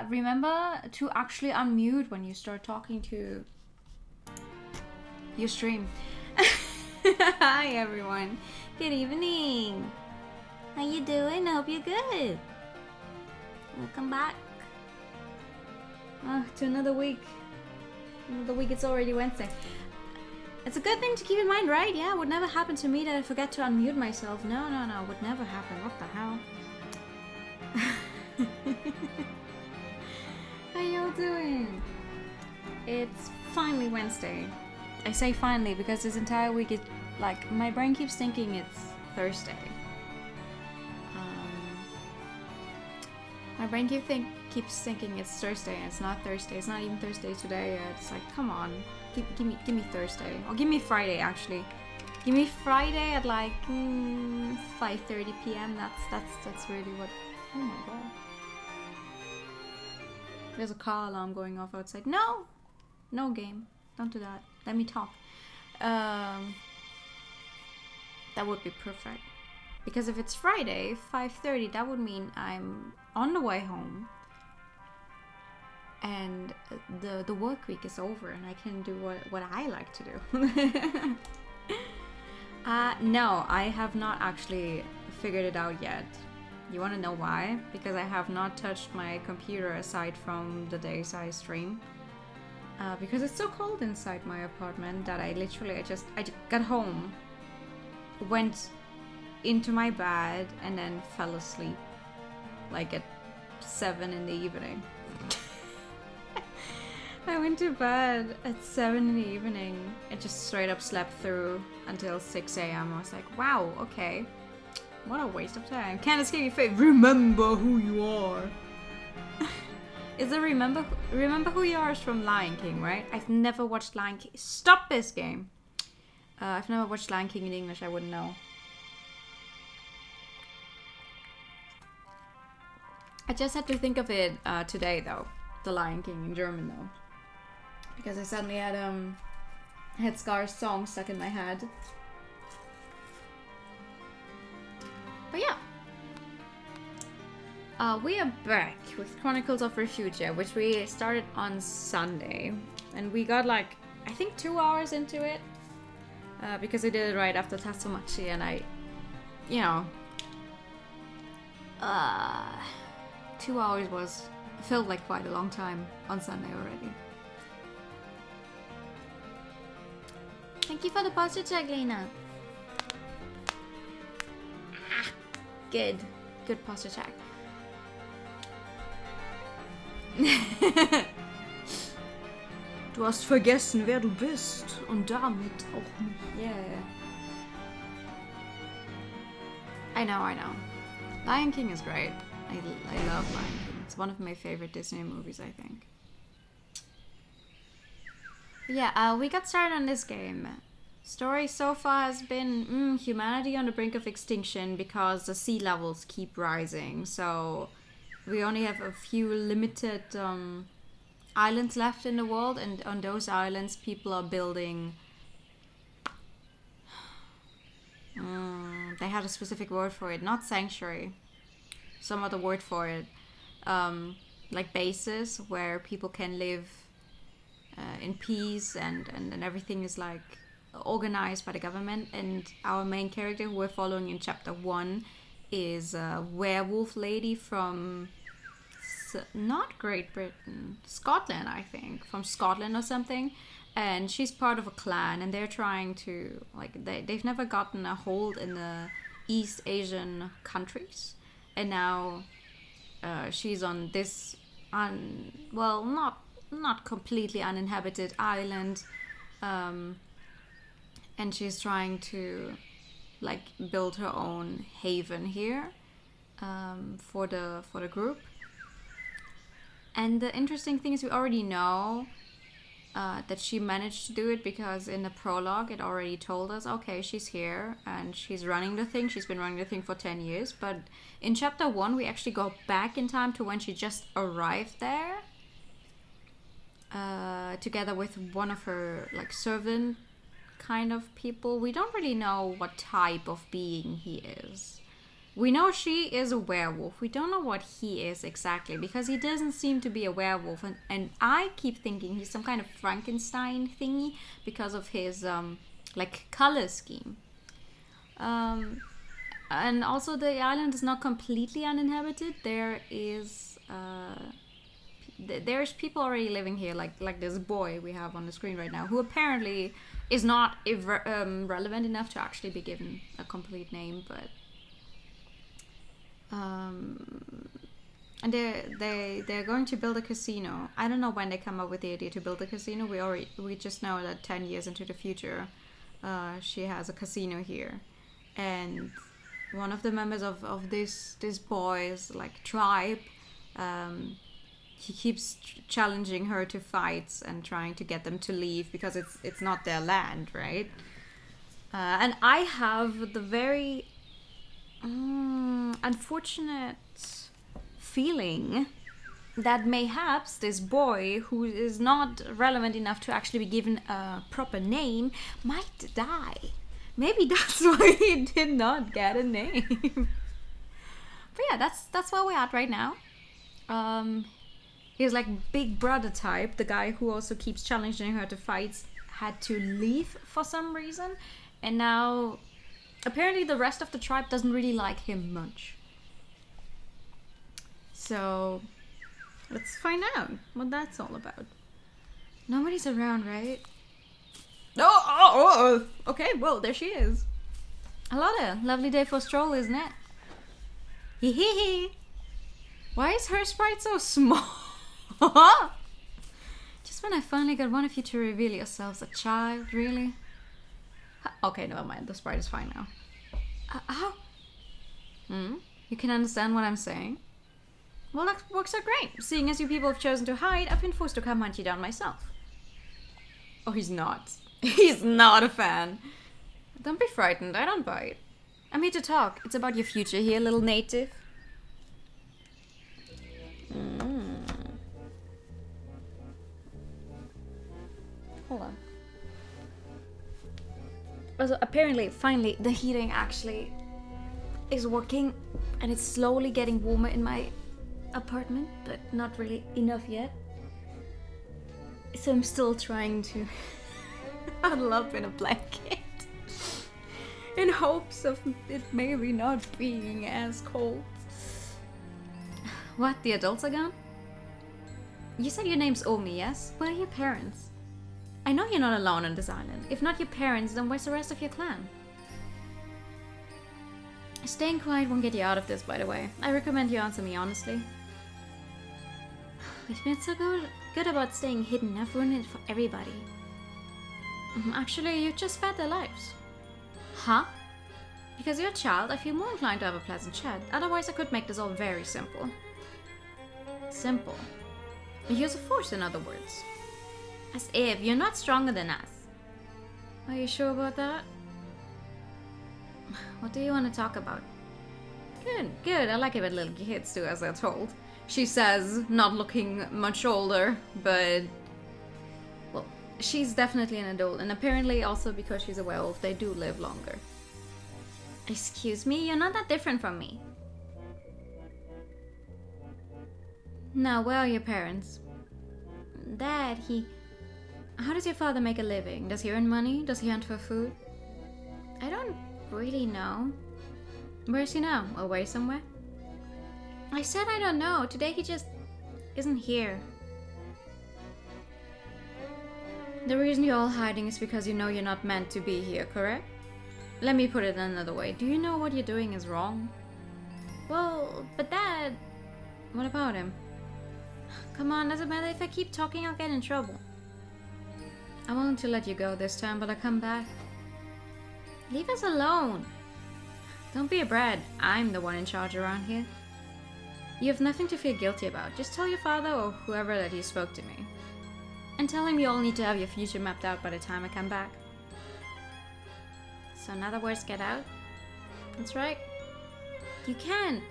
Remember to actually unmute when you start talking to your stream. Hi everyone. Good evening. How you doing? I hope you're good. Welcome back. To another week. Another week, it's already Wednesday. It's a good thing to keep in mind, right? Yeah, it would never happen to me that I forget to unmute myself. No, would never happen. What the hell? How y'all doing? It's finally Wednesday. I say finally because this entire week, like, my brain keeps thinking it's Thursday. My brain keeps thinking it's Thursday, and it's not Thursday. It's not even Thursday today yet. It's like, come on, give me Thursday, or give me Friday actually. Give me Friday at like 5:30 p.m. That's really what. Oh my god. There's a car alarm going off outside. No game. Don't do that. Let me talk. That would be perfect. Because if it's Friday, 5:30, that would mean I'm on the way home. And the work week is over and I can do what I like to do. No, I have not actually figured it out yet. You want to know why? Because I have not touched my computer aside from the days I stream. Because it's so cold inside my apartment that I just got home, went into my bed, and then fell asleep like at 7 in the evening. I went to bed at 7 in the evening and just straight up slept through until 6 a.m. I was like, wow, okay. What a waste of time. Can't escape your fate. Remember who you are. Is the remember who you are is from Lion King, right? I've never watched Lion King. Stop this game. I've never watched Lion King in English. I wouldn't know. I just had to think of it today, though. The Lion King in German, though, because I suddenly had Scar's song stuck in my head. But yeah. We are back with Chronicles of Refugia, which we started on Sunday. And we got like, I think 2 hours into it. Because I did it right after Tatsumachi, and I, 2 hours felt like quite a long time on Sunday already. Thank you for the posture check, Lena. Good posture check. Du hast vergessen, wer du bist, und damit auch mich. Yeah. I know. Lion King is great. I love Lion King. It's one of my favorite Disney movies, I think. But yeah, we got started on this game. Story so far has been humanity on the brink of extinction because the sea levels keep rising. So we only have a few limited islands left in the world, and on those islands people are building... they had a specific word for it, not sanctuary. Some other word for it. Like bases where people can live in peace and everything is like organized by the government. And our main character who we're following in chapter 1 is a werewolf lady from not Great Britain, Scotland, I think, from Scotland or something. And she's part of a clan, and they're trying to, like, they've never gotten a hold in the East Asian countries, and now she's on this not completely uninhabited island, and she's trying to like build her own haven here for the group. And the interesting thing is we already know that she managed to do it, because in the prologue it already told us, okay, she's here and she's running the thing. She's been running the thing for 10 years. But in chapter 1 we actually go back in time to when she just arrived there, together with one of her like servant kind of people. We don't really know what type of being he is. We know she is a werewolf. We don't know what he is exactly because he doesn't seem to be a werewolf. And I keep thinking he's some kind of Frankenstein thingy because of his like color scheme. And also the island is not completely uninhabited. There's people already living here, like this boy we have on the screen right now, who apparently is not relevant enough to actually be given a complete name, but and they're going to build a casino. I don't know when they come up with the idea to build a casino. We just know that 10 years into the future, she has a casino here, and one of the members of this boy's like tribe, he keeps challenging her to fights and trying to get them to leave because it's not their land, right? And I have the very unfortunate feeling that mayhaps this boy, who is not relevant enough to actually be given a proper name, might die. Maybe that's why he did not get a name. But yeah, that's where we're at right now. He's like big brother type. The guy who also keeps challenging her to fights had to leave for some reason, and now apparently the rest of the tribe doesn't really like him much. So let's find out what that's all about. Nobody's around, right? Oh, okay, well, there she is. Hello there. Lovely day for a stroll, isn't it? Hee hee hee. Why is her sprite so small? Just when I finally got one of you to reveal yourselves a child, really? Okay, never mind. The sprite is fine now. How? You can understand what I'm saying? Well, that works out great. Seeing as you people have chosen to hide, I've been forced to come hunt you down myself. Oh, he's not. He's not a fan. Don't be frightened. I don't bite. I'm here to talk. It's about your future here, little native. Hold on. Also, apparently, finally, the heating actually is working, and it's slowly getting warmer in my apartment, but not really enough yet. So I'm still trying to huddle up in a blanket in hopes of it maybe not being as cold. What, the adults are gone? You said your name's Omi, yes? Where are your parents? I know you're not alone on this island. If not your parents, then where's the rest of your clan? Staying quiet won't get you out of this, by the way. I recommend you answer me honestly. We've been so good about staying hidden. I've ruined it for everybody. Actually, you've just spared their lives. Huh? Because you're a child, I feel more inclined to have a pleasant chat. Otherwise, I could make this all very simple. Simple? Use of force, in other words. As if you're not stronger than us. Are you sure about that? What do you want to talk about? Good. I like it when little kids do as they're told. She says, not looking much older, but... well, she's definitely an adult, and apparently also because she's a werewolf, they do live longer. Excuse me? You're not that different from me. Now, where are your parents? Dad, How does your father make a living? Does he earn money? Does he hunt for food? I don't really know. Where is he now? Away somewhere? I said I don't know. Today he just isn't here. The reason you're all hiding is because you know you're not meant to be here, correct? Let me put it another way. Do you know what you're doing is wrong? Well, but Dad... What about him? Come on, doesn't matter. If I keep talking, I'll get in trouble. I'm willing to let you go this time, but I'll come back. Leave us alone. Don't be a brat. I'm the one in charge around here. You have nothing to feel guilty about. Just tell your father or whoever that you spoke to me. And tell him you all need to have your future mapped out by the time I come back. So in other words, get out? That's right. You can.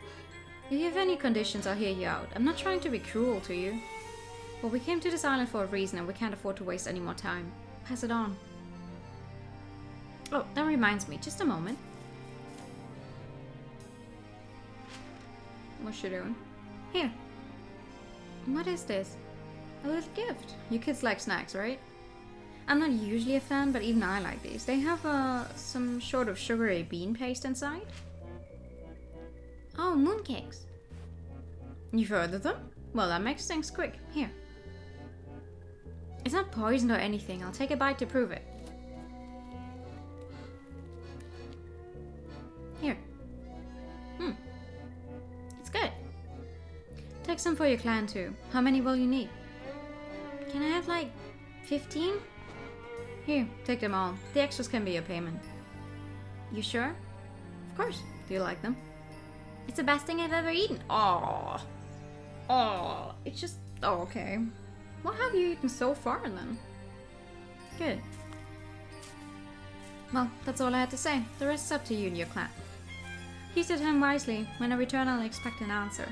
If you have any conditions, I'll hear you out. I'm not trying to be cruel to you. But we came to this island for a reason and we can't afford to waste any more time. Pass it on. Oh, that reminds me. Just a moment. What's she doing? Here. What is this? A little gift. You kids like snacks, right? I'm not usually a fan, but even I like these. They have some sort of sugary bean paste inside. Oh, mooncakes. You've heard of them? Well, that makes things quick. Here. It's not poisoned or anything. I'll take a bite to prove it. Here. It's good. Take some for your clan too. How many will you need? Can I have like 15? Here, take them all. The extras can be your payment. You sure? Of course. Do you like them? It's the best thing I've ever eaten. Oh, it's just... Oh, okay. What have you eaten so far then? Good. Well, that's all I had to say. The rest is up to you and your clan. Use your time wisely. When I return, I'll expect an answer.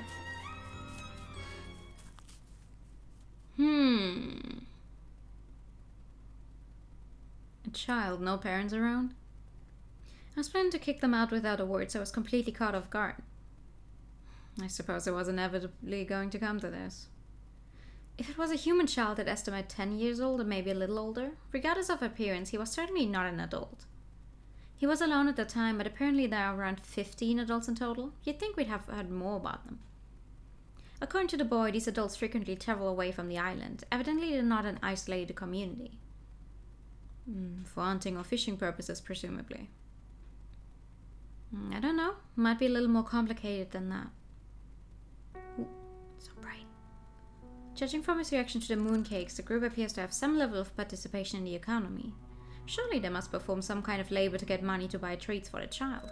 A child, no parents around? I was planning to kick them out without a word, so I was completely caught off guard. I suppose it was inevitably going to come to this. If it was a human child, I'd estimate 10 years old or maybe a little older. Regardless of appearance, he was certainly not an adult. He was alone at the time, but apparently there are around 15 adults in total. You'd think we'd have heard more about them. According to the boy, these adults frequently travel away from the island. Evidently, they're not an isolated community. For hunting or fishing purposes, presumably. I don't know. Might be a little more complicated than that. Ooh, so bright. Judging from his reaction to the mooncakes, the group appears to have some level of participation in the economy. Surely they must perform some kind of labor to get money to buy treats for the child.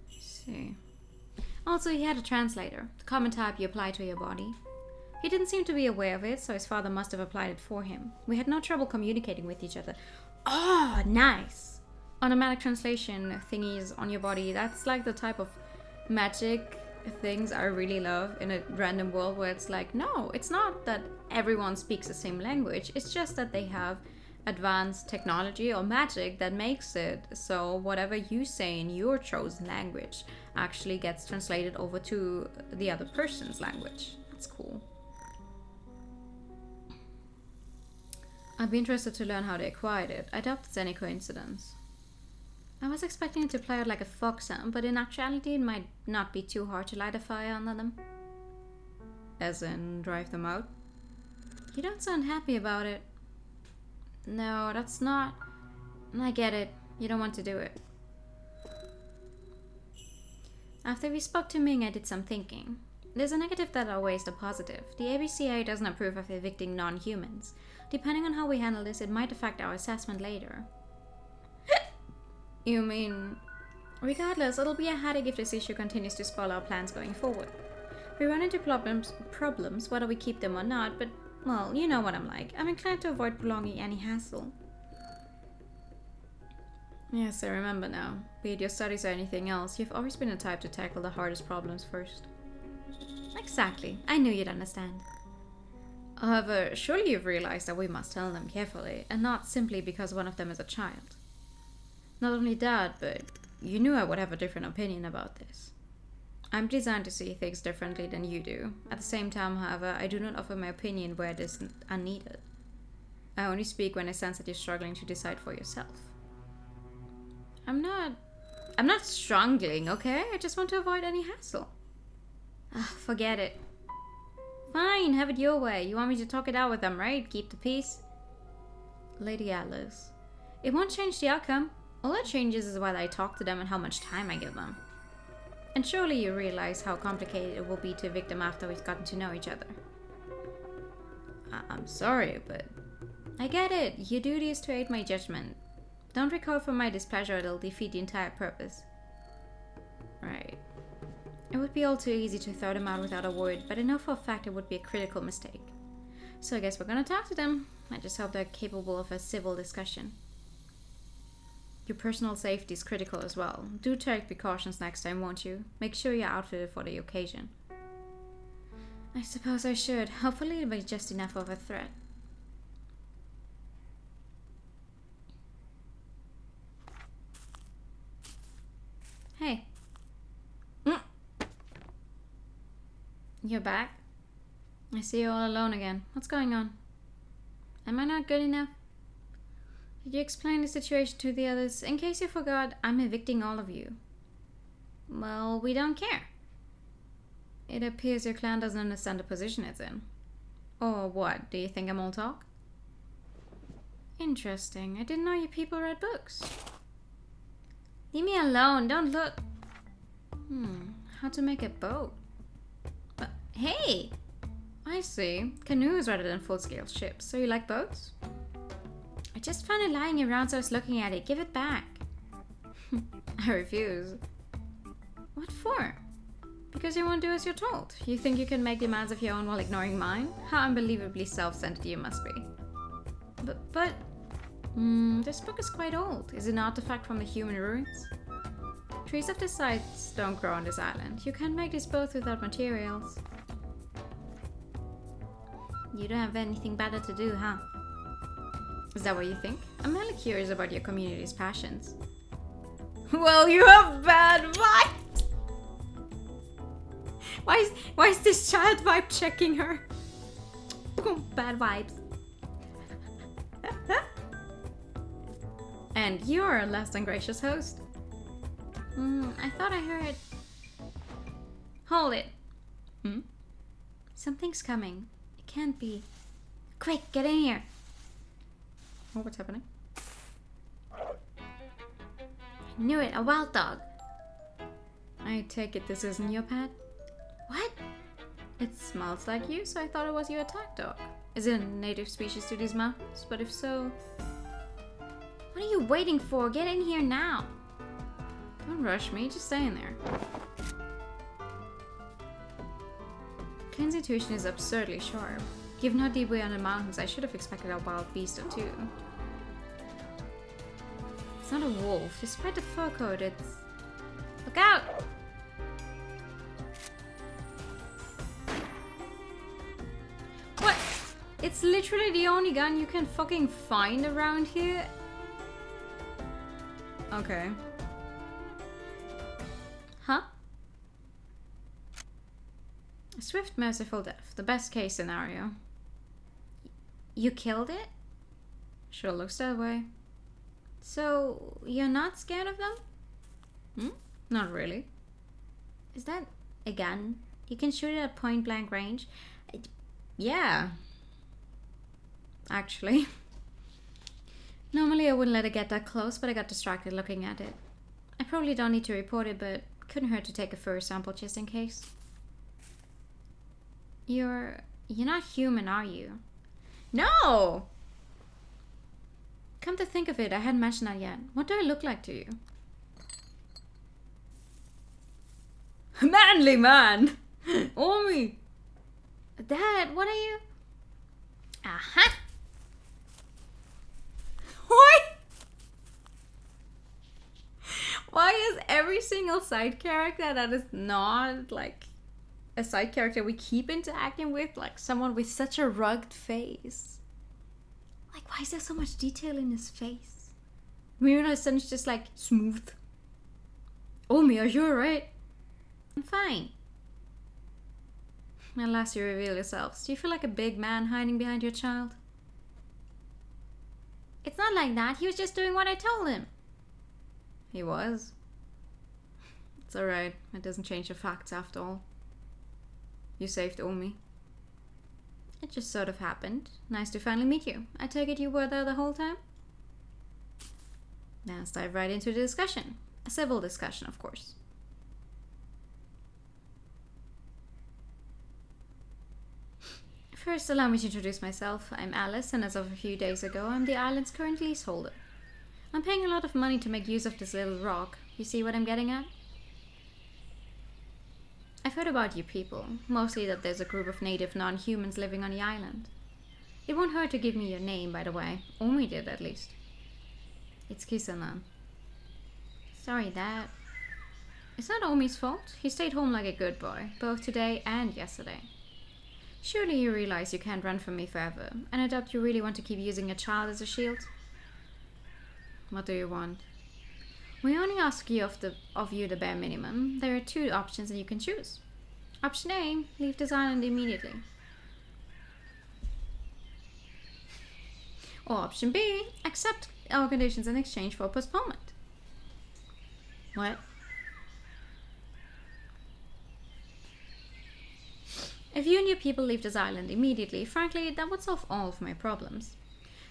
Let's see. Also, he had a translator, the common type you apply to your body. He didn't seem to be aware of it, so his father must have applied it for him. We had no trouble communicating with each other. Oh, nice! Automatic translation thingies on your body, that's like the type of magic things I really love in a random world where it's like, no, it's not that everyone speaks the same language, it's just that they have advanced technology or magic that makes it so whatever you say in your chosen language actually gets translated over to the other person's language. That's cool. I'd be interested to learn how they acquired it. I doubt it's any coincidence. I was expecting it to play out like a folk song, but in actuality it might not be too hard to light a fire under them. As in, drive them out? You don't sound happy about it. No, that's not... I get it. You don't want to do it. After we spoke to Ming, I did some thinking. There's a negative that outweighs the positive. The ABCA doesn't approve of evicting non-humans. Depending on how we handle this, it might affect our assessment later. You mean... Regardless, it'll be a headache if this issue continues to spoil our plans going forward. We run into problems whether we keep them or not, but, well, you know what I'm like. I'm inclined to avoid prolonging any hassle. Yes, I remember now. Be it your studies or anything else, you've always been the type to tackle the hardest problems first. Exactly. I knew you'd understand. However, surely you've realized that we must tell them carefully, and not simply because one of them is a child. Not only that, but you knew I would have a different opinion about this. I'm designed to see things differently than you do. At the same time, however, I do not offer my opinion where it is unneeded. I only speak when I sense that you're struggling to decide for yourself. I'm not struggling, okay? I just want to avoid any hassle. Forget it. Fine, have it your way. You want me to talk it out with them, right? Keep the peace? Lady Atlas. It won't change the outcome. All that changes is whether I talk to them and how much time I give them. And surely you realize how complicated it will be to evict them after we've gotten to know each other. I'm sorry, but... I get it. Your duty is to aid my judgment. Don't recoil from my displeasure, it'll defeat the entire purpose. Right. It would be all too easy to throw them out without a word, but I know for a fact it would be a critical mistake. So I guess we're gonna talk to them. I just hope they're capable of a civil discussion. Your personal safety is critical as well. Do take precautions next time, won't you? Make sure you're outfitted for the occasion. I suppose I should. Hopefully it'll be just enough of a threat. Hey. You're back? I see you all alone again. What's going on? Am I not good enough? Did you explain the situation to the others? In case you forgot, I'm evicting all of you. Well, we don't care. It appears your clan doesn't understand the position it's in. Or what? Do you think I'm all talk? Interesting. I didn't know you people read books. Leave me alone. Don't look. How to make a boat? Hey! I see. Canoes rather than full-scale ships. So you like boats? I just found it lying around, so I was looking at it. Give it back. I refuse. What for? Because you won't do as you're told. You think you can make demands of your own while ignoring mine? How unbelievably self-centered you must be. But... this book is quite old. Is it an artifact from the human ruins? Trees of this size don't grow on this island. You can't make this boat without materials. You don't have anything better to do, huh? Is that what you think? I'm really curious about your community's passions. Well, you have bad vibes! Why is this child vibe checking her? Bad vibes. And you're a less than gracious host. I thought I heard... Hold it. Something's coming. It can't be. Quick, get in here. Oh, what's happening? I knew it, a wild dog. I take it this isn't your pet? What? It smells like you, so I thought it was your attack dog. Is it a native species to these mountains? But if so... What are you waiting for? Get in here now. Don't rush me, just stay in there. Constitution is absurdly sharp. Given how deep we are in the mountains, I should have expected a wild beast or two. It's not a wolf. Despite the fur coat, it's... Look out! What? It's literally the only gun you can fucking find around here? Okay. Huh? A swift, merciful death. The best case scenario. You killed it? Sure looks that way. So, you're not scared of them? Not really. Is that a gun? You can shoot it at point blank range? Yeah. Actually. Normally I wouldn't let it get that close, but I got distracted looking at it. I probably don't need to report it, but couldn't hurt to take a fur sample just in case. You're not human, are you? No! Come to think of it, I hadn't mentioned that yet. What do I look like to you? Manly man! Omi! Dad, what are you? Aha! Why is every single side character that is not like a side character we keep interacting with like someone with such a rugged face? Like, why is there so much detail in his face? Mira's son's just like smooth. Omi, are you alright? I'm fine. Unless you reveal yourselves. Do you feel like a big man hiding behind your child? It's not like that. He was just doing what I told him. He was. It's alright. It doesn't change the facts after all. You saved Omi. It just sort of happened. Nice to finally meet you. I take it you were there the whole time? Now let's dive right into the discussion. A civil discussion, of course. First, allow me to introduce myself. I'm Alice, and as of a few days ago, I'm the island's current leaseholder. I'm paying a lot of money to make use of this little rock. You see what I'm getting at? I've heard about you people, mostly that there's a group of native non-humans living on the island. It won't hurt to give me your name, by the way. Omi did, at least. It's Kisana. Sorry, Dad. It's not Omi's fault. He stayed home like a good boy, both today and yesterday. Surely you realize you can't run from me forever, and I doubt you really want to keep using a child as a shield. What do you want? We only ask you of you the bare minimum. There are two options and you can choose. Option A, leave this island immediately. Or option B, accept our conditions in exchange for postponement. What? If you and your people leave this island immediately, frankly, that would solve all of my problems.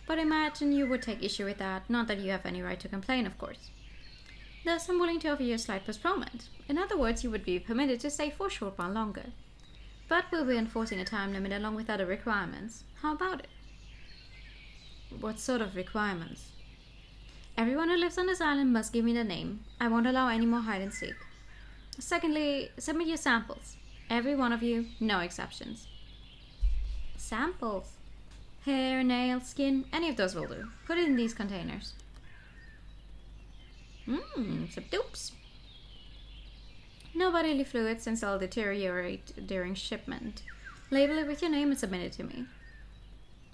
But I imagine you would take issue with that, not that you have any right to complain, of course. Thus, I'm willing to offer you a slight postponement. In other words, you would be permitted to stay for a short while longer. But we'll be enforcing a time limit along with other requirements. How about it? What sort of requirements? Everyone who lives on this island must give me their name. I won't allow any more hide and seek. Secondly, submit your samples. Every one of you, no exceptions. Samples? Hair, nails, skin, any of those will do. Put it in these containers. Some dupes. No bodily fluids, since they'll deteriorate during shipment. Label it with your name and submit it to me.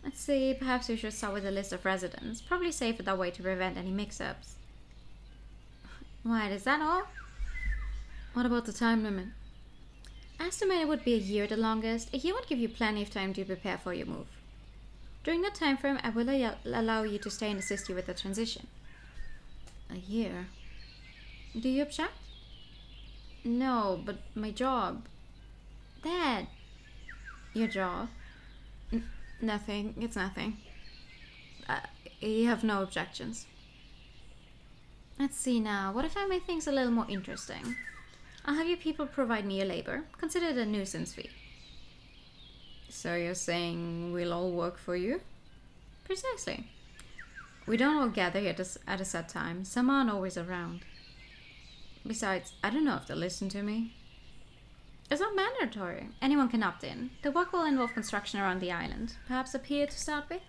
Let's see, perhaps we should start with a list of residents. Probably safer that way to prevent any mix-ups. Right, is that all? What about the time limit? I estimate it would be a year at the longest. A year would give you plenty of time to prepare for your move. During that time frame, I will allow you to stay and assist you with the transition. A year? Do you object? No, but my job. Dad. Your job? Nothing. It's nothing. You have no objections. Let's see now. What if I make things a little more interesting? I'll have your people provide me your labor. Consider it a nuisance fee. So you're saying we'll all work for you? Precisely. We don't all gather here at a set time. Some aren't always around. Besides, I don't know if they'll listen to me. It's not mandatory. Anyone can opt in. The work will involve construction around the island. Perhaps a pier to start with?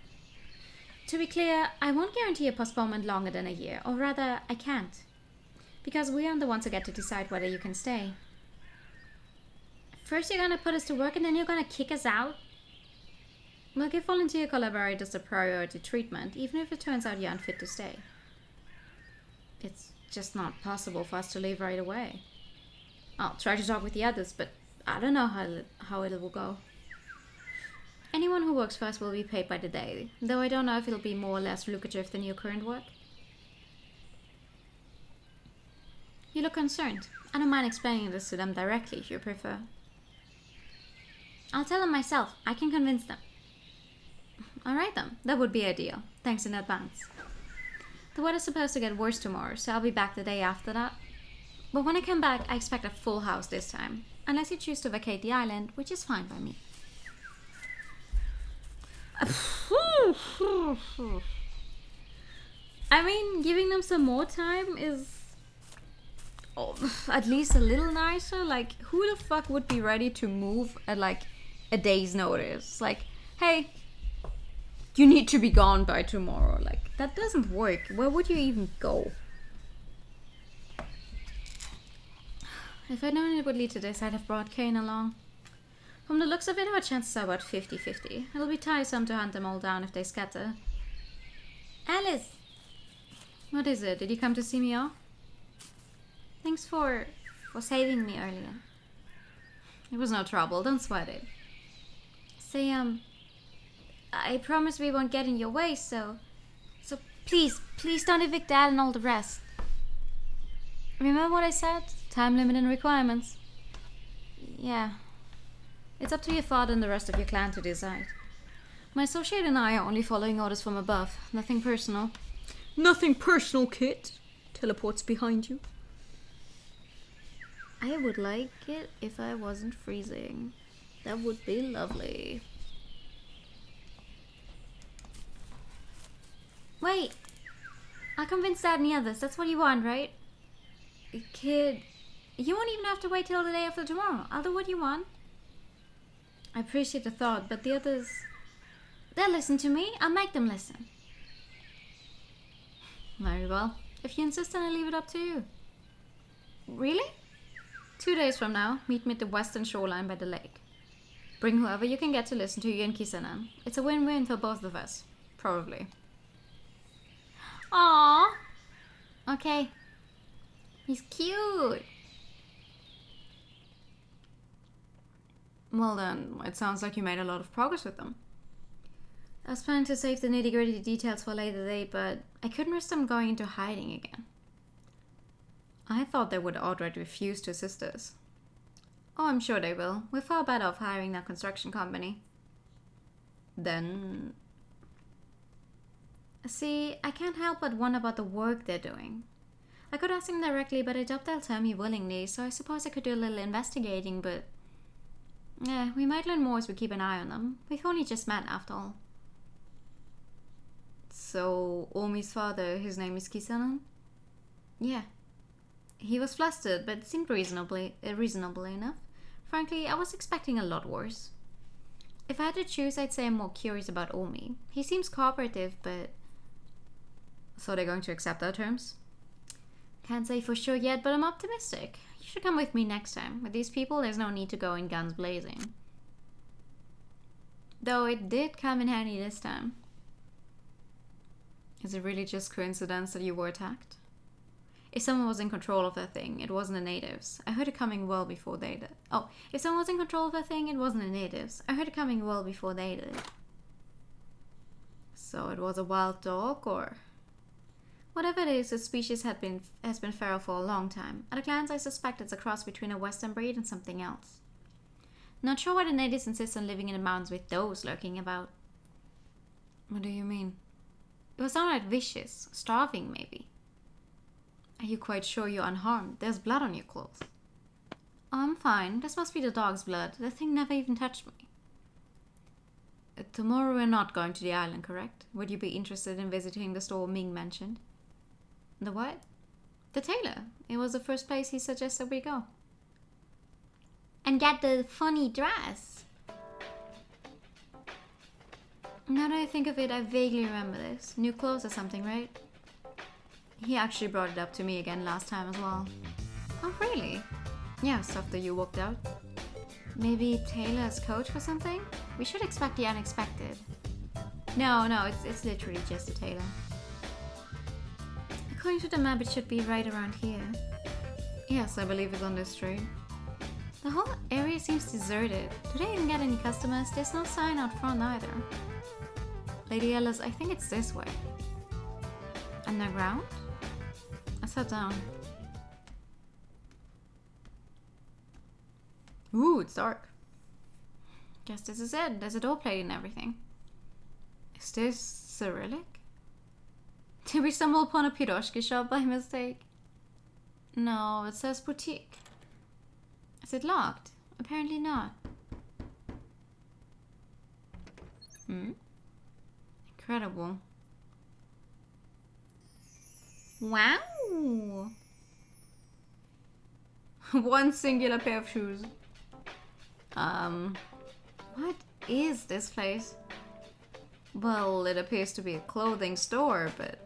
To be clear, I won't guarantee a postponement longer than a year. Or rather, I can't. Because we aren't the ones who get to decide whether you can stay. First you're gonna put us to work and then you're gonna kick us out? We'll give volunteer collaborators the priority treatment, even if it turns out you're unfit to stay. It's just not possible for us to leave right away. I'll try to talk with the others, but I don't know how it will go. Anyone who works for us will be paid by the day, though I don't know if it'll be more or less lucrative than your current work. You look concerned. I don't mind explaining this to them directly if you prefer. I'll tell them myself. I can convince them. Alright then, that would be ideal. Thanks in advance. The weather's supposed to get worse tomorrow, so I'll be back the day after that. But when I come back, I expect a full house this time. Unless you choose to vacate the island, which is fine by me. I mean, giving them some more time is at least a little nicer. Like, who the fuck would be ready to move at like a day's notice? Like, hey, you need to be gone by tomorrow. Like, that doesn't work. Where would you even go? If I'd known it would lead to this, I'd have brought Kane along. From the looks of it, our chances are about 50-50. It'll be tiresome to hunt them all down if they scatter. Alice! What is it? Did you come to see me off? Thanks for saving me earlier. It was no trouble, don't sweat it. Say, I promise we won't get in your way, so please don't evict Dad and all the rest. Remember what I said? Time limit and requirements. Yeah. It's up to your father and the rest of your clan to decide. My associate and I are only following orders from above. Nothing personal. Nothing personal, kid. Teleports behind you. I would like it if I wasn't freezing. That would be lovely. Wait. I'll convince Dad and the others. That's what you want, right? Kid, you won't even have to wait till the day after tomorrow. I'll do what you want. I appreciate the thought, but the others... They'll listen to me. I'll make them listen. Very well. If you insist, then I leave it up to you. Really? 2 days from now, meet me at the western shoreline by the lake. Bring whoever you can get to listen to you and Kisanan. It's a win-win for both of us. Probably. Aww. Okay. He's cute. Well then, it sounds like you made a lot of progress with them. I was planning to save the nitty-gritty details for a later date, but I couldn't risk them going into hiding again. I thought they would outright refuse to assist us. Oh, I'm sure they will. We're far better off hiring a construction company. Then... See, I can't help but wonder about the work they're doing. I could ask them directly, but I doubt they'll tell me willingly, so I suppose I could do a little investigating, but... Yeah, we might learn more as we keep an eye on them. We've only just met, after all. So, Omi's father, his name is Kisanan? Yeah. He was flustered, but seemed reasonable enough. Frankly, I was expecting a lot worse. If I had to choose, I'd say I'm more curious about Omi. He seems cooperative, but... So they're going to accept our terms? Can't say for sure yet, but I'm optimistic. You should come with me next time. With these people, there's no need to go in guns blazing. Though it did come in handy this time. Is it really just coincidence that you were attacked? If someone was in control of that thing, it wasn't the natives. I heard it coming well before they did. Oh, if someone was in control of that thing, it wasn't the natives. I heard it coming well before they did. So it was a wild dog, or... Whatever it is, the species has been feral for a long time. At a glance, I suspect it's a cross between a western breed and something else. Not sure why the natives insist on living in the mountains with those lurking about. What do you mean? It was downright vicious. Starving, maybe. Are you quite sure you're unharmed? There's blood on your clothes. Oh, I'm fine. This must be the dog's blood. The thing never even touched me. Tomorrow we're not going to the island, correct? Would you be interested in visiting the store Ming mentioned? The what? The tailor. It was the first place he suggested we go. And get the funny dress. Now that I think of it, I vaguely remember this. New clothes or something, right? He actually brought it up to me again last time as well. Oh, really? Yes, after you walked out. Maybe Taylor's coach for something? We should expect the unexpected. No, it's literally just a tailor. According to the map, it should be right around here. Yes, I believe it's on this street. The whole area seems deserted. Do they even get any customers? There's no sign out front either. Lady Ellis, I think it's this way. Underground? I sat down. Ooh, it's dark. Guess this is it. There's a door plate and everything. Is this Cyrillic? Did we stumble upon a piroshki shop by mistake? No, it says boutique. Is it locked? Apparently not. Incredible. Wow! One singular pair of shoes. What is this place? Well, it appears to be a clothing store, but...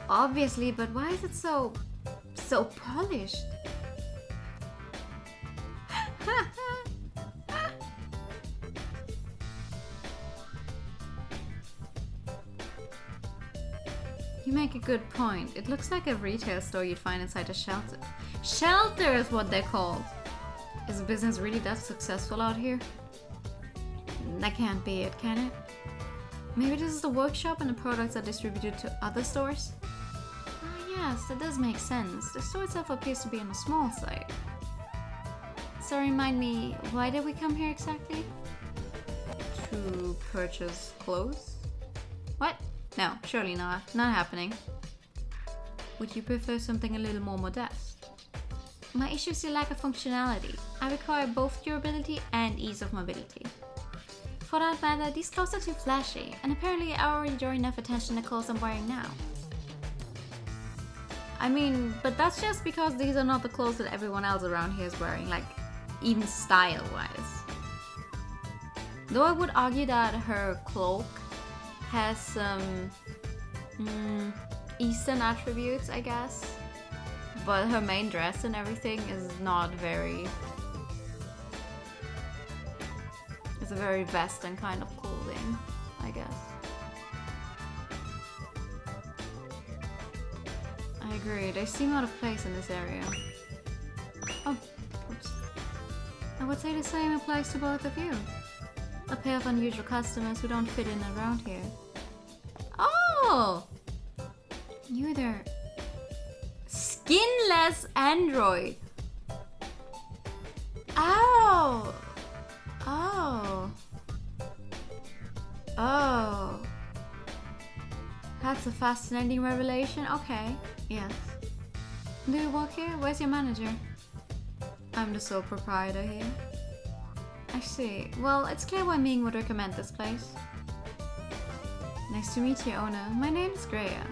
Obviously, but why is it so polished? You make a good point. It looks like a retail store you'd find inside a shelter. Shelter is what they're called! Is the business really that successful out here? That can't be it, can it? Maybe this is the workshop and the products are distributed to other stores? Ah, yes, that does make sense. The store itself appears to be on a small site. So remind me, why did we come here exactly? To purchase clothes? What? No, surely not. Not happening. Would you prefer something a little more modest? My issue is the lack of functionality. I require both durability and ease of mobility. For that matter, these clothes are too flashy, and apparently I already draw enough attention to the clothes I'm wearing now. I mean, but that's just because these are not the clothes that everyone else around here is wearing, like, even style-wise. Though I would argue that her cloak has some Eastern attributes, I guess. But her main dress and everything is not very... It's a very Western kind of clothing, I guess. I agree, they seem out of place in this area. Oh, oops. I would say the same applies to both of you. A pair of unusual customers who don't fit in around here. Oh! You're their skinless android. Oh! Oh. Oh. That's a fascinating revelation. Okay. Yes. Do you work here? Where's your manager? I'm the sole proprietor here. I see. Well, it's clear why Ming would recommend this place. Nice to meet you, owner. My name's Greya.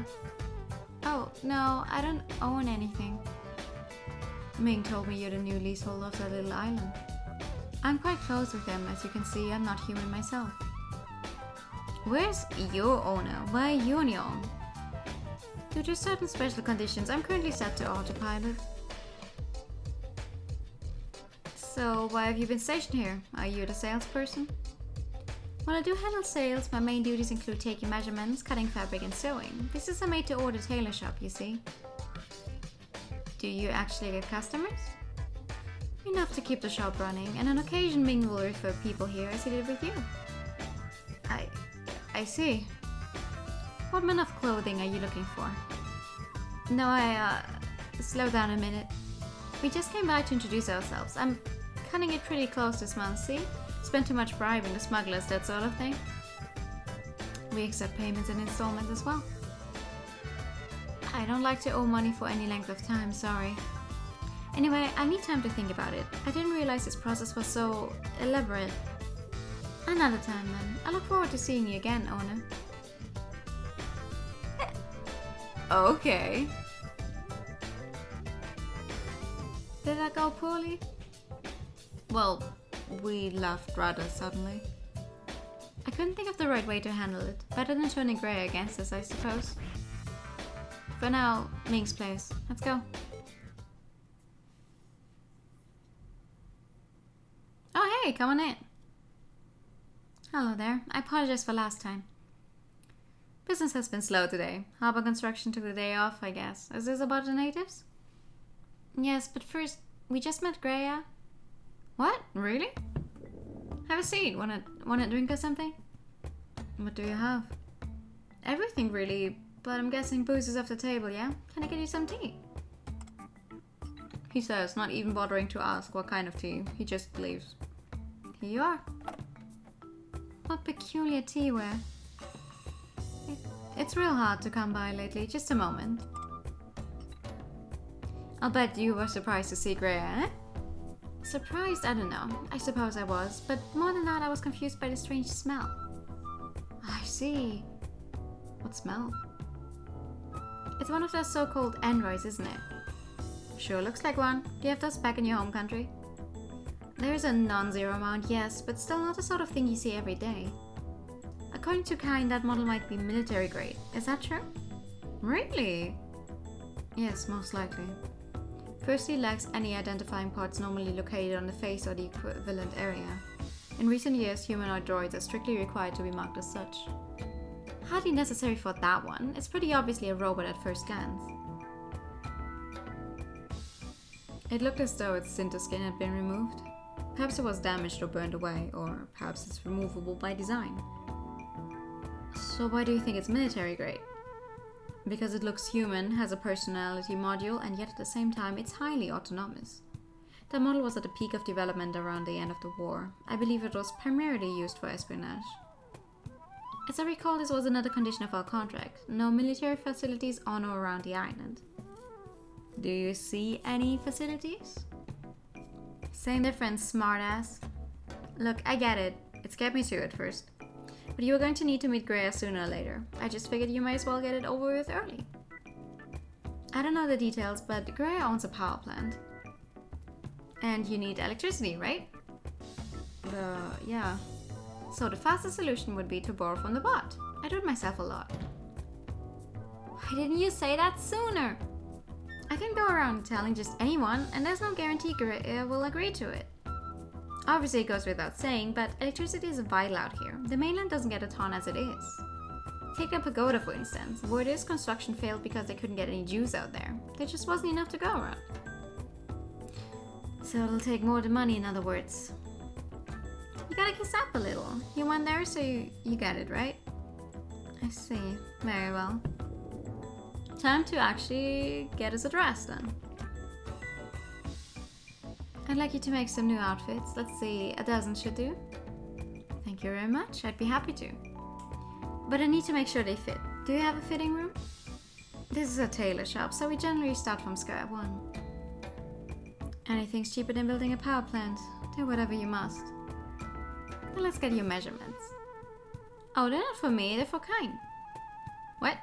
Oh, no, I don't own anything. Ming told me you're the new leaseholder of that little island. I'm quite close with him, as you can see. I'm not human myself. Where's your owner? Why are you on your own? Due to certain special conditions, I'm currently set to autopilot. So, why have you been stationed here? Are you the salesperson? Well, I do handle sales. My main duties include taking measurements, cutting fabric, and sewing. This is a made-to-order tailor shop, you see. Do you actually get customers? Enough to keep the shop running, and on occasion Ming will refer people here as he did with you. I see. What kind of clothing are you looking for? No, slow down a minute. We just came by to introduce ourselves. I'm cutting it pretty close this month, see? Spent too much bribing the smugglers, that sort of thing. We accept payments and installments as well. I don't like to owe money for any length of time, sorry. Anyway, I need time to think about it. I didn't realize this process was so elaborate. Another time then. I look forward to seeing you again, owner. Okay. Did that go poorly? Well, we left rather suddenly. I couldn't think of the right way to handle it. Better than turning Grey against us, I suppose. For now, Ming's place. Let's go. Oh hey, come on in. Hello there. I apologize for last time. Business has been slow today. Harbor construction took the day off, I guess. Is this about the natives? Yes, but first, we just met Greya. What? Really? Have a seat. Want a drink or something? What do you have? Everything, really. But I'm guessing booze is off the table, yeah? Can I get you some tea? He says, not even bothering to ask what kind of tea. He just leaves. Here you are. What peculiar teaware. It's real hard to come by lately. Just a moment. I'll bet you were surprised to see Greya, eh? Surprised? I don't know. I suppose I was. But more than that, I was confused by the strange smell. I see. What smell? It's one of those so-called androids, isn't it? Sure looks like one. Do you have those back in your home country? There's a non-zero amount, yes, but still not the sort of thing you see every day. According to Kind, that model might be military grade. Is that true? Really? Yes, most likely. Firstly, it lacks any identifying parts normally located on the face or the equivalent area. In recent years, humanoid droids are strictly required to be marked as such. Hardly necessary for that one. It's pretty obviously a robot at first glance. It looked as though its center skin had been removed. Perhaps it was damaged or burned away, or perhaps it's removable by design. So why do you think it's military grade? Because it looks human, has a personality module, and yet at the same time it's highly autonomous. The model was at the peak of development around the end of the war. I believe it was primarily used for espionage. As I recall, this was another condition of our contract. No military facilities on or around the island. Do you see any facilities? Same difference, smartass. Look, I get it. It scared me too at first. But you were going to need to meet Greya sooner or later. I just figured you might as well get it over with early. I don't know the details, but Greya owns a power plant. And you need electricity, right? Yeah. So the fastest solution would be to borrow from the bot. I do it myself a lot. Why didn't you say that sooner? I can go around telling just anyone, and there's no guarantee Greya will agree to it. Obviously it goes without saying, but electricity is vital out here. The mainland doesn't get a ton as it is. Take the pagoda for instance. Where this construction failed because they couldn't get any Jews out there. There just wasn't enough to go around. So it'll take more than money, in other words. You gotta kiss up a little. You went there, so you get it, right? I see. Very well. Time to actually get his address then. I'd like you to make some new outfits. Let's see, a dozen should do. Thank you very much. I'd be happy to. But I need to make sure they fit. Do you have a fitting room? This is a tailor shop, so we generally start from square one. Anything's cheaper than building a power plant. Do whatever you must. Now let's get your measurements. Oh, they're not for me, they're for Kine. What?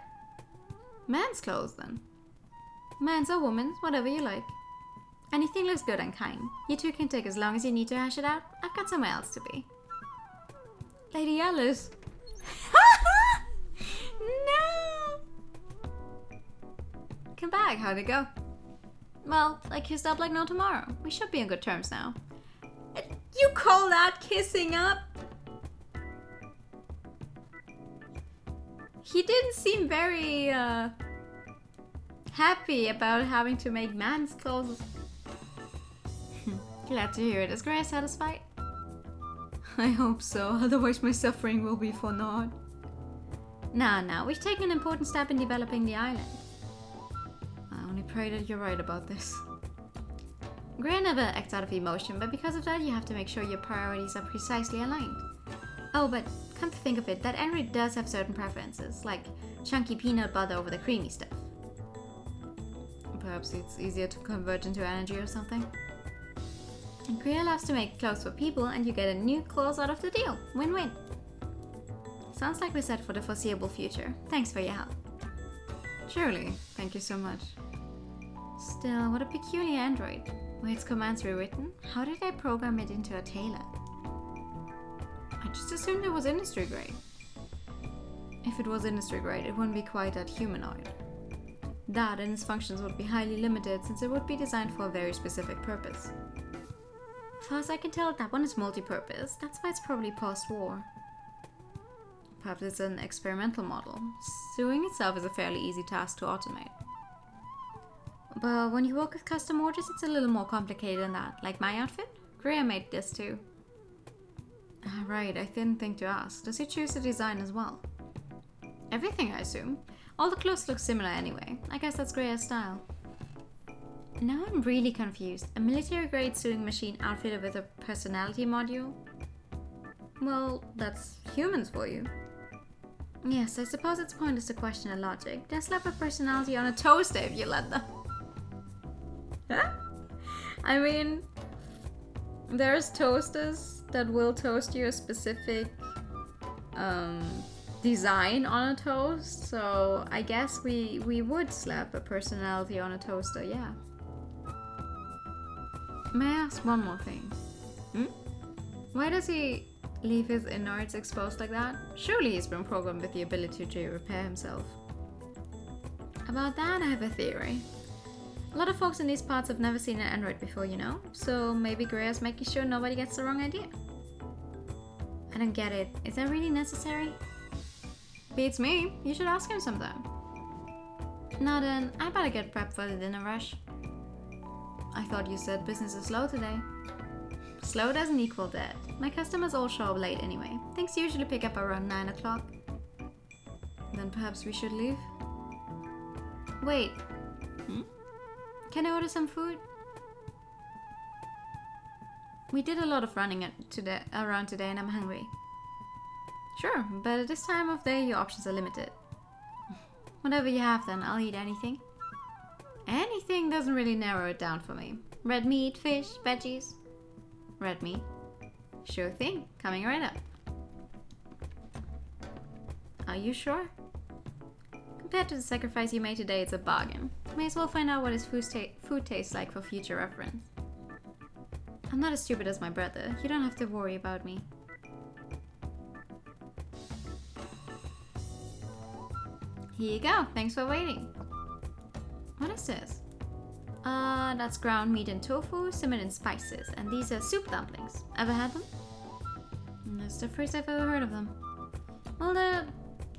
Man's clothes then. Man's or woman's, whatever you like. Anything looks good on Kine. You two can take as long as you need to hash it out. I've got somewhere else to be. Lady Alice. No! Come back, how'd it go? Well, I kissed up like no tomorrow. We should be on good terms now. You call that kissing up? He didn't seem very happy about having to make man's clothes. Glad to hear it. Is Grace satisfied? I hope so, otherwise my suffering will be for naught. Now, we've taken an important step in developing the island. I only pray that you're right about this. Greer never acts out of emotion, but because of that you have to make sure your priorities are precisely aligned. Oh, but come to think of it, that Enrid does have certain preferences, like chunky peanut butter over the creamy stuff. Perhaps it's easier to convert into energy or something. And Greer loves to make clothes for people, and you get a new clothes out of the deal. Win-win. Sounds like we're set for the foreseeable future. Thanks for your help. Surely. Thank you so much. Still, what a peculiar android. Were its commands rewritten? How did they program it into a tailor? I just assumed it was industry grade. If it was industry grade, it wouldn't be quite that humanoid. That and its functions would be highly limited, since it would be designed for a very specific purpose. As far as I can tell, that one is multi-purpose. That's why it's probably post-war. Perhaps it's an experimental model. Sewing itself is a fairly easy task to automate. But when you work with custom orders, it's a little more complicated than that. Like my outfit? Greer made this too. Right, I didn't think to ask. Does he choose the design as well? Everything, I assume. All the clothes look similar anyway. I guess that's Greer's style. Now I'm really confused. A military-grade sewing machine outfitted with a personality module? Well, that's humans for you. Yes, I suppose it's pointless to question the logic. They'll slap a personality on a toaster if you let them. Huh? I mean, there's toasters that will toast you a specific design on a toast, so I guess we would slap a personality on a toaster, yeah. May I ask one more thing? Why does he leave his innards exposed like that? Surely he's been programmed with the ability to repair himself. About that, I have a theory. A lot of folks in these parts have never seen an android before, you know? So maybe Greer's making sure nobody gets the wrong idea. I don't get it. Is that really necessary? Beats me. You should ask him sometime. Now then, I better get prepped for the dinner rush. I thought you said business is slow today. Slow doesn't equal dead. My customers all show up late anyway. Things usually pick up around 9 o'clock. Then perhaps we should leave? Wait. Can I order some food? We did a lot of running around today and I'm hungry. Sure, but at this time of day your options are limited. Whatever you have then, I'll eat anything. Anything doesn't really narrow it down for me. Red meat, fish, veggies. Red meat. Sure thing, coming right up. Are you sure? Compared to the sacrifice you made today, it's a bargain. May as well find out what his food tastes like for future reference. I'm not as stupid as my brother. You don't have to worry about me. Here you go. Thanks for waiting. What is this? That's ground meat and tofu, simmered in spices. And these are soup dumplings. Ever had them? That's the first I've ever heard of them. Well, they're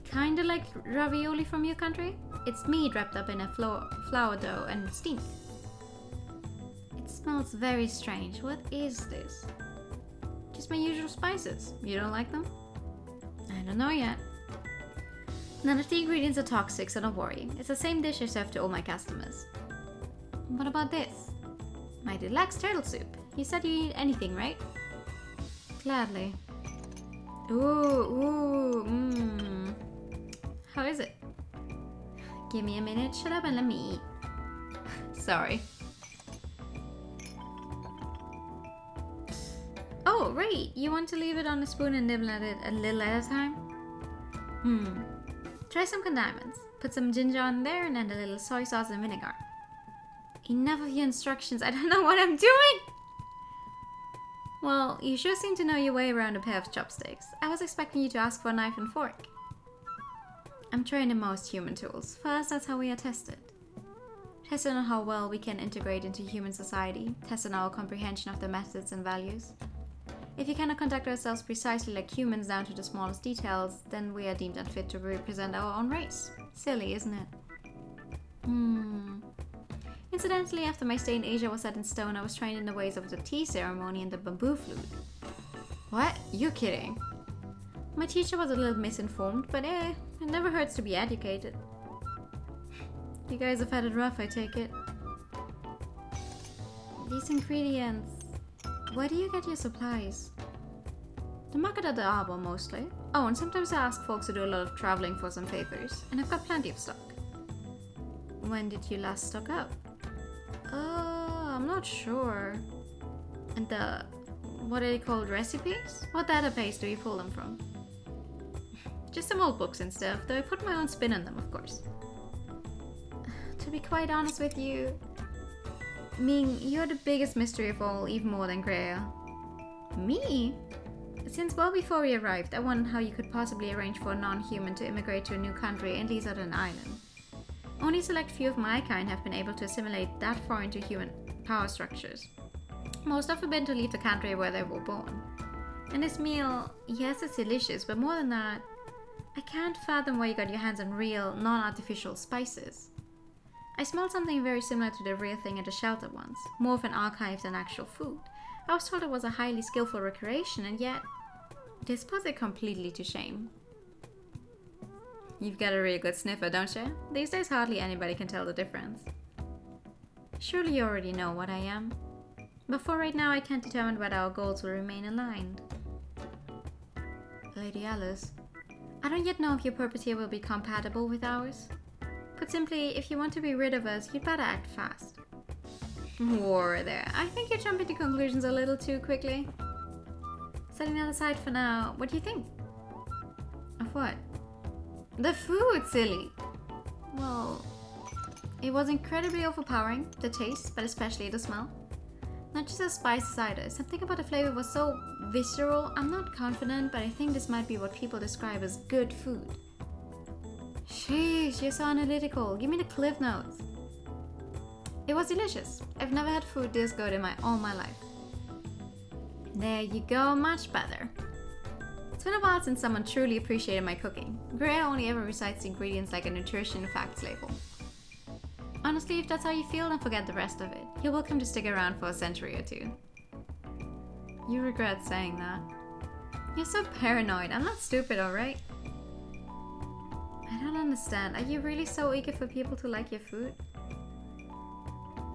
kinda like ravioli from your country. It's meat wrapped up in a flour dough and steamed. It's Smells very strange. What is this? Just my usual spices. You don't like them? I don't know yet. None of the ingredients are toxic, so don't worry. It's the same dish I serve to all my customers. What about this? My deluxe turtle soup. You said you eat anything, right? Gladly. Ooh. How is it? Give me a minute, shut up and let me eat. Sorry. Oh, right. You want to leave it on a spoon and nibble at it a little at a time? Try some condiments. Put some ginger on there and then a little soy sauce and vinegar. Enough of your instructions. I don't know what I'm doing! Well, you sure seem to know your way around a pair of chopsticks. I was expecting you to ask for a knife and fork. I'm trained in most human tools. First, that's how we are tested. Tested on how well we can integrate into human society. Tested on our comprehension of their methods and values. If you cannot conduct ourselves precisely like humans down to the smallest details, then we are deemed unfit to represent our own race. Silly, isn't it? Incidentally, after my stay in Asia was set in stone, I was trained in the ways of the tea ceremony and the bamboo flute. What? You're kidding? My teacher was a little misinformed, but it never hurts to be educated. You guys have had it rough, I take it. These ingredients... Where do you get your supplies? The market at the arbor, mostly. Oh, and sometimes I ask folks to do a lot of traveling for some favors, and I've got plenty of stock. When did you last stock up? I'm not sure. And what are they called, recipes? What database do you pull them from? Just some old books and stuff, though I put my own spin on them, of course. To be quite honest with you, you're the biggest mystery of all, even more than Greer. Me? Since well before we arrived, I wondered how you could possibly arrange for a non-human to immigrate to a new country and least on an island. Only a select few of my kind have been able to assimilate that far into human power structures. Most have forbidden to leave the country where they were born. And this meal, yes, it's delicious, but more than that, I can't fathom where you got your hands on real, non-artificial spices. I smelled something very similar to the real thing at the shelter once, more of an archive than actual food. I was told it was a highly skillful recreation, and yet, this puts it completely to shame. You've got a really good sniffer, don't you? These days hardly anybody can tell the difference. Surely you already know what I am. But for right now I can't determine whether our goals will remain aligned. Lady Alice, I don't yet know if your purpose here will be compatible with ours. Put simply, if you want to be rid of us, you'd better act fast. War there. I think you're jumping to conclusions a little too quickly. Setting that aside for now, what do you think? Of what? The food, silly! Well, it was incredibly overpowering, the taste, but especially the smell. Not just as spices either, something about the flavor was so visceral. I'm not confident, but I think this might be what people describe as good food. Sheesh, you're so analytical. Give me the cliff notes. It was delicious. I've never had food this good in all my life. There you go, much better. It's been a while since someone truly appreciated my cooking. Greer only ever recites ingredients like a nutrition facts label. Honestly, if that's how you feel, then forget the rest of it. You're welcome to stick around for a century or two. You regret saying that. You're so paranoid. I'm not stupid, alright? I don't understand. Are you really so eager for people to like your food?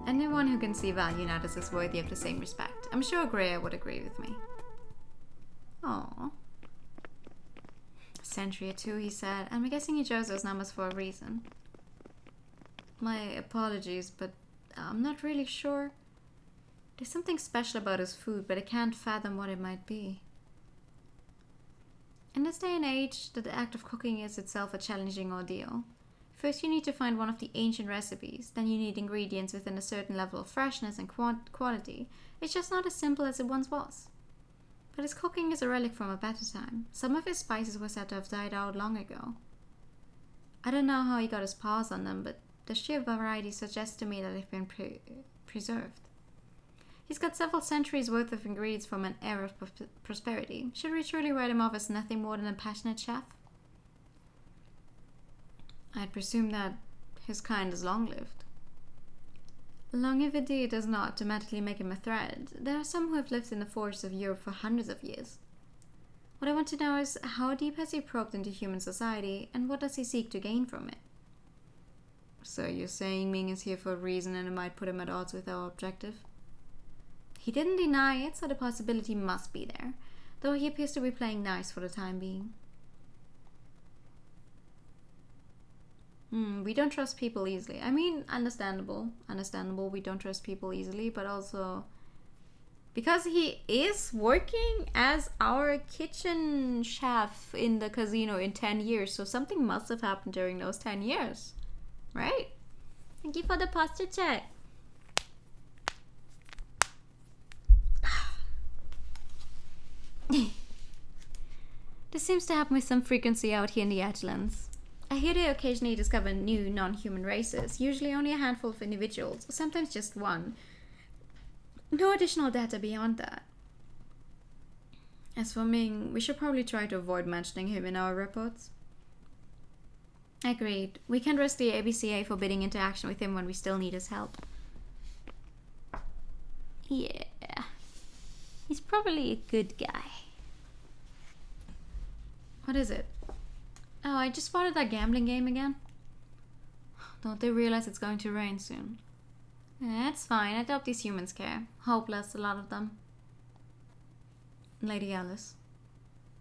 Anyone who can see value in others is worthy of the same respect. I'm sure Greer would agree with me. Aww. A century or two, he said. I'm guessing he chose those numbers for a reason. My apologies, but I'm not really sure. There's something special about his food, but I can't fathom what it might be. In this day and age, the act of cooking is itself a challenging ordeal. First, you need to find one of the ancient recipes. Then you need ingredients within a certain level of freshness and quality. It's just not as simple as it once was. But his cooking is a relic from a better time. Some of his spices were said to have died out long ago. I don't know how he got his paws on them, but the sheer variety suggests to me that they've been preserved. He's got several centuries worth of ingredients from an era of prosperity. Should we truly write him off as nothing more than a passionate chef? I'd presume that his kind is long-lived. Longevity does not automatically make him a threat. There are some who have lived in the forests of Europe for hundreds of years. What I want to know is, how deep has he probed into human society, and what does he seek to gain from it? So you're saying Ming is here for a reason and it might put him at odds with our objective? He didn't deny it, so the possibility must be there, though he appears to be playing nice for the time being. We don't trust people easily. I mean, understandable, we don't trust people easily, but also because he is working as our kitchen chef in the casino in 10 years, so something must have happened during those 10 years, right? Thank you for the posture check. This seems to happen with some frequency out here in the Atlantis. I hear they occasionally discover new non-human races, usually only a handful of individuals, or sometimes just one. No additional data beyond that. As for Ming, we should probably try to avoid mentioning him in our reports. Agreed. We can't risk the ABCA forbidding interaction with him when we still need his help. Yeah. He's probably a good guy. What is it? Oh, I just spotted that gambling game again. Don't they realize it's going to rain soon? That's fine. I doubt these humans care. Hopeless, a lot of them. Lady Alice.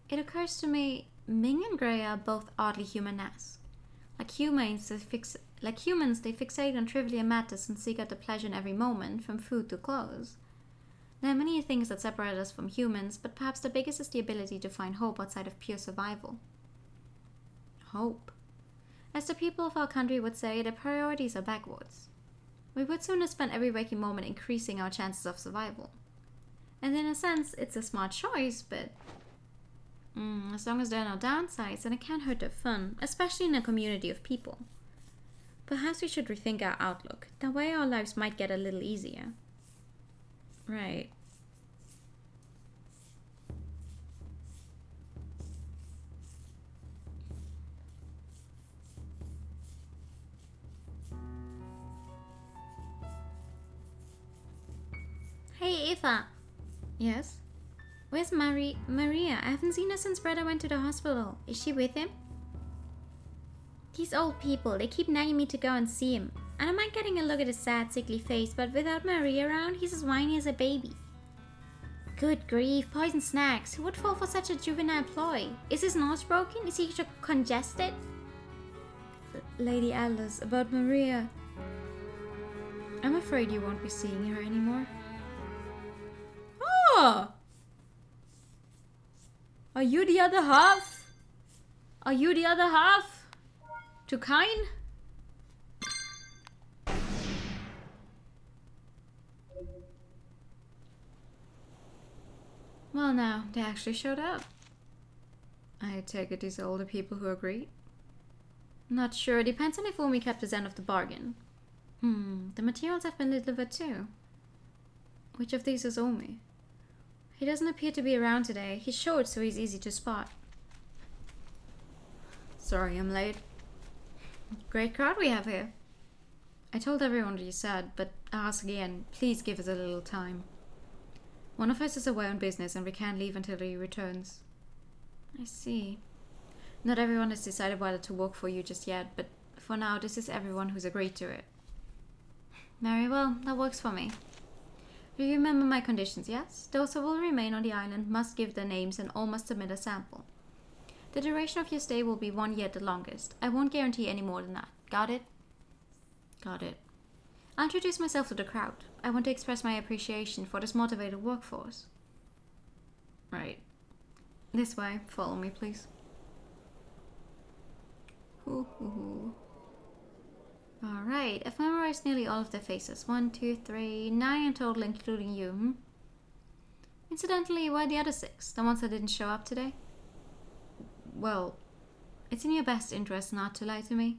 It occurs to me, Ming and Grey are both oddly human-esque. Like humans, they fixate on trivial matters and seek out the pleasure in every moment, from food to clothes. There are many things that separate us from humans, but perhaps the biggest is the ability to find hope outside of pure survival. Hope. As the people of our country would say, the priorities are backwards. We would sooner spend every waking moment increasing our chances of survival. And in a sense, it's a smart choice, but as long as there are no downsides, then it can't hurt the fun, especially in a community of people. Perhaps we should rethink our outlook. That way our lives might get a little easier. Right. Hey, Eva. Yes? Where's Maria? I haven't seen her since Brother went to the hospital. Is she with him? These old people, they keep nagging me to go and see him. I don't mind getting a look at his sad, sickly face, but without Maria around, he's as whiny as a baby. Good grief, poison snacks. Who would fall for such a juvenile ploy? Is his nose broken? Is he congested? Lady Alice, about Maria. I'm afraid you won't be seeing her anymore. Oh! Are you the other half? Are you the other half? To Kine? Well now, they actually showed up. I take it these are older people who agreed? Not sure, depends on if Umi kept his end of the bargain. The materials have been delivered too. Which of these is Umi? He doesn't appear to be around today. He's short, so he's easy to spot. Sorry I'm late. Great crowd we have here. I told everyone what you said, but I ask again, please give us a little time. One of us is away on business and we can't leave until he returns. I see. Not everyone has decided whether to work for you just yet, but for now this is everyone who's agreed to it. Very well, that works for me. You remember my conditions, yes? Those who will remain on the island must give their names and all must submit a sample. The duration of your stay will be 1 year at the longest. I won't guarantee any more than that. Got it? Got it. I'll introduce myself to the crowd. I want to express my appreciation for this motivated workforce. Right. This way. Follow me, please. Alright, I've memorized nearly all of their faces. 1, 2, 3, 9 in total, including you. Incidentally, why the other 6? The ones that didn't show up today? Well, it's in your best interest not to lie to me.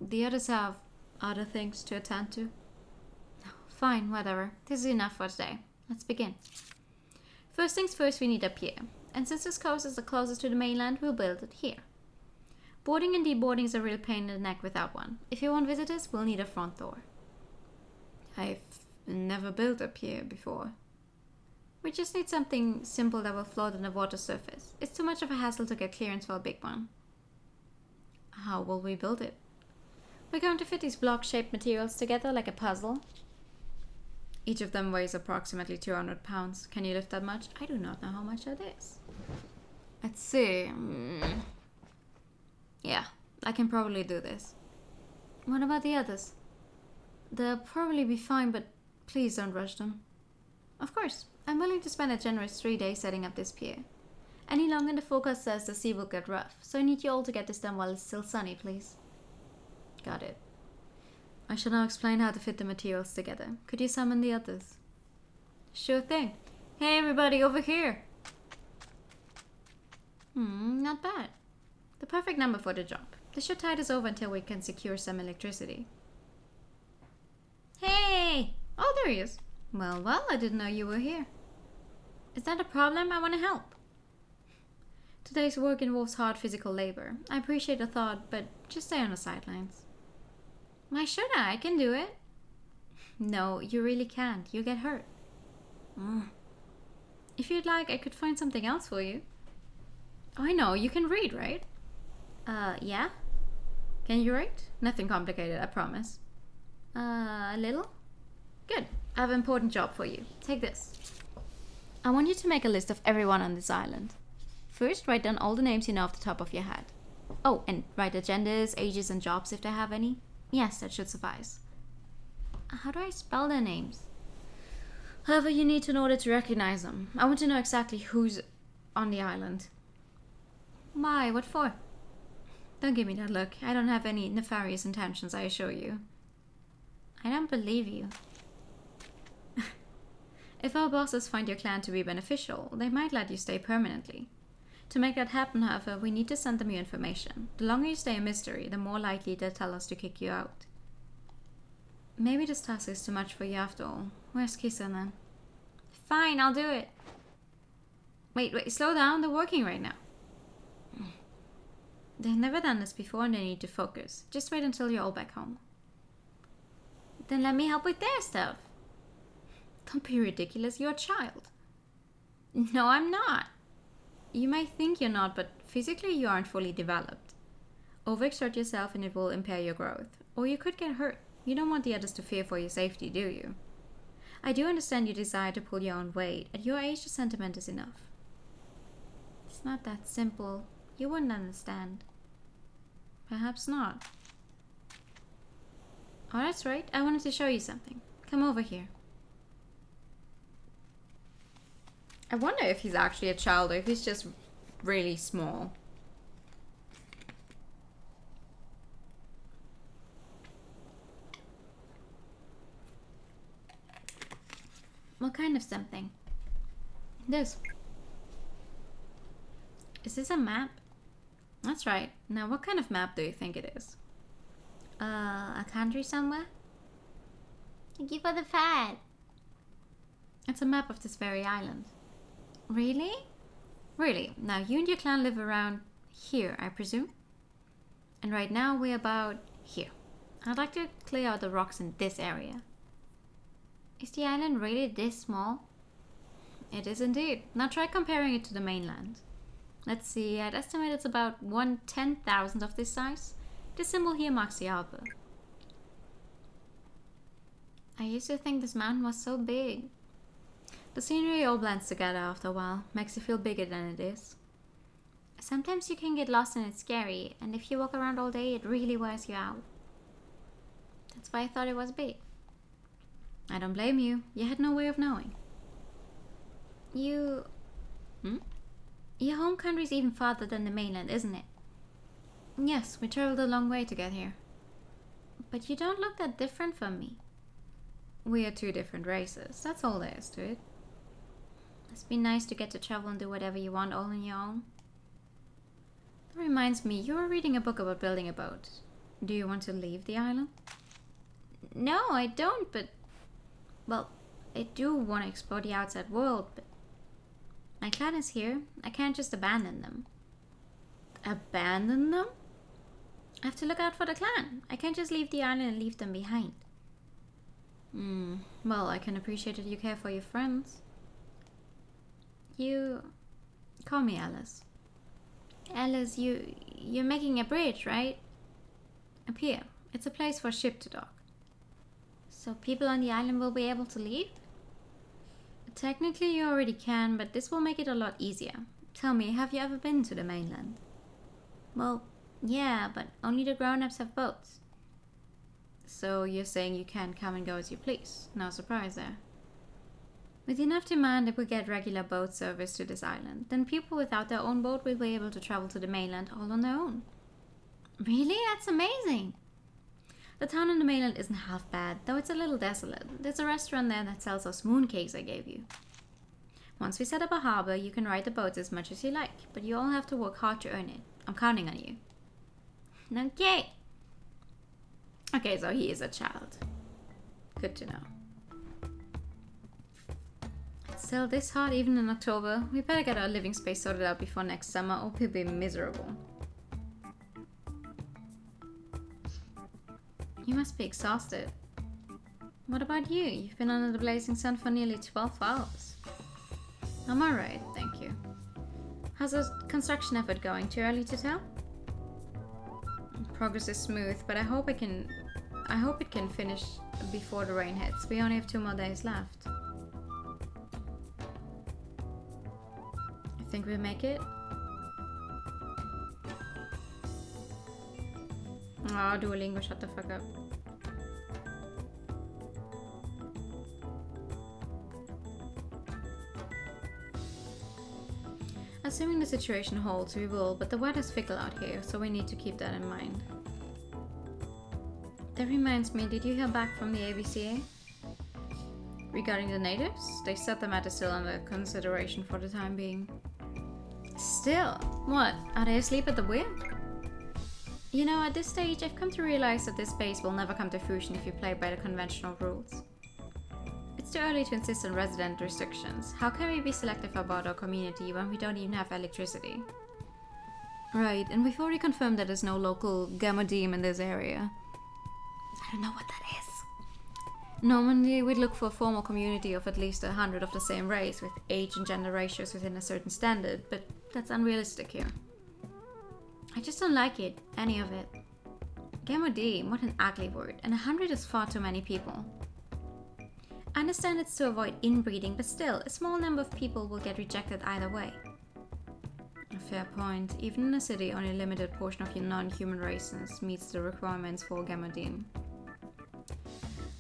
The others have other things to attend to. Fine, whatever. This is enough for today. Let's begin. First things first, we need a pier. And since this coast is the closest to the mainland, we'll build it here. Boarding and deboarding is a real pain in the neck without one. If you want visitors, we'll need a front door. I've never built a pier before. We just need something simple that will float on the water surface. It's too much of a hassle to get clearance for a big one. How will we build it? We're going to fit these block-shaped materials together like a puzzle. Each of them weighs approximately 200 pounds. Can you lift that much? I do not know how much that is. Let's see. Yeah, I can probably do this. What about the others? They'll probably be fine, but please don't rush them. Of course, I'm willing to spend a generous 3 days setting up this pier. Any longer the forecast says the sea will get rough, so I need you all to get this done while it's still sunny, please. Got it. I shall now explain how to fit the materials together. Could you summon the others? Sure thing. Hey everybody, over here! Not bad. The perfect number for the job. This should tide us over until we can secure some electricity. Hey! Oh, there he is. Well, I didn't know you were here. Is that a problem? I want to help. Today's work involves hard physical labor. I appreciate the thought, but just stay on the sidelines. Why should I? I can do it. No, you really can't. You'll get hurt. If you'd like, I could find something else for you. Oh, I know. You can read, right? Yeah? Can you write? Nothing complicated, I promise. A little? Good. I have an important job for you. Take this. I want you to make a list of everyone on this island. First, write down all the names you know off the top of your head. Oh, and write their genders, ages, and jobs if they have any. Yes, that should suffice. How do I spell their names? However you need to in order to recognize them. I want to know exactly who's on the island. Why? What for? Don't give me that look. I don't have any nefarious intentions, I assure you. I don't believe you. If our bosses find your clan to be beneficial, they might let you stay permanently. To make that happen, however, we need to send them your information. The longer you stay a mystery, the more likely they'll tell us to kick you out. Maybe this task is too much for you after all. Where's Kissa then? Fine, I'll do it. Wait, slow down. They're working right now. They've never done this before and they need to focus. Just wait until you're all back home. Then let me help with their stuff. Don't be ridiculous, you're a child. No, I'm not. You may think you're not, but physically you aren't fully developed. Overexert yourself and it will impair your growth. Or you could get hurt. You don't want the others to fear for your safety, do you? I do understand your desire to pull your own weight. At your age, the sentiment is enough. It's not that simple. You wouldn't understand. Perhaps not. Oh, that's right. I wanted to show you something. Come over here. I wonder if he's actually a child or if he's just really small. What kind of something? This. Is this a map? That's right. Now, what kind of map do you think it is? A country somewhere? Thank you for the fat. It's a map of this very island. Really? Really. Now, you and your clan live around here, I presume? And right now, we're about here. I'd like to clear out the rocks in this area. Is the island really this small? It is indeed. Now try comparing it to the mainland. Let's see, I'd estimate it's about 1/10,000th of this size. This symbol here marks the harbor. I used to think this mountain was so big. The scenery all blends together after a while, makes you feel bigger than it is. Sometimes you can get lost and it's scary, and if you walk around all day, it really wears you out. That's why I thought it was big. I don't blame you. You had no way of knowing. Your home country's even farther than the mainland, isn't it? Yes, we traveled a long way to get here. But you don't look that different from me. We are two different races. That's all there is to it. Must be nice to get to travel and do whatever you want all on your own. That reminds me, you were reading a book about building a boat. Do you want to leave the island? No, I don't, but... Well, I do want to explore the outside world, but... My clan is here. I can't just abandon them. Abandon them? I have to look out for the clan. I can't just leave the island and leave them behind. Well, I can appreciate that you care for your friends. You call me Alice. Alice, you're making a bridge, right? Up here. It's a place for a ship to dock. So people on the island will be able to leave? Technically you already can, but this will make it a lot easier. Tell me, have you ever been to the mainland? Well, yeah, but only the grown-ups have boats. So you're saying you can come and go as you please? No surprise there. With enough demand, if we get regular boat service to this island, then people without their own boat will be able to travel to the mainland all on their own. Really? That's amazing! The town on the mainland isn't half bad, though it's a little desolate. There's a restaurant there that sells those mooncakes I gave you. Once we set up a harbor, you can ride the boats as much as you like, but you all have to work hard to earn it. I'm counting on you. Okay. Okay, so he is a child. Good to know. It's still this hot even in October. We better get our living space sorted out before next summer or we'll be miserable. You must be exhausted. What about you? You've been under the blazing sun for nearly 12 hours. I'm alright, thank you. How's the construction effort going? Too early to tell? Progress is smooth, but I hope it can finish before the rain hits. We only have 2 more days left. You think we'll make it? Oh, Duolingo, shut the fuck up. Assuming the situation holds, we will, but the weather's fickle out here, so we need to keep that in mind. That reminds me, did you hear back from the ABCA? Regarding the natives? They said the matter still under consideration for the time being. Still? What? Are they asleep at the wheel? You know, at this stage, I've come to realize that this base will never come to fruition if you play by the conventional rules. It's too early to insist on resident restrictions. How can we be selective about our community when we don't even have electricity? Right, and we've already confirmed that there's no local Gamodim in this area. I don't know what that is. Normally, we'd look for a formal community of at least 100 of the same race, with age and gender ratios within a certain standard, but that's unrealistic here. I just don't like it, any of it. Gamodim, what an ugly word, and 100 is far too many people. I understand it's to avoid inbreeding, but still, a small number of people will get rejected either way. A fair point. Even in a city, only a limited portion of your non-human races meets the requirements for Gamodim.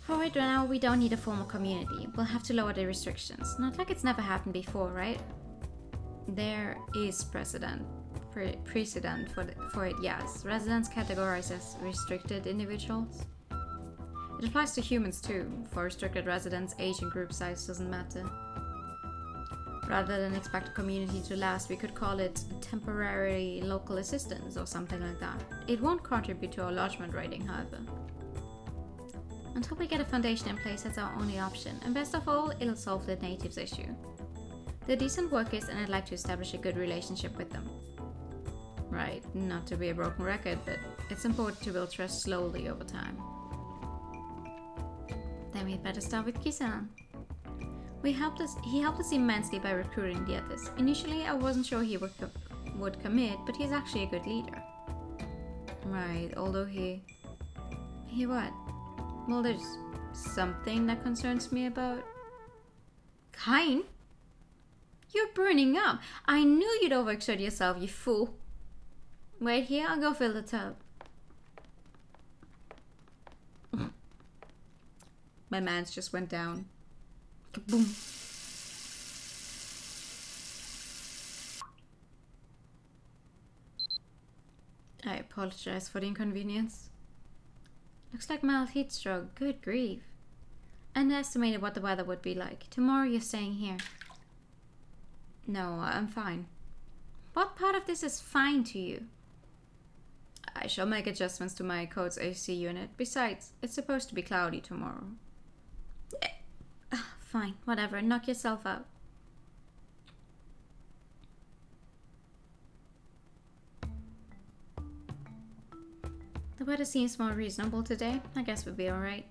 For right now, we don't need a formal community. We'll have to lower the restrictions. Not like it's never happened before, right? There is precedent for it, yes. Residents categorized as restricted individuals. It applies to humans too. For restricted residents, age and group size doesn't matter. Rather than expect a community to last, we could call it temporary local assistance or something like that. It won't contribute to our lodgement rating, however. Until we get a foundation in place, that's our only option. And best of all, it'll solve the natives issue. They're decent workers and I'd like to establish a good relationship with them. Right, not to be a broken record, but it's important to build trust slowly over time. Then we'd better start with Kisan. He helped us immensely by recruiting the others. Initially, I wasn't sure he would commit, but he's actually a good leader. Right, although he what? Well, there's something that concerns me about... Kain? You're burning up. I knew you'd overexert yourself, you fool. Wait here, I'll go fill the tub. My mans just went down. Kaboom. I apologize for the inconvenience. Looks like mild heat stroke. Good grief. Underestimated what the weather would be like. Tomorrow you're staying here. No, I'm fine. What part of this is fine to you? I shall make adjustments to my coat's AC unit. Besides, it's supposed to be cloudy tomorrow. Fine, whatever. Knock yourself out. The weather seems more reasonable today. I guess we'll be alright.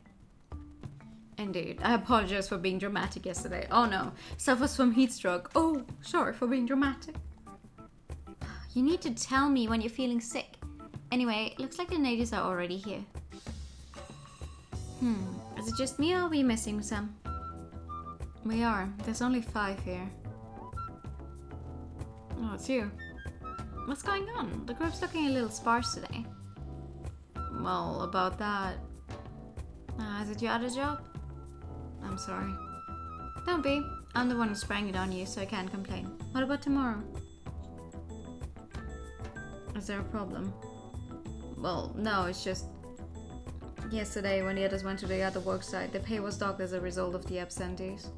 Indeed. I apologize for being dramatic yesterday. Oh no. Suffers from heat stroke. Oh, sorry for being dramatic. You need to tell me when you're feeling sick. Anyway, looks like the natives are already here. Is it just me or are we missing some? We are. There's only 5 here. Oh, it's you. What's going on? The group's looking a little sparse today. Well, about that... is it your other job? I'm sorry. Don't be. I'm the one who sprang it on you, so I can't complain. What about tomorrow? Is there a problem? Well, no, it's just... Yesterday, when the others went to the other work site, the pay was docked as a result of the absentees.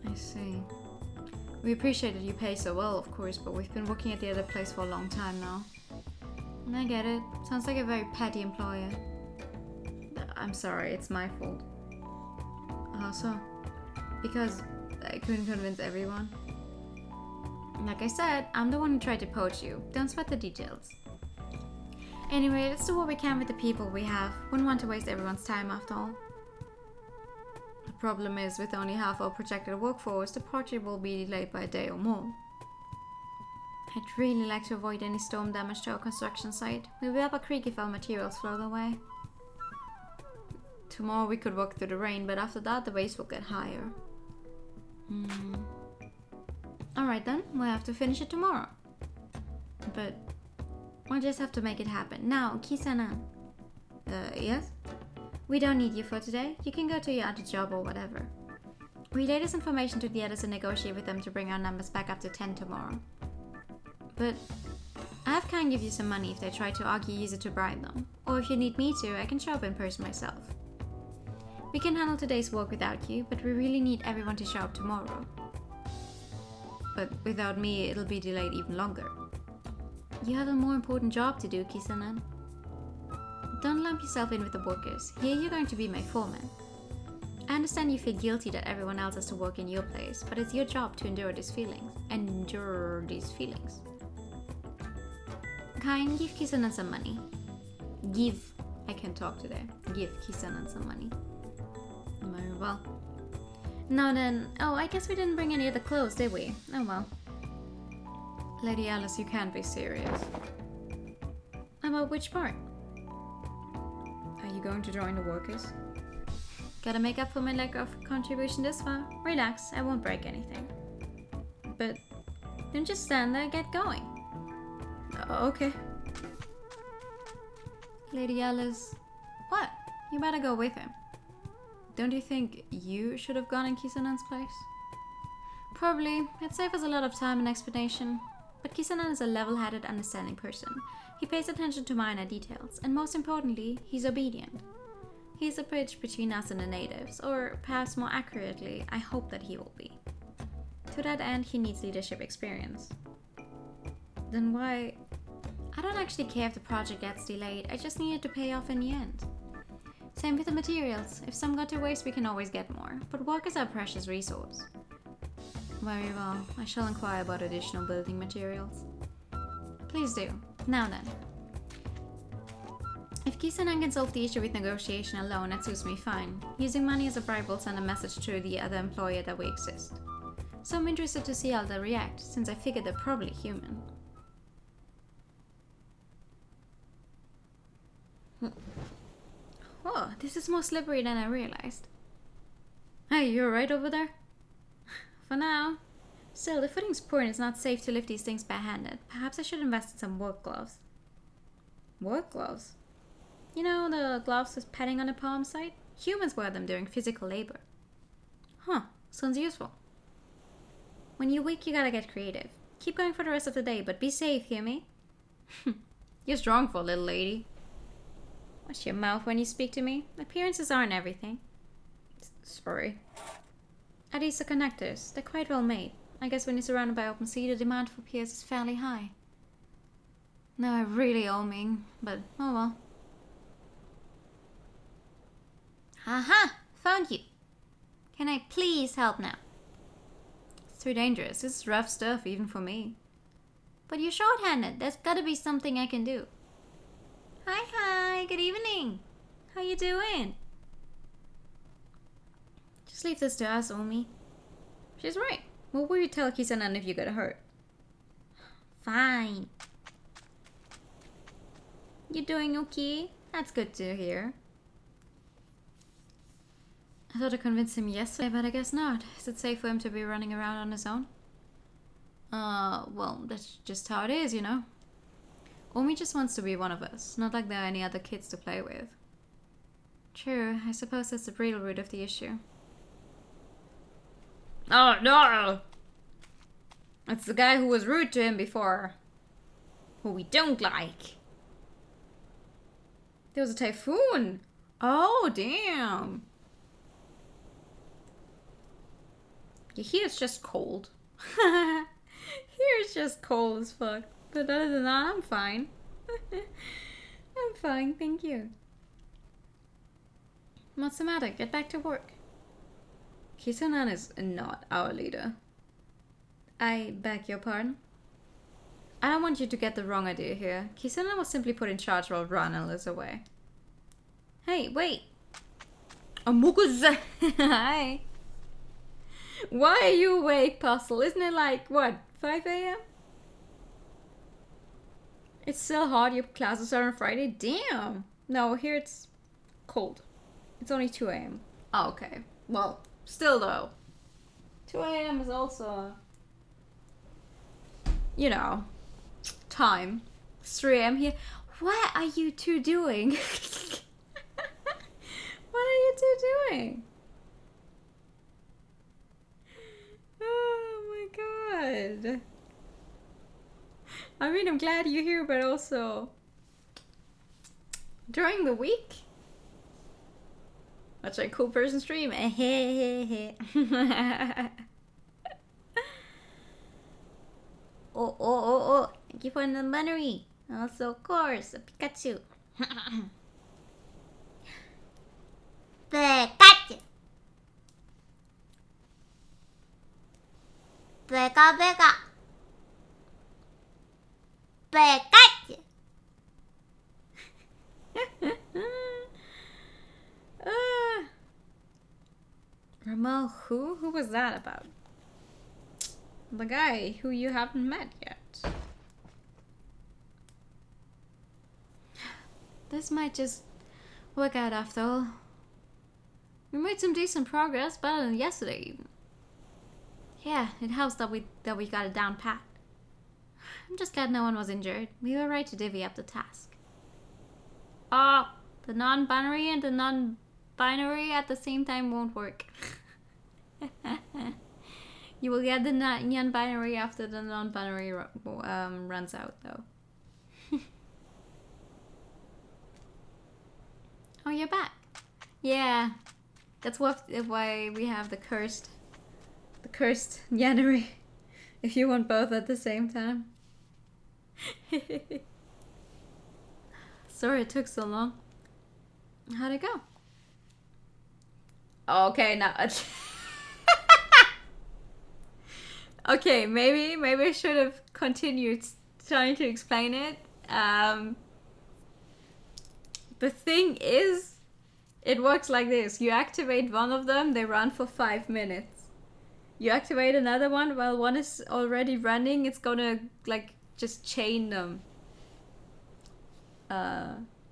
I see. We appreciate that you pay so well, of course, but we've been working at the other place for a long time now. And I get it. Sounds like a very petty employer. I'm sorry, it's my fault. How so? Because I couldn't convince everyone. Like I said, I'm the one who tried to poach you. Don't sweat the details. Anyway, let's do what we can with the people we have. Wouldn't want to waste everyone's time after all. The problem is, with only half our projected workforce, the project will be delayed by a day or more. I'd really like to avoid any storm damage to our construction site. We'll be up a creek if our materials float away. Tomorrow we could walk through the rain, but after that the waves will get higher. Alright then, we'll have to finish it tomorrow. But we'll just have to make it happen. Now, Kisana. Yes? We don't need you for today. You can go to your other job or whatever. Relay this information to the others and negotiate with them to bring our numbers back up to 10 tomorrow. But I can give you some money if they try to argue use it to bribe them. Or if you need me to, I can show up in person myself. We can handle today's work without you, but we really need everyone to show up tomorrow. But without me, it'll be delayed even longer. You have a more important job to do, Kisanan. Don't lump yourself in with the workers. Here you're going to be my foreman. I understand you feel guilty that everyone else has to work in your place, but it's your job to endure these feelings. Kain, give Kisanan some money. I can't talk today. Give Kisanan some money. Very well. Now then, I guess we didn't bring any other clothes, did we? Oh well. Lady Alice, you can't be serious. About which part? Are you going to join the workers? Gotta make up for my lack of contribution this far. Relax, I won't break anything. But don't just stand there, get going. Okay. Lady Alice. What? You better go with him. Don't you think you should have gone in Kisanan's place? Probably. It saves us a lot of time and explanation. But Kisanan is a level-headed, understanding person. He pays attention to minor details, and most importantly, he's obedient. He's a bridge between us and the natives, or perhaps more accurately, I hope that he will be. To that end, he needs leadership experience. Then why? I don't actually care if the project gets delayed, I just need it to pay off in the end. Same with the materials. If some go to waste, we can always get more, but work is our precious resource. Very well, I shall inquire about additional building materials. Please do. Now then. If Kisanan can solve the issue with negotiation alone, that suits me fine. Using money as a bribe will send a message to the other employer that we exist. So I'm interested to see how they'll react, since I figure they're probably human. Oh, this is more slippery than I realized. Hey, you're right over there? For now. Still, the footing's poor and it's not safe to lift these things barehanded. Perhaps I should invest in some work gloves. Work gloves? You know, the gloves with padding on the palm side? Humans wear them during physical labor. Huh, sounds useful. When you're weak, you gotta get creative. Keep going for the rest of the day, but be safe, hear me? You're strong for a little lady. Watch your mouth when you speak to me. Appearances aren't everything. Sorry. Are these the connectors? They're quite well made. I guess when you're surrounded by open sea, the demand for piers is fairly high. No, I really owe me, but oh well. Aha! Found you! Can I please help now? It's too dangerous. This is rough stuff, even for me. But you're short-handed. There's gotta be something I can do. Hi, good evening. How you doing? Just leave this to us, Omi. She's right. What will you tell Kisanan if you get hurt? Fine. You doing okay? That's good to hear. I thought I convinced him yesterday, but I guess not. Is it safe for him to be running around on his own? Well, that's just how it is, you know. Omi just wants to be one of us, not like there are any other kids to play with. True, I suppose that's the real root of the issue. Oh, no! It's the guy who was rude to him before. Who we don't like. There was a typhoon! Oh, damn! Yeah, here it's just cold. Here it's just cold as fuck. But other than that, I'm fine. I'm fine, thank you. What's the matter? Get back to work. Kisanan is not our leader. I beg your pardon? I don't want you to get the wrong idea here. Kisanan was simply put in charge while Ranel is away. Hey, wait! Amukuza! Hi! Why are you awake, Puzzle? Isn't it like, what, 5 a.m.? It's still hot, your classes are on Friday? Damn! No, here it's cold. It's only 2 a.m. Oh, okay. Well, still though. 2 a.m. is also, you know, time. It's 3 a.m. here. What are you two doing? What are you two doing? Oh my god. I mean, I'm glad you're here, but also during the week? Watch a cool person stream. Oh. Thank you for the money. Also, of course, a Pikachu. Pikachu. Pika. Pikachu. Ramal, who? Who was that about? The guy who you haven't met yet. This might just work out after all. We made some decent progress, better than yesterday even. Yeah, it helps that we got it down pat. I'm just glad no one was injured. We were right to divvy up the task. Oh, the non-binary and the non-binary at the same time won't work. You will get the non-binary after the non-binary runs out, though. Oh, you're back. Yeah, that's why we have the cursed January. If you want both at the same time. Sorry it took so long. How'd it go? Okay, now. Okay, maybe I should have continued trying to explain it. The thing is, it works like this. You activate one of them, they run for 5 minutes. You activate another one while one is already running, it's gonna like just chain them.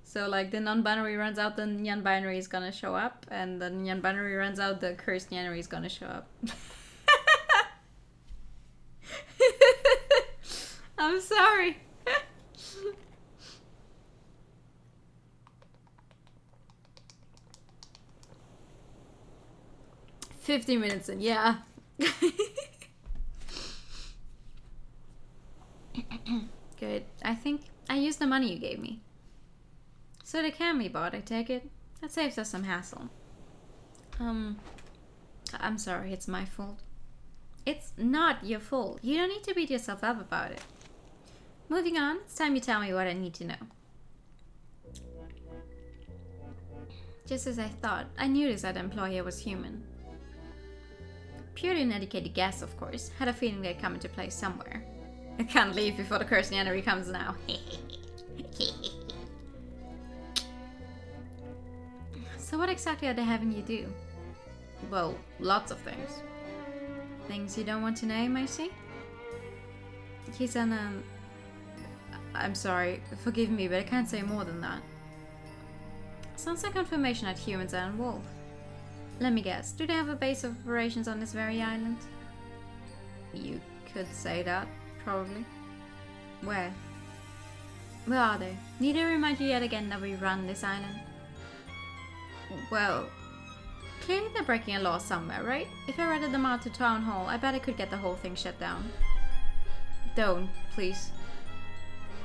So like the non-binary runs out, the non-binary is gonna show up, and the non-binary runs out, the cursed binary is gonna show up. I'm sorry. 50 minutes in, yeah. Good. I think I used the money you gave me. So they can be bought, I take it. That saves us some hassle. I'm sorry, it's my fault. It's not your fault. You don't need to beat yourself up about it. Moving on, it's time you tell me what I need to know. Just as I thought, I knew this other employer was human. Purely an educated guess, of course. Had a feeling they'd come into play somewhere. I can't leave before the cursed enemy comes now. So what exactly are they having you do? Well, lots of things. Things you don't want to name, I see? Kisana... I'm sorry, forgive me, but I can't say more than that. Sounds like confirmation that humans are involved. Let me guess, do they have a base of operations on this very island? You could say that, probably. Where? Where are they? Need I remind you yet again that we run this island? Well, clearly they're breaking a law somewhere, right? If I ratted them out to town hall, I bet I could get the whole thing shut down. Don't, please.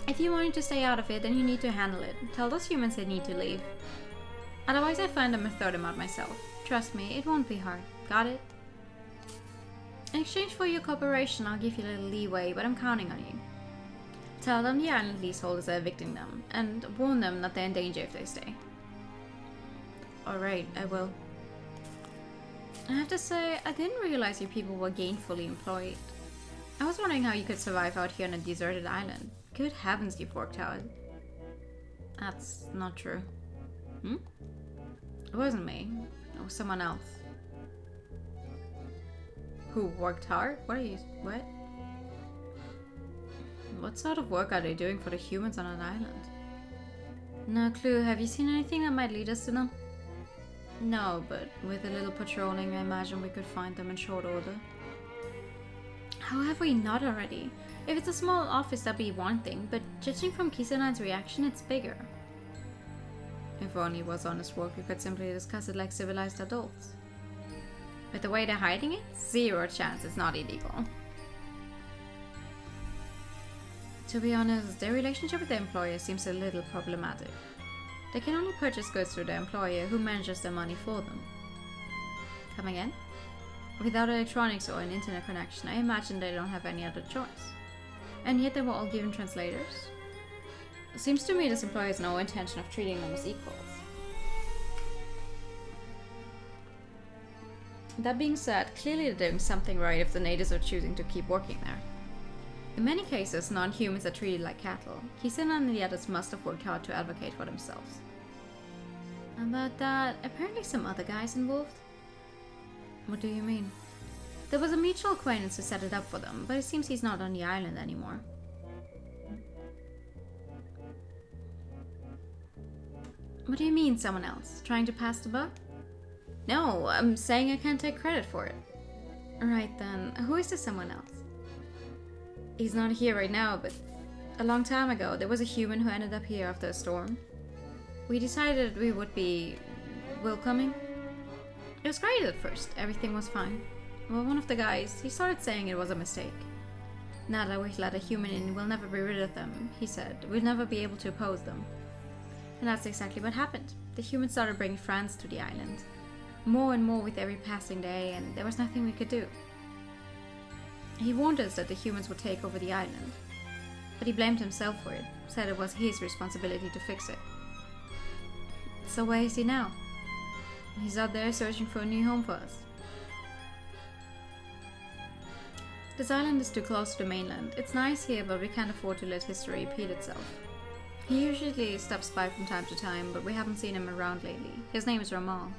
If you wanted to stay out of it, then you need to handle it. Tell those humans they need to leave. Otherwise I find them and throw them out myself. Trust me, it won't be hard. Got it? In exchange for your cooperation, I'll give you a little leeway, but I'm counting on you. Tell them the island leaseholders are evicting them, and warn them that they're in danger if they stay. Alright, I will. I have to say, I didn't realize you people were gainfully employed. I was wondering how you could survive out here on a deserted island. Good heavens, you've worked hard. That's not true. It wasn't me. It was someone else. Who worked hard? What? What sort of work are they doing for the humans on an island? No clue. Have you seen anything that might lead us to them? No, but with a little patrolling, I imagine we could find them in short order. How have we not already? If it's a small office, that'd be one thing, but judging from Kisanan's reaction, it's bigger. If only it was honest work, we could simply discuss it like civilized adults. But the way they're hiding it, 0 chance it's not illegal. To be honest, their relationship with their employer seems a little problematic. They can only purchase goods through their employer, who manages their money for them. Come again? Without electronics or an internet connection, I imagine they don't have any other choice. And yet they were all given translators? It seems to me this employer has no intention of treating them as equals. That being said, clearly they're doing something right if the natives are choosing to keep working there. In many cases, non-humans are treated like cattle. Kisana and the others must have worked hard to advocate for themselves. About that, apparently some other guys involved? What do you mean? There was a mutual acquaintance who set it up for them, but it seems he's not on the island anymore. What do you mean, someone else? Trying to pass the buck? No, I'm saying I can't take credit for it. Right then, who is this someone else? He's not here right now, but a long time ago there was a human who ended up here after a storm. We decided we would be welcoming. It was great at first, everything was fine. Well, one of the guys, he started saying it was a mistake. Now that we've let a human in, we'll never be rid of them, he said. We'll never be able to oppose them. And that's exactly what happened. The humans started bringing friends to the island. More and more with every passing day, and there was nothing we could do. He warned us that the humans would take over the island. But he blamed himself for it, said it was his responsibility to fix it. So where is he now? He's out there searching for a new home for us. This island is too close to the mainland. It's nice here, but we can't afford to let history repeat itself. He usually stops by from time to time, but we haven't seen him around lately. His name is Ramal.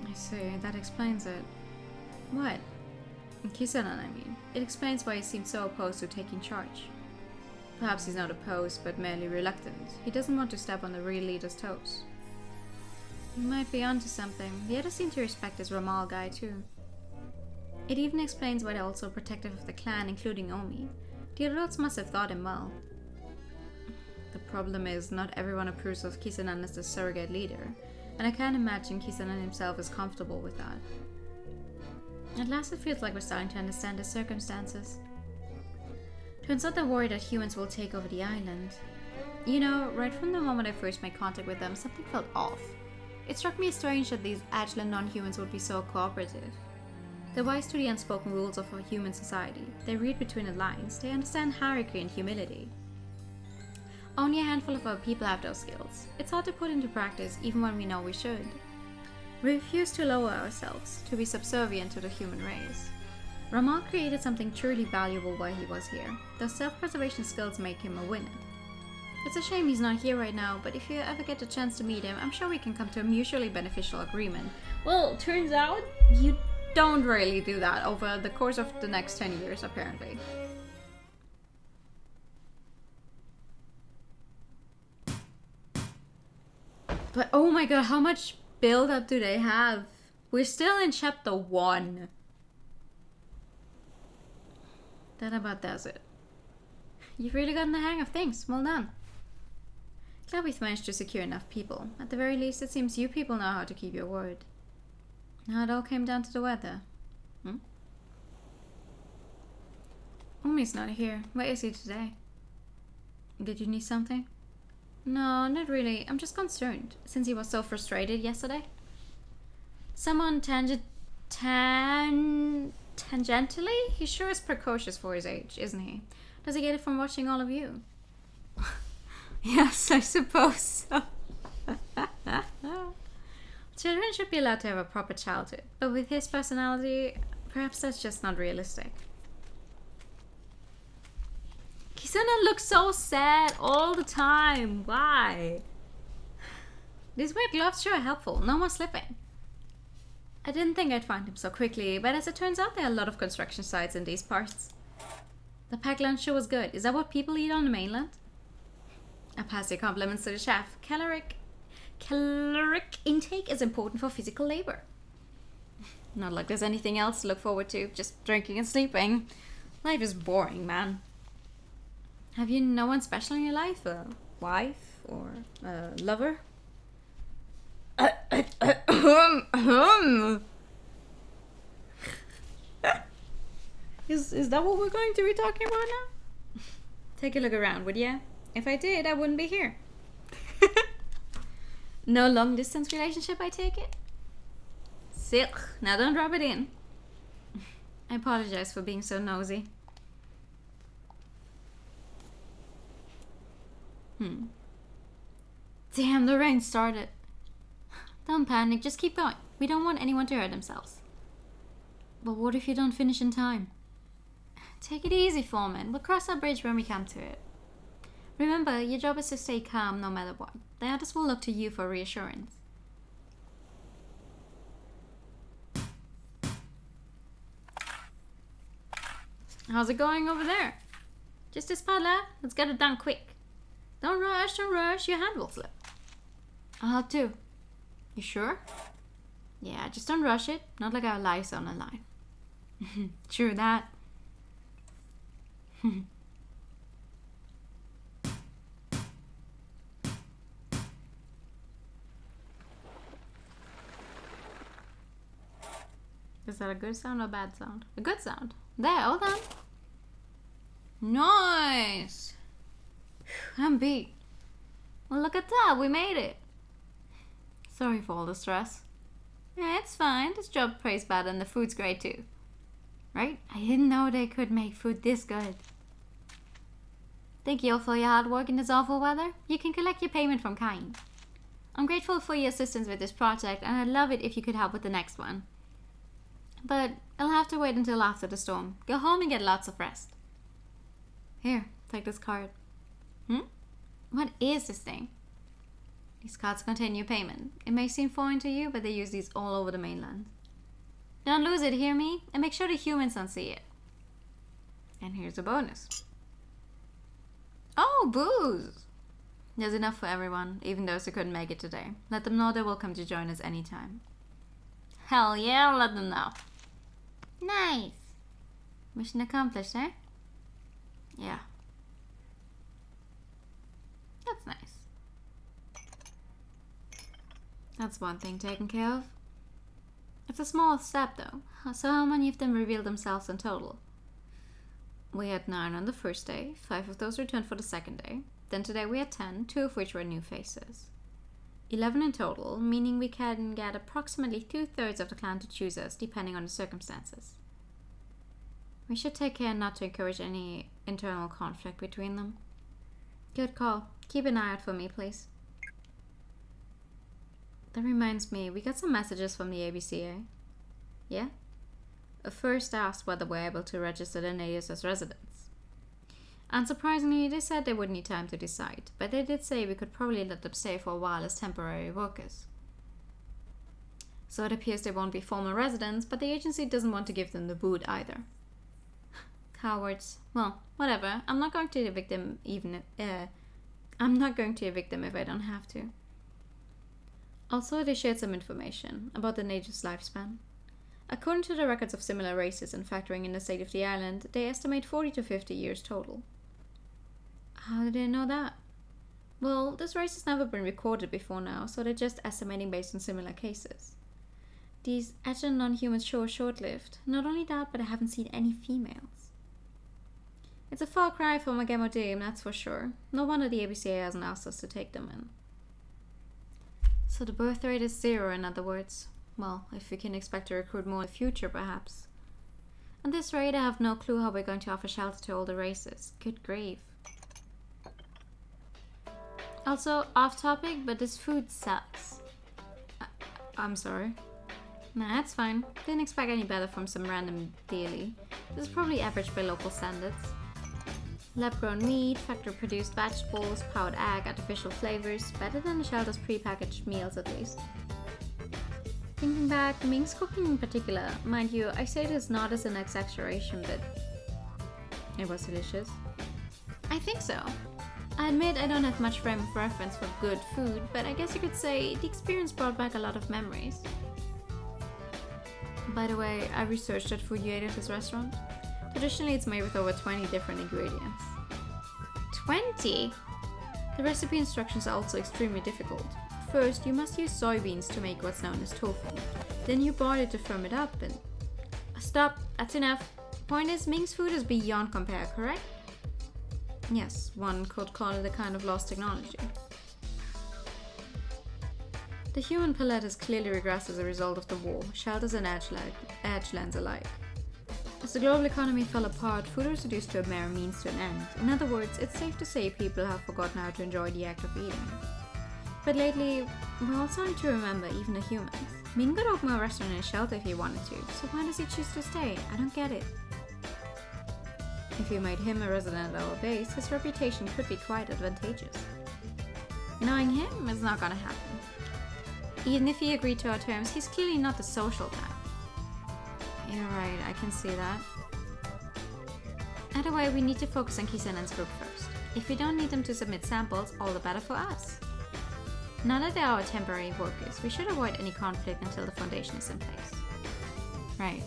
I see, that explains it. What? Kisanan, I mean. It explains why he seemed so opposed to taking charge. Perhaps he's not opposed, but merely reluctant. He doesn't want to step on the real leader's toes. He might be onto something. The others seem to respect this Ramal guy too. It even explains why they're also protective of the clan, including Omi. The adults must have thought him well. The problem is, not everyone approves of Kisanan as the surrogate leader, and I can't imagine Kisanan himself is comfortable with that. At last it feels like we're starting to understand the circumstances. Turns out they're worried that humans will take over the island. You know, right from the moment I first made contact with them, something felt off. It struck me as strange that these Ashland non-humans would be so cooperative. They're wise to the unspoken rules of a human society. They read between the lines. They understand hierarchy and humility. Only a handful of our people have those skills. It's hard to put into practice even when we know we should. We refuse to lower ourselves, to be subservient to the human race. Ramal created something truly valuable while he was here. Those self-preservation skills make him a winner. It's a shame he's not here right now, but if you ever get the chance to meet him, I'm sure we can come to a mutually beneficial agreement. Well, turns out you don't really do that over the course of the next 10 years, apparently. But oh my god, how much build-up do they have? We're still in chapter 1. That about does it. You've really gotten the hang of things. Well done. Glad we've managed to secure enough people. At the very least, it seems you people know how to keep your word. Now it all came down to the weather. Umi's not here. Where is he today? Did you need something? No, not really. I'm just concerned, since he was so frustrated yesterday. Someone tangentially? He sure is precocious for his age, isn't he? Does he get it from watching all of you? Yes, I suppose so. Children should be allowed to have a proper childhood, but with his personality, perhaps that's just not realistic. Kisuna looks so sad all the time. Why? These weird gloves sure are helpful. No more slipping. I didn't think I'd find him so quickly, but as it turns out, there are a lot of construction sites in these parts. The packed lunch sure was good. Is that what people eat on the mainland? I pass your compliments to the chef. Caloric intake is important for physical labor. Not like there's anything else to look forward to. Just drinking and sleeping. Life is boring, man. Have you no one special in your life? A wife or a lover? Is that what we're going to be talking about now? Take a look around, would ya? If I did, I wouldn't be here. No long distance relationship, I take it? Silk. Now don't rub it in. I apologize for being so nosy. Damn, the rain started. Don't panic, just keep going. We don't want anyone to hurt themselves. But what if you don't finish in time? Take it easy, Foreman. We'll cross that bridge when we come to it. Remember, your job is to stay calm no matter what. The others will look to you for reassurance. How's it going over there? Just this part left. Let's get it done quick. Don't rush, your hand will slip. I'll help too. You sure? Yeah, just don't rush it. Not like our lives on the line. True that. Is that a good sound or a bad sound? A good sound. There, hold on. Nice! I'm beat. Well, look at that, we made it. Sorry for all the stress. Yeah, it's fine. This job pays better and the food's great too. Right? I didn't know they could make food this good. Thank you all for your hard work in this awful weather. You can collect your payment from Kind. I'm grateful for your assistance with this project, and I'd love it if you could help with the next one. But I'll have to wait until after the storm. Go home and get lots of rest. Here, take this card. What is this thing? These cards contain your payment. It may seem foreign to you, but they use these all over the mainland. Don't lose it, hear me? And make sure the humans don't see it. And here's a bonus. Oh, booze! There's enough for everyone, even those who couldn't make it today. Let them know they're welcome to join us anytime. Hell yeah, I'll let them know. Nice! Mission accomplished, eh? Yeah. That's nice. That's one thing taken care of. It's a small step though. So how many of them revealed themselves in total? We had 9 on the first day, 5 of those returned for the second day. Then today we had 10, 2 of which were new faces. 11 in total, meaning we can get approximately 2/3 of the clan to choose us, depending on the circumstances. We should take care not to encourage any internal conflict between them. Good call. Keep an eye out for me, please. That reminds me, we got some messages from the ABCA. Yeah? First asked whether we're able to register the natives as residents. Unsurprisingly, they said they would need time to decide, but they did say we could probably let them stay for a while as temporary workers. So it appears they won't be formal residents, but the agency doesn't want to give them the boot either. Cowards. Well, whatever. I'm not going to evict them if I don't have to. Also, they shared some information about the natives' lifespan. According to the records of similar races and factoring in the state of the island, they estimate 40 to 50 years total. How did they know that? Well, this race has never been recorded before now, so they're just estimating based on similar cases. These agile non-humans sure are short-lived. Not only that, but I haven't seen any females. It's a far cry from a Gamodame, that's for sure. No wonder the ABCA hasn't asked us to take them in. So the birth rate is 0, in other words. Well, if we can expect to recruit more in the future, perhaps. At this rate, I have no clue how we're going to offer shelter to all the races. Good grief. Also, off topic, but this food sucks. I'm sorry. Nah, that's fine. Didn't expect any better from some random dealie. This is probably average by local standards. Lab-grown meat, factory-produced vegetables, powdered egg, artificial flavors. Better than the shelter's pre-packaged meals at least. Thinking back, Ming's cooking in particular, mind you, I say this not as an exaggeration, but it was delicious. I think so. I admit I don't have much frame of reference for good food, but I guess you could say the experience brought back a lot of memories. By the way, I researched that food you ate at this restaurant. Traditionally, it's made with over 20 different ingredients. 20? The recipe instructions are also extremely difficult. First, you must use soybeans to make what's known as tofu. Then you boil it to firm it up and... Stop, that's enough. Point is, Ming's food is beyond compare, correct? Yes, one could call it a kind of lost technology. The human palette has clearly regressed as a result of the war, shelters and edgelands alike. As the global economy fell apart, food was reduced to a mere means to an end. In other words, it's safe to say people have forgotten how to enjoy the act of eating. But lately, we're all starting to remember even the humans. Ming could open a restaurant in a shelter if he wanted to, so why does he choose to stay? I don't get it. If you made him a resident at our base, his reputation could be quite advantageous. Knowing him, it's not gonna happen. Even if he agreed to our terms, he's clearly not the social type. You're right, I can see that. Either way, we need to focus on Kisanen's group first. If we don't need them to submit samples, all the better for us. Now that they are our temporary workers, we should avoid any conflict until the foundation is in place. Right.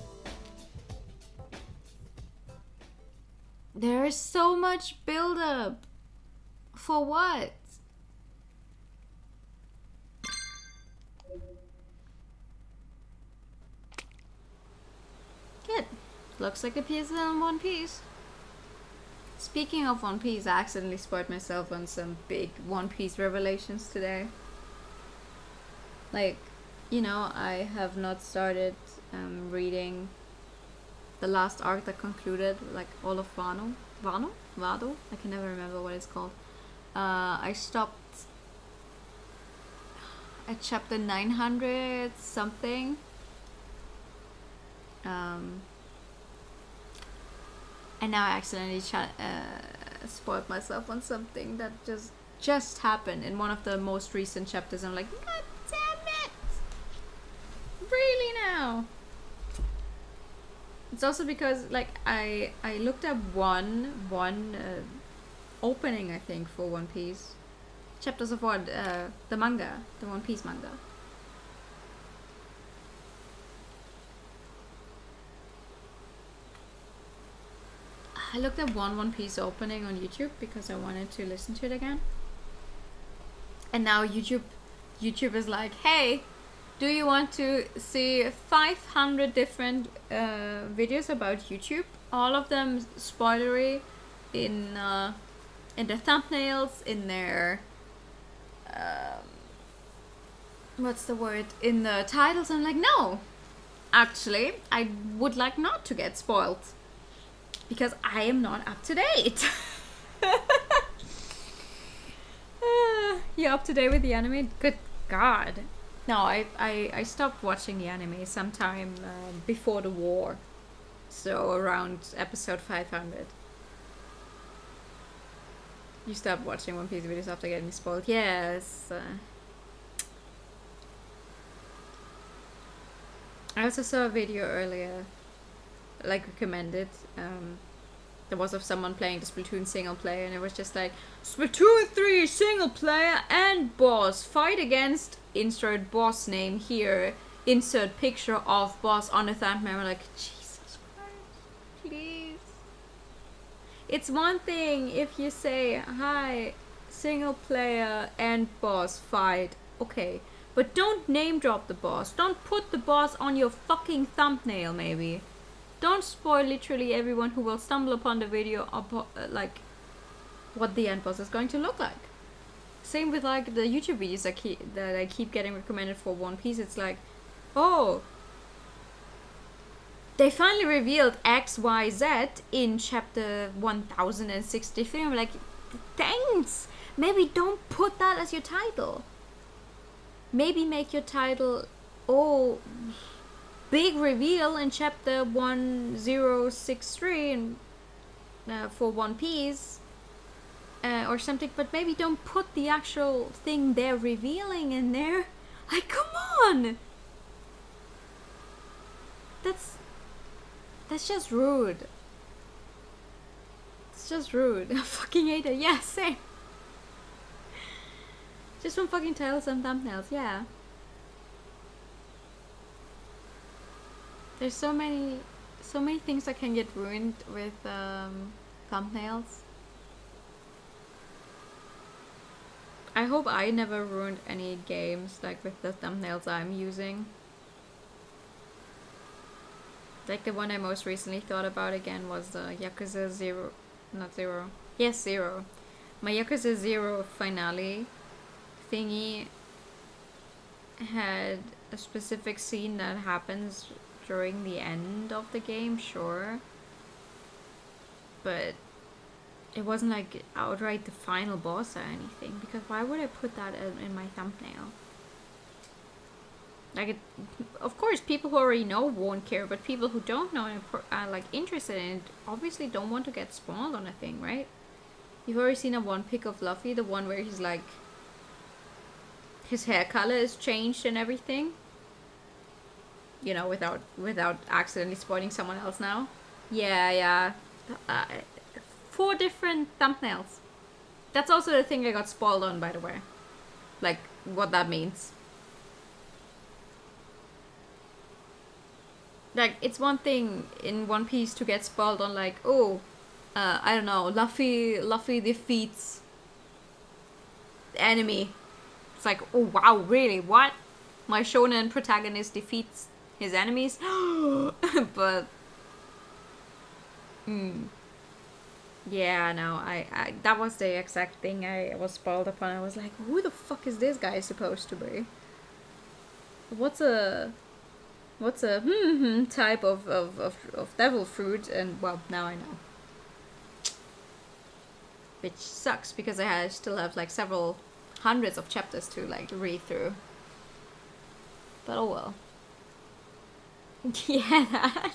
There is so much build-up. For what? Good. Looks like a piece in One Piece. Speaking of One Piece, I accidentally spoiled myself on some big One Piece revelations today. Like, you know, I have not started reading the last arc that concluded, like, all of Wano? Wado? I can never remember what it's called. I stopped at chapter 900 something. And now I accidentally spoiled myself on something that just happened in one of the most recent chapters. I'm like, God damn it! Really now? It's also because, like, I looked up one opening, I think, for One Piece. Chapters of what? The manga. The One Piece manga. I looked up One Piece opening on YouTube because I wanted to listen to it again. And now YouTube is like, hey, do you want to see 500 different videos about YouTube? All of them spoilery in their thumbnails, in their what's the word? In the titles. I'm like, no, actually, I would like not to get spoiled because I am not up to date. You up to date with the anime? Good God. No, I stopped watching the anime sometime before the war. So around episode 500. You stopped watching One Piece videos after getting spoiled. Yes. I also saw a video earlier, like recommended. There was of someone playing the Splatoon single player, and it was just like Splatoon 3 single player and boss fight against insert boss name here, insert picture of boss on a thumbnail. I'm like, Jesus Christ, please. It's one thing if you say, hi, single player and boss fight, okay. But don't name drop the boss. Don't put the boss on your fucking thumbnail, maybe. Don't spoil literally everyone who will stumble upon the video, like, what the end boss is going to look like. Same with, like, the YouTube videos that I keep getting recommended for One Piece. It's like, oh, they finally revealed XYZ in chapter 1063. I'm like, thanks! Maybe don't put that as your title. Maybe make your title, oh, big reveal in chapter 1063 and, for One Piece. Or something, but maybe don't put the actual thing they're revealing in there. Like, come on! That's just rude. It's just rude. I fucking hate it. Yeah, same. Just from fucking titles and thumbnails, yeah. There's so many things that can get ruined with thumbnails. I hope I never ruined any games like with the thumbnails I'm using. Like the one I most recently thought about again was the Yakuza 0, not 0. Yes, 0. My Yakuza 0 finale thingy had a specific scene that happens during the end of the game, sure. But it wasn't like outright the final boss or anything, because why would I put that in my thumbnail? Like, of course, people who already know won't care, but people who don't know and are like interested in it obviously don't want to get spoiled on a thing, right? You've already seen a one pic of Luffy, the one where he's like, his hair color is changed and everything. You know, without accidentally spoiling someone else now. Yeah. 4 different thumbnails. That's also the thing I got spoiled on, by the way. Like, what that means. Like, it's one thing in One Piece to get spoiled on, like, oh, I don't know, Luffy defeats the enemy. It's like, oh wow, really? What? My shonen protagonist defeats his enemies? But yeah, no, I that was the exact thing I was spoiled upon. I was like, who the fuck is this guy supposed to be? What's a type of devil fruit? And well, now I know. Which sucks because I still have like several hundreds of chapters to like read through. But oh well. Yeah, that.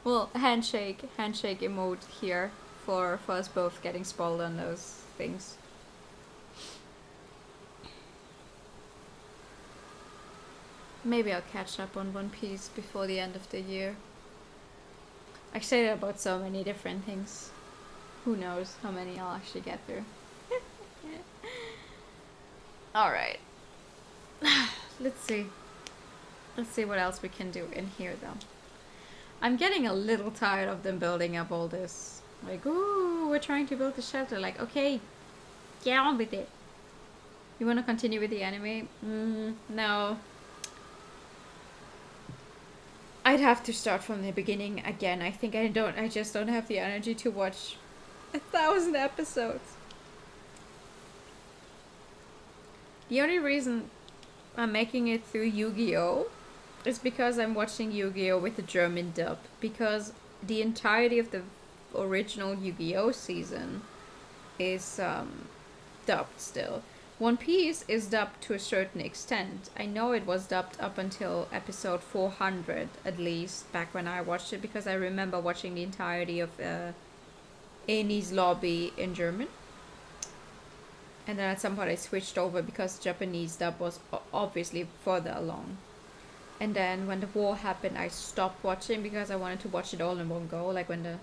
Well, handshake emote here for us both getting spoiled on those things. Maybe I'll catch up on One Piece before the end of the year. I say that about so many different things. Who knows how many I'll actually get through. Alright. Let's see what else we can do in here though. I'm getting a little tired of them building up all this. Like, ooh, we're trying to build the shelter. Like, okay, get on with it. You want to continue with the anime? No. I'd have to start from the beginning again. I think I just don't have the energy to watch 1,000 episodes. The only reason I'm making it through Yu-Gi-Oh! Is because I'm watching Yu-Gi-Oh! With the German dub. Because the entirety of the original Yu-Gi-Oh! Season is dubbed still. One Piece is dubbed to a certain extent. I know it was dubbed up until episode 400, at least, back when I watched it, because I remember watching the entirety of Enies Lobby in German. And then at some point I switched over because the Japanese dub was obviously further along. And then when the war happened, I stopped watching because I wanted to watch it all in one go. Like when the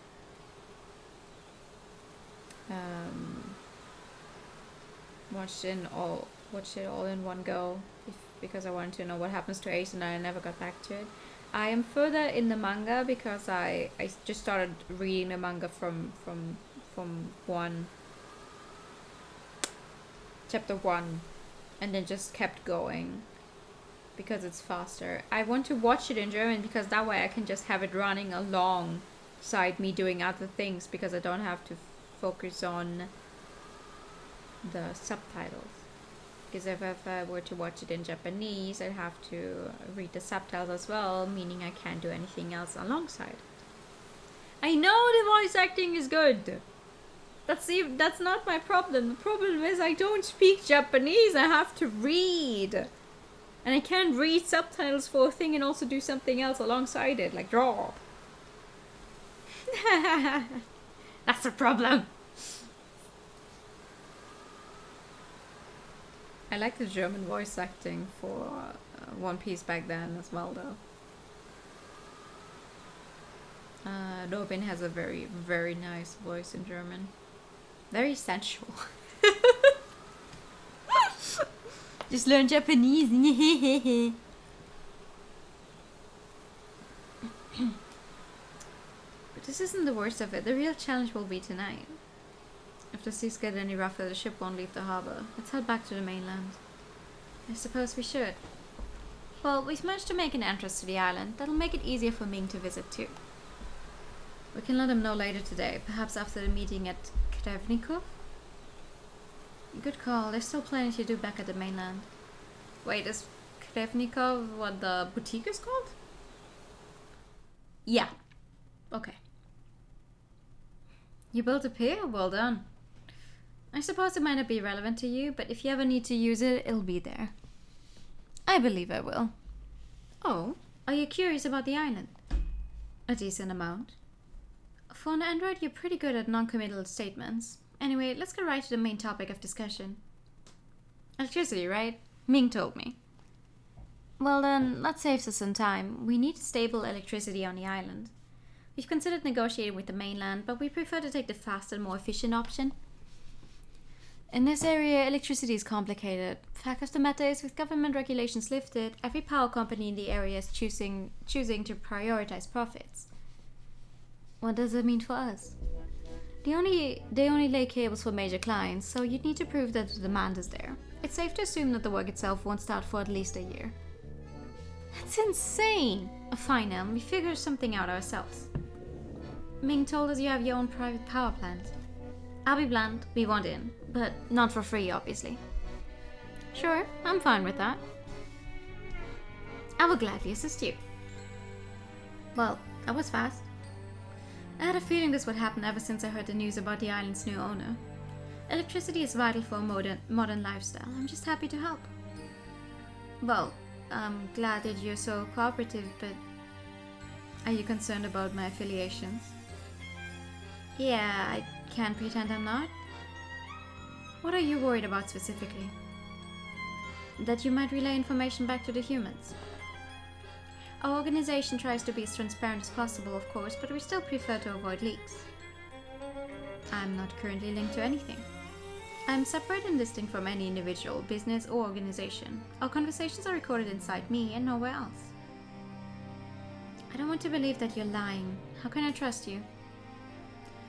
watched it all in one go because I wanted to know what happens to Ace, and I never got back to it. I am further in the manga because I just started reading the manga from chapter 1 and then just kept going because it's faster. I want to watch it in German because that way I can just have it running alongside me doing other things, because I don't have to focus on the subtitles. Because if I were to watch it in Japanese, I'd have to read the subtitles as well, meaning I can't do anything else alongside. I know the voice acting is good. That's not my problem. The problem is I don't speak Japanese. I have to read. And I can't read subtitles for a thing and also do something else alongside it, like draw. That's a problem. I like the German voice acting for One Piece back then as well, though. Robin has a very, very nice voice in German. Very sensual. Just learn Japanese. But this isn't the worst of it. The real challenge will be tonight. If the seas get any rougher, the ship won't leave the harbor. Let's head back to the mainland. I suppose we should. Well, we've managed to make an entrance to the island. That'll make it easier for Ming to visit too. We can let him know later today, perhaps after the meeting at Krevnikov? Good call. There's still plenty to do back at the mainland. Wait, is Krevnikov what the boutique is called? Yeah. Okay. You built a pier? Well done. I suppose it might not be relevant to you, but if you ever need to use it, it'll be there. I believe I will. Oh, are you curious about the island? A decent amount. For an android, you're pretty good at non-committal statements. Anyway, let's get right to the main topic of discussion. Electricity, right? Ming told me. Well then, that saves us some time. We need stable electricity on the island. We've considered negotiating with the mainland, but we prefer to take the faster and more efficient option. In this area, electricity is complicated. Fact of the matter is, with government regulations lifted, every power company in the area is choosing to prioritize profits. What does that mean for us? They only lay cables for major clients, so you'd need to prove that the demand is there. It's safe to assume that the work itself won't start for at least a year. That's insane! Fine, Elm, we figure something out ourselves. Ming told us you have your own private power plant. I'll be blunt, we want in, but not for free, obviously. Sure, I'm fine with that. I will gladly assist you. Well, that was fast. I had a feeling this would happen ever since I heard the news about the island's new owner. Electricity is vital for a modern lifestyle. I'm just happy to help. Well, I'm glad that you're so cooperative, but are you concerned about my affiliations? Yeah, I can't pretend I'm not. What are you worried about specifically? That you might relay information back to the humans. Our organization tries to be as transparent as possible, of course, but we still prefer to avoid leaks. I'm not currently linked to anything. I'm separate and distinct from any individual, business, or organization. Our conversations are recorded inside me and nowhere else. I don't want to believe that you're lying. How can I trust you?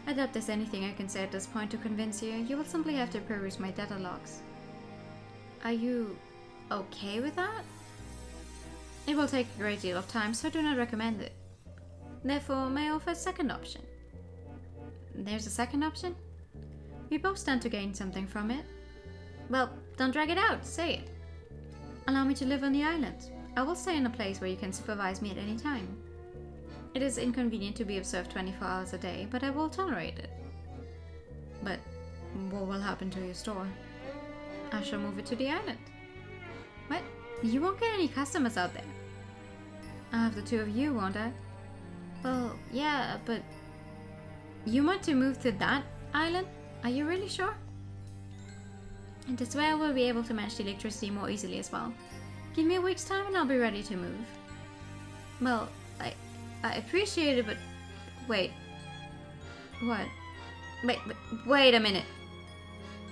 I doubt there's anything I can say at this point to convince you. You will simply have to peruse my data logs. Are you okay with that? It will take a great deal of time, so I do not recommend it. Therefore, may I offer a second option? There's a second option? We both stand to gain something from it. Well, don't drag it out, say it. Allow me to live on the island. I will stay in a place where you can supervise me at any time. It is inconvenient to be observed 24 hours a day, but I will tolerate it. But what will happen to your store? I shall move it to the island. What? You won't get any customers out there. I'll have the two of you, won't I? Well, yeah, but... You want to move to that island? Are you really sure? And this way I will be able to manage the electricity more easily as well. Give me a week's time and I'll be ready to move. Well, I appreciate it, but... Wait. What? Wait a minute.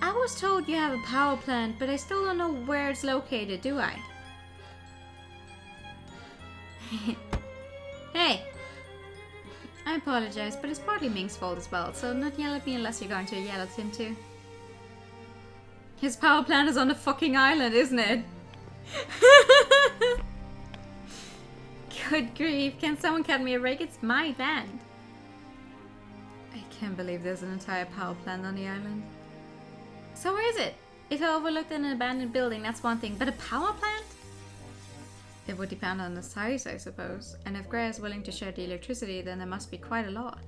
I was told you have a power plant, but I still don't know where it's located, do I? Hey! I apologize, but it's partly Ming's fault as well, so not yell at me unless you're going to yell at him too. His power plant is on the fucking island, isn't it? Good grief, can someone cut me a break? It's my land. I can't believe there's an entire power plant on the island. So where is it? If I overlooked an abandoned building, that's one thing, but a power plant? It would depend on the size, I suppose. And if Grey is willing to share the electricity, then there must be quite a lot.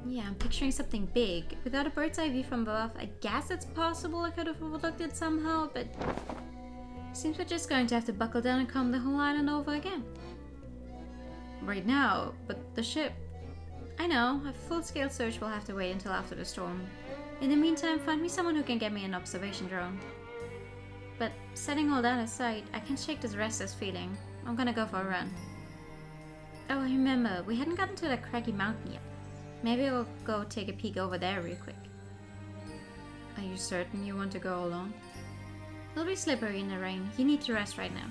Yeah, I'm picturing something big. Without a bird's eye view from above, I guess it's possible I could have overlooked it somehow, but... Seems we're just going to have to buckle down and come the whole island over again. Right now, but the ship... I know, a full-scale search will have to wait until after the storm. In the meantime, find me someone who can get me an observation drone. But setting all that aside, I can't shake this restless feeling. I'm gonna go for a run. Oh, I remember, we hadn't gotten to that craggy mountain yet. Maybe we'll go take a peek over there real quick. Are you certain you want to go alone? It'll be slippery in the rain. You need to rest right now.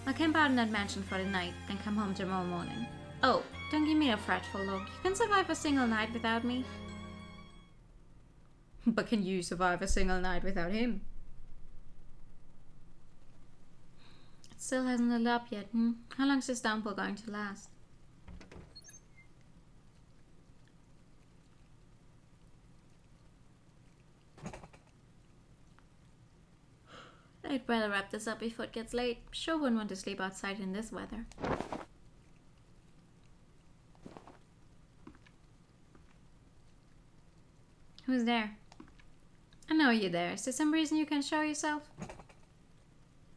I'll camp out in that mansion for the night, then come home tomorrow morning. Oh, don't give me a fretful look. You can survive a single night without me. But can you survive a single night without him? It still hasn't lit up yet, How long is this downpour going to last? I'd rather wrap this up before it gets late. Sure wouldn't want to sleep outside in this weather. Who's there? I know you're there. Is there some reason you can show yourself?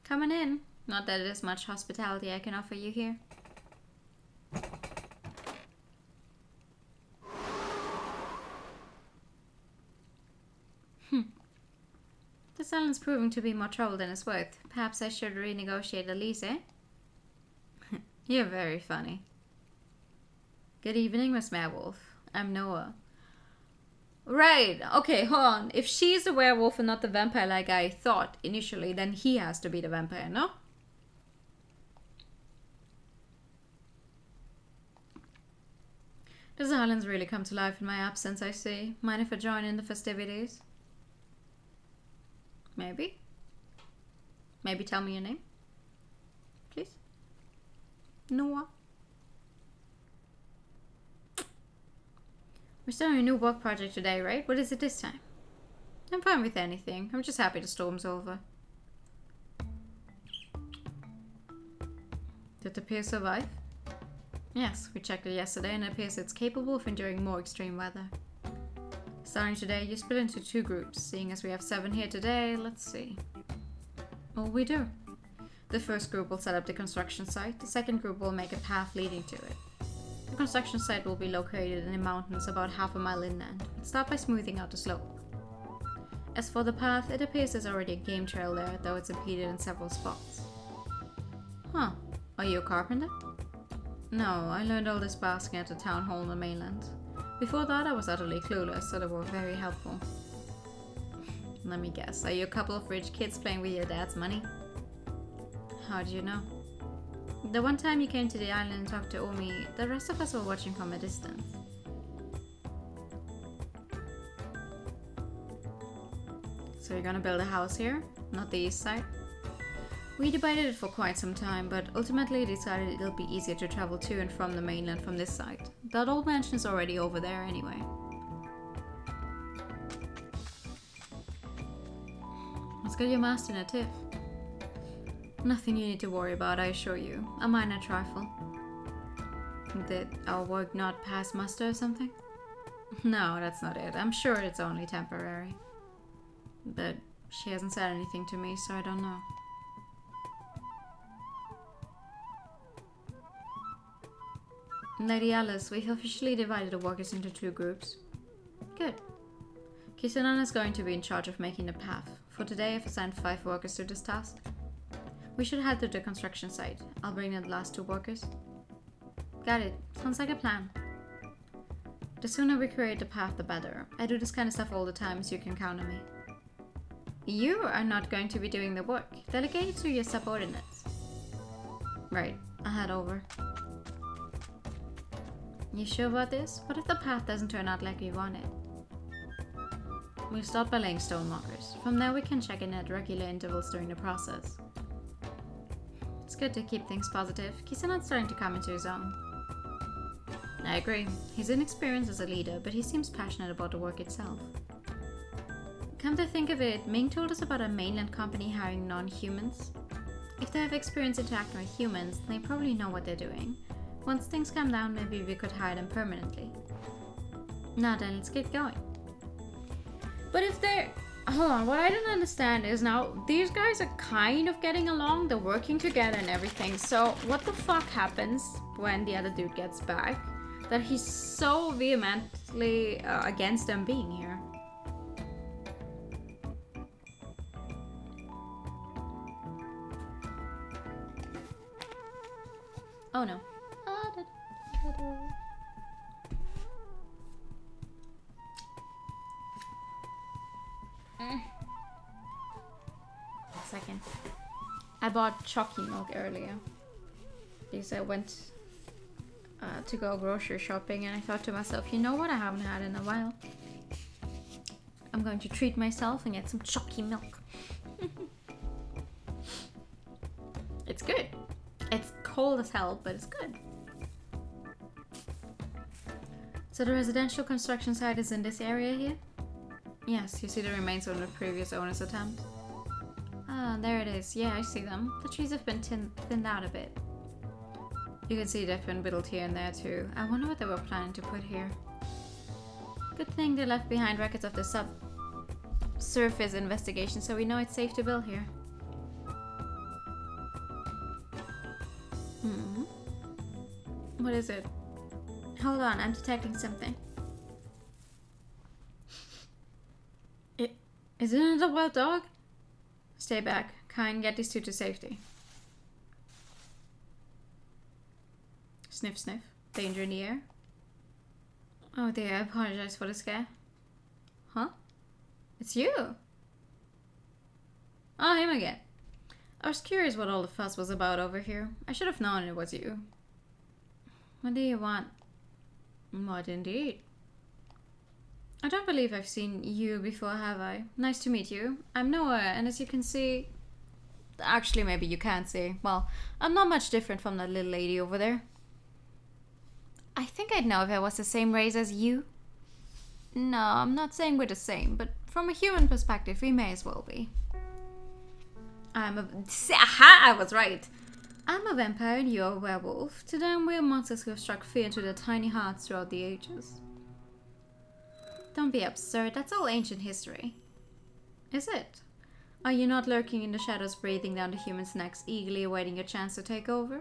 Coming in. Not that there's much hospitality I can offer you here. This island's proving to be more trouble than it's worth. Perhaps I should renegotiate the lease, eh? You're very funny. Good evening, Miss Werewolf. I'm Noah. Right, okay, hold on. If she's the werewolf and not the vampire like I thought initially, then he has to be the vampire, no? This island's really come to life in my absence, I see. Mind if I join in the festivities? Maybe? Maybe tell me your name? Please? Noah? We're starting a new work project today, right? What is it this time? I'm fine with anything. I'm just happy the storm's over. Did the pier survive? Yes, we checked it yesterday and it appears it's capable of enduring more extreme weather. Starting today, you split into 2 groups. Seeing as we have 7 here today, let's see. What will we do? The first group will set up the construction site. The second group will make a path leading to it. The construction site will be located in the mountains about half a mile inland. Let's start by smoothing out the slope. As for the path, it appears there's already a game trail there, though it's impeded in several spots. Huh. Are you a carpenter? No, I learned all this basking at the town hall on the mainland. Before that, I was utterly clueless, so they were very helpful. Let me guess, are you a couple of rich kids playing with your dad's money? How do you know? The one time you came to the island and talked to Omi, the rest of us were watching from a distance. So you're gonna build a house here? Not the east side? We debated it for quite some time, but ultimately decided it'll be easier to travel to and from the mainland from this side. That old mansion is already over there anyway. Let's get your master in a tiff. Nothing you need to worry about, I assure you. A minor trifle. Did our work not pass muster or something? No, that's not it. I'm sure it's only temporary. But she hasn't said anything to me, so I don't know. Lady Alice, we've officially divided the workers into 2 groups. Good. Kisanan is going to be in charge of making the path. For today, I've assigned 5 workers to this task. We should head to the construction site. I'll bring in the last 2 workers. Got it. Sounds like a plan. The sooner we create the path, the better. I do this kind of stuff all the time, so you can count on me. You are not going to be doing the work. Delegate it to your subordinates. Right. I'll head over. You sure about this? What if the path doesn't turn out like we want it? We'll start by laying stone markers. From there we can check in at regular intervals during the process. It's good to keep things positive. Kisanat's starting to come into his own. I agree. He's inexperienced as a leader, but he seems passionate about the work itself. Come to think of it, Ming told us about a mainland company hiring non-humans. If they have experience interacting with humans, they probably know what they're doing. Once things calm down, maybe we could hire them permanently. Now then, let's get going. But if they're... Hold on, what I don't understand is now, these guys are kind of getting along, they're working together and everything, so what the fuck happens when the other dude gets back? That he's so vehemently against them being here. Oh no. A second. I bought chalky milk earlier because I went to go grocery shopping and I thought to myself, you know what I haven't had in a while? I'm going to treat myself and get some chalky milk. It's good. It's cold as hell, but it's good. So the residential construction site is in this area here? Yes, you see the remains of the previous owner's attempt. Ah, there it is. Yeah, I see them. The trees have been thinned out a bit. You can see they've been whittled here and there too. I wonder what they were planning to put here. Good thing they left behind records of the subsurface investigation, so we know it's safe to build here. What is it? Hold on, I'm detecting something. Isn't it a wild dog? Stay back. Kine, get these 2 to safety. Sniff, sniff. Danger in the air. Oh dear, I apologize for the scare. Huh? It's you! Oh, him again. I was curious what all the fuss was about over here. I should have known it was you. What do you want? What indeed? I don't believe I've seen you before, have I? Nice to meet you. I'm Noah, and as you can see... Actually, maybe you can't see. Well, I'm not much different from that little lady over there. I think I'd know if I was the same race as you. No, I'm not saying we're the same, but from a human perspective, we may as well be. Aha! I was right! I'm a vampire and you're a werewolf. To them, we're monsters who have struck fear into their tiny hearts throughout the ages. Don't be absurd, that's all ancient history. Is it? Are you not lurking in the shadows, breathing down the humans' necks, eagerly awaiting your chance to take over?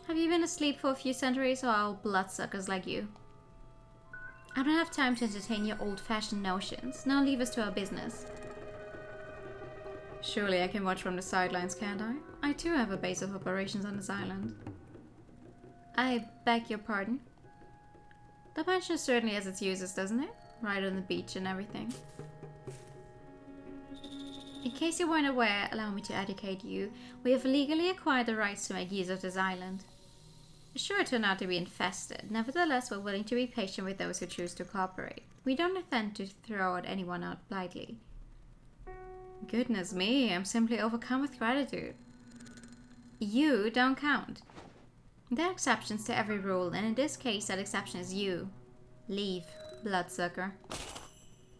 Have you been asleep for a few centuries, or are all bloodsuckers like you? I don't have time to entertain your old-fashioned notions. Now leave us to our business. Surely I can watch from the sidelines, can't I? I too have a base of operations on this island. I beg your pardon? The mansion certainly has its uses, doesn't it? Right on the beach and everything. In case you weren't aware, allow me to educate you. We have legally acquired the rights to make use of this island. Sure, it turned out to be infested. Nevertheless, we're willing to be patient with those who choose to cooperate. We don't intend to throw anyone out blindly. Goodness me, I'm simply overcome with gratitude. You don't count. There are exceptions to every rule, and in this case, that exception is you. Leave, bloodsucker.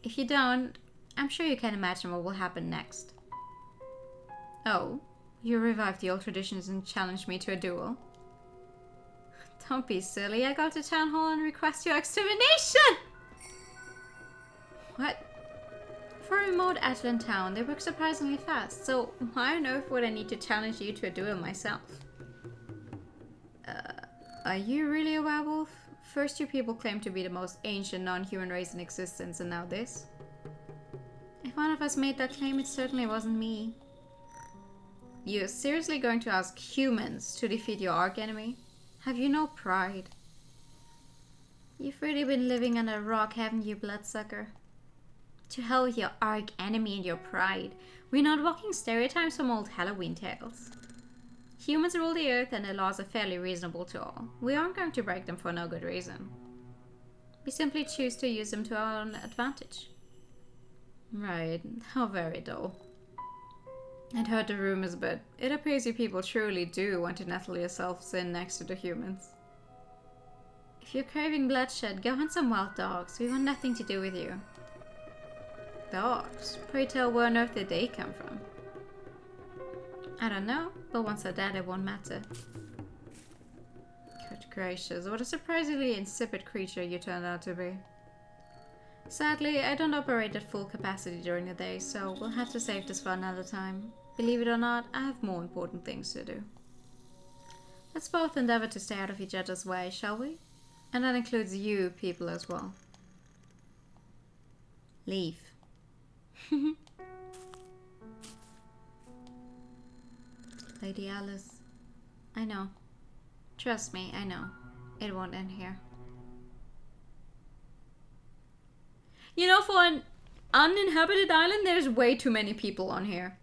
If you don't, I'm sure you can imagine what will happen next. Oh, you revived the old traditions and challenged me to a duel. Don't be silly, I go to town hall and request your extermination! What? For a remote Atlan town, they work surprisingly fast, so why on earth would I need to challenge you to a duel myself? Are you really a werewolf? First you people claim to be the most ancient non-human race in existence, and now this? If one of us made that claim, it certainly wasn't me. You're seriously going to ask humans to defeat your arch-enemy? Have you no pride? You've really been living under a rock, haven't you, bloodsucker? To hell with your arch-enemy and your pride. We're not walking stereotypes from old Halloween tales. Humans rule the earth and their laws are fairly reasonable to all. We aren't going to break them for no good reason. We simply choose to use them to our own advantage. Right, how very dull. I'd heard the rumors, but it appears you people truly do want to nestle yourselves in next to the humans. If you're craving bloodshed, go hunt some wild dogs. We want nothing to do with you. Dogs? Pray tell, where on earth did they come from? I don't know, but once they're dead, it won't matter. Good gracious, what a surprisingly insipid creature you turned out to be. Sadly, I don't operate at full capacity during the day, so we'll have to save this for another time. Believe it or not, I have more important things to do. Let's both endeavor to stay out of each other's way, shall we? And that includes you people as well. Leave. Lady Alice. I know. Trust me, I know. It won't end here. You know, for an uninhabited island, there's way too many people on here.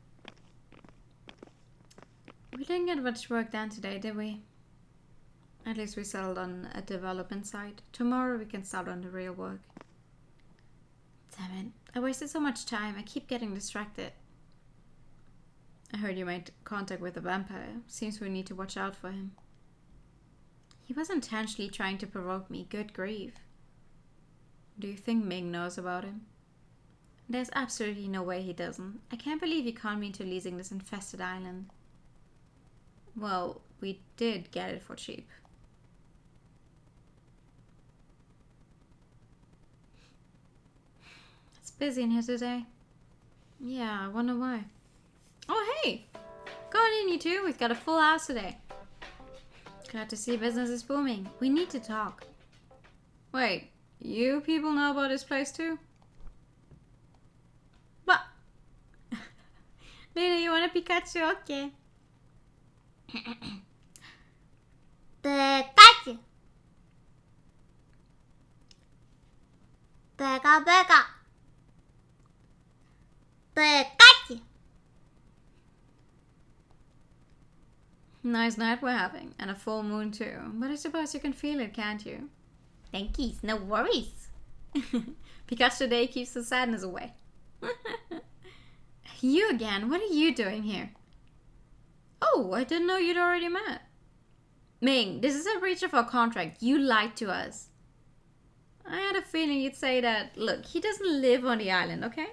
We didn't get much work done today, did we? At least we settled on a development site. Tomorrow we can start on the real work. Damn it. I wasted so much time. I keep getting distracted. I heard you made contact with a vampire. Seems we need to watch out for him. He was intentionally trying to provoke me. Good grief. Do you think Ming knows about him? There's absolutely no way he doesn't. I can't believe you conned me into leasing this infested island. Well, we did get it for cheap. It's busy in here today. Yeah, I wonder why. Oh, hey! Go on in, you two. We've got a full house today. Glad to see business is booming. We need to talk. Wait, you people know about this place too? What? Lena, you want a Pikachu? Okay. Pikachu! Pika. Pikachu! Nice night we're having, and a full moon too. But I suppose you can feel it, can't you? Thankies, no worries. Pikachu today keeps the sadness away. You again, what are you doing here? Oh, I didn't know you'd already met. Ming, this is a breach of our contract. You lied to us. I had a feeling you'd say that. Look, he doesn't live on the island, okay?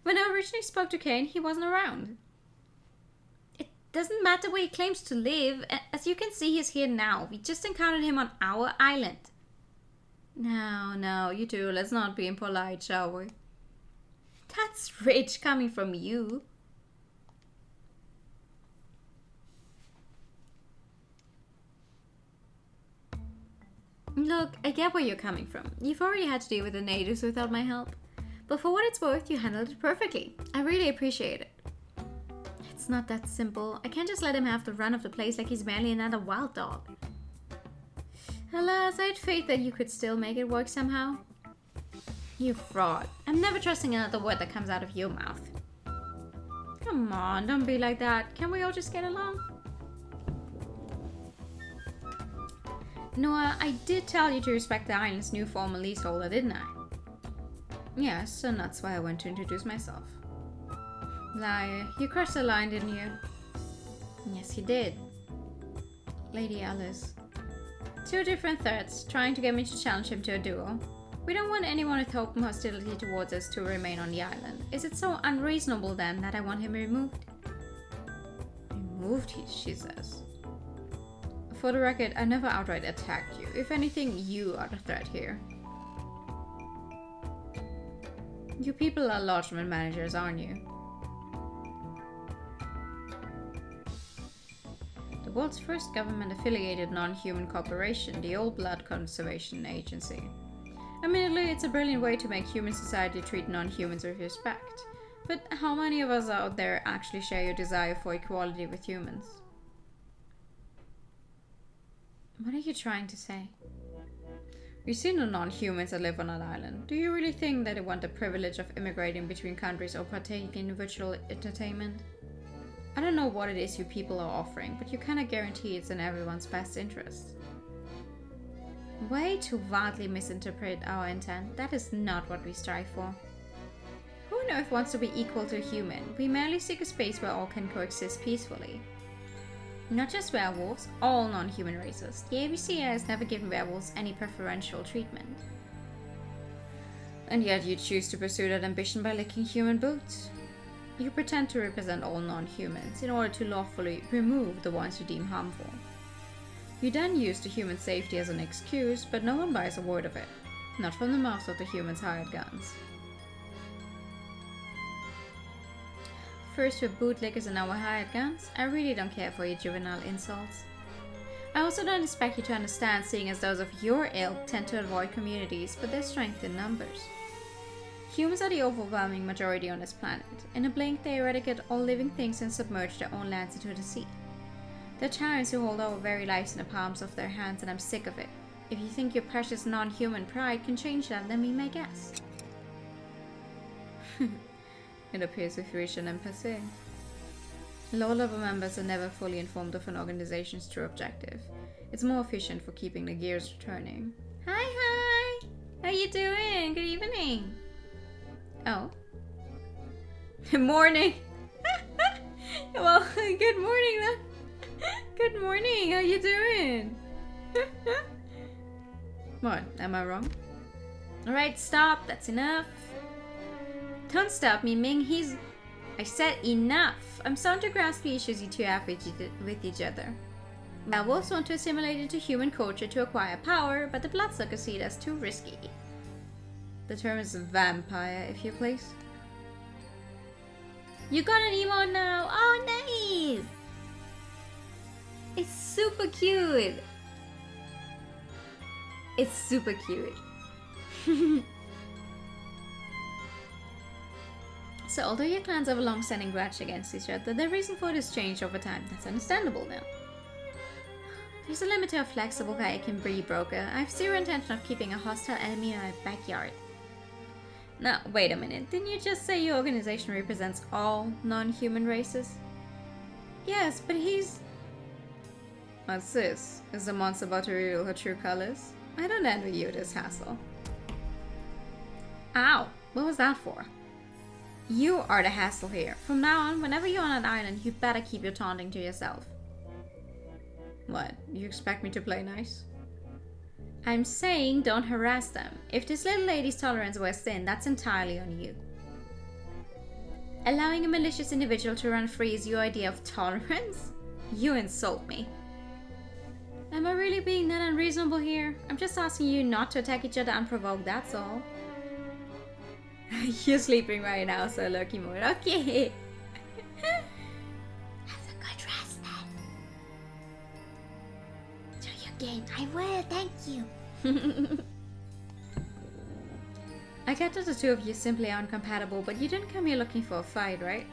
When I originally spoke to Kane, he wasn't around. It doesn't matter where he claims to live. As you can see, he's here now. We just encountered him on our island. No, you two, let's not be impolite, shall we? That's rich coming from you. Look, I get where you're coming from. You've already had to deal with the natives without my help. But for what it's worth, you handled it perfectly. I really appreciate it. It's not that simple. I can't just let him have the run of the place like he's barely another wild dog. Alas, I had faith that you could still make it work somehow. You fraud. I'm never trusting another word that comes out of your mouth. Come on, don't be like that. Can we all just get along? Noah, I did tell you to respect the island's new former leaseholder, didn't I? Yes, and that's why I went to introduce myself. Liar, you crossed the line, didn't you? Yes, you did. Lady Alice. 2 different threats, trying to get me to challenge him to a duel. We don't want anyone with open hostility towards us to remain on the island. Is it so unreasonable then that I want him removed? Removed, she says. For the record, I never outright attacked you. If anything, you are the threat here. You people are lodgement managers, aren't you? The world's first government-affiliated non-human corporation, the Old Blood Conservation Agency. Admittedly, it's a brilliant way to make human society treat non-humans with respect. But how many of us out there actually share your desire for equality with humans? What are you trying to say? You've seen the non-humans that live on an island. Do you really think that they want the privilege of immigrating between countries or partaking in virtual entertainment? I don't know what it is you people are offering, but you cannot guarantee it's in everyone's best interest. Way too wildly misinterpret our intent. That is not what we strive for. Who on earth wants to be equal to a human? We merely seek a space where all can coexist peacefully. Not just werewolves, all non-human races. The ABC has never given werewolves any preferential treatment. And yet you choose to pursue that ambition by licking human boots. You pretend to represent all non-humans in order to lawfully remove the ones you deem harmful. You then use the human safety as an excuse, but no one buys a word of it. Not from the mouths of the humans' hired guns. First with bootlickers and now with hired guns, I really don't care for your juvenile insults. I also don't expect you to understand, seeing as those of your ilk tend to avoid communities, but their strength in numbers. Humans are the overwhelming majority on this planet. In a blink, they eradicate all living things and submerge their own lands into the sea. They're tyrants who hold our very lives in the palms of their hands, and I'm sick of it. If you think your precious non-human pride can change that, then be my guest. It appears we've reached an impasse. Low-level members are never fully informed of an organization's true objective. It's more efficient for keeping the gears turning. Hi! How you doing? Good evening. Oh. Good morning. Well, good morning then. Good morning. How you doing? What? Am I wrong? Alright, stop. That's enough. Don't stop me, Ming. I said enough. I'm starting to grasp the issues you two have with each other. Werewolves want to assimilate into human culture to acquire power, but the bloodsuckers see it as too risky. The term is vampire, if you please. You got an emote now! Oh, nice! It's super cute! It's super cute. So, although your clans have a long-standing grudge against each other, the reason for this change over time, that's understandable now. There's a limit to how flexible I can be, broker. I have zero intention of keeping a hostile enemy in my backyard. Now, wait a minute. Didn't you just say your organization represents all non-human races? Yes, but he's... What's this? Is the monster about to reveal her true colors? I don't envy you this hassle. Ow! What was that for? You are the hassle here. From now on, whenever you're on an island, you better keep your taunting to yourself. What? You expect me to play nice? I'm saying don't harass them. If this little lady's tolerance wears thin, that's entirely on you. Allowing a malicious individual to run free is your idea of tolerance? You insult me. Am I really being that unreasonable here? I'm just asking you not to attack each other unprovoked, that's all. You're sleeping right now, so lucky mode. Okay. Have a good rest then. Do your game. I will, thank you. I get that the two of you simply aren't compatible, but you didn't come here looking for a fight, right?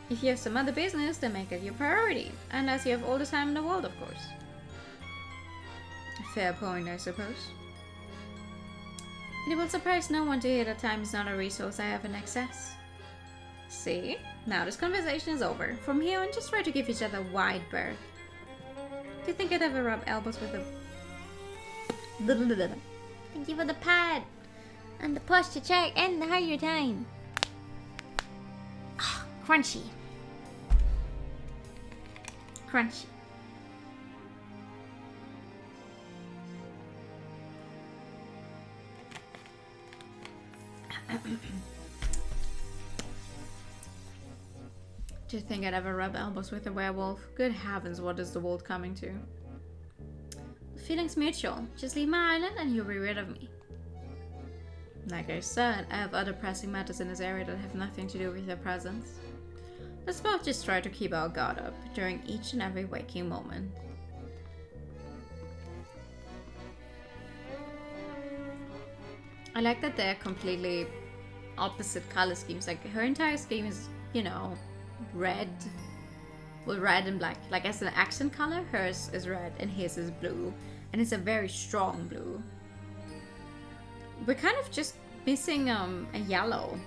If you have some other business, then make it your priority. Unless you have all the time in the world, of course. Fair point, I suppose. And it will surprise no one to hear that time is not a resource I have in excess. See? Now this conversation is over. From here on, just try to give each other wide berth. Do you think I'd ever rub elbows with a... Thank you for the pad! And the posture check and the higher time. Oh, crunchy. Crunchy. Do you think I'd ever rub elbows with a werewolf? Good heavens, what is the world coming to? The feeling's mutual. Just leave my island and you'll be rid of me. Like I said, I have other pressing matters in this area that have nothing to do with your presence. Let's both just try to keep our guard up during each and every waking moment. I like that they're completely opposite color schemes. Like, her entire scheme is, you know, red. Well, red and black. Like, as an accent color, hers is red and his is blue. And it's a very strong blue. We're kind of just missing a yellow.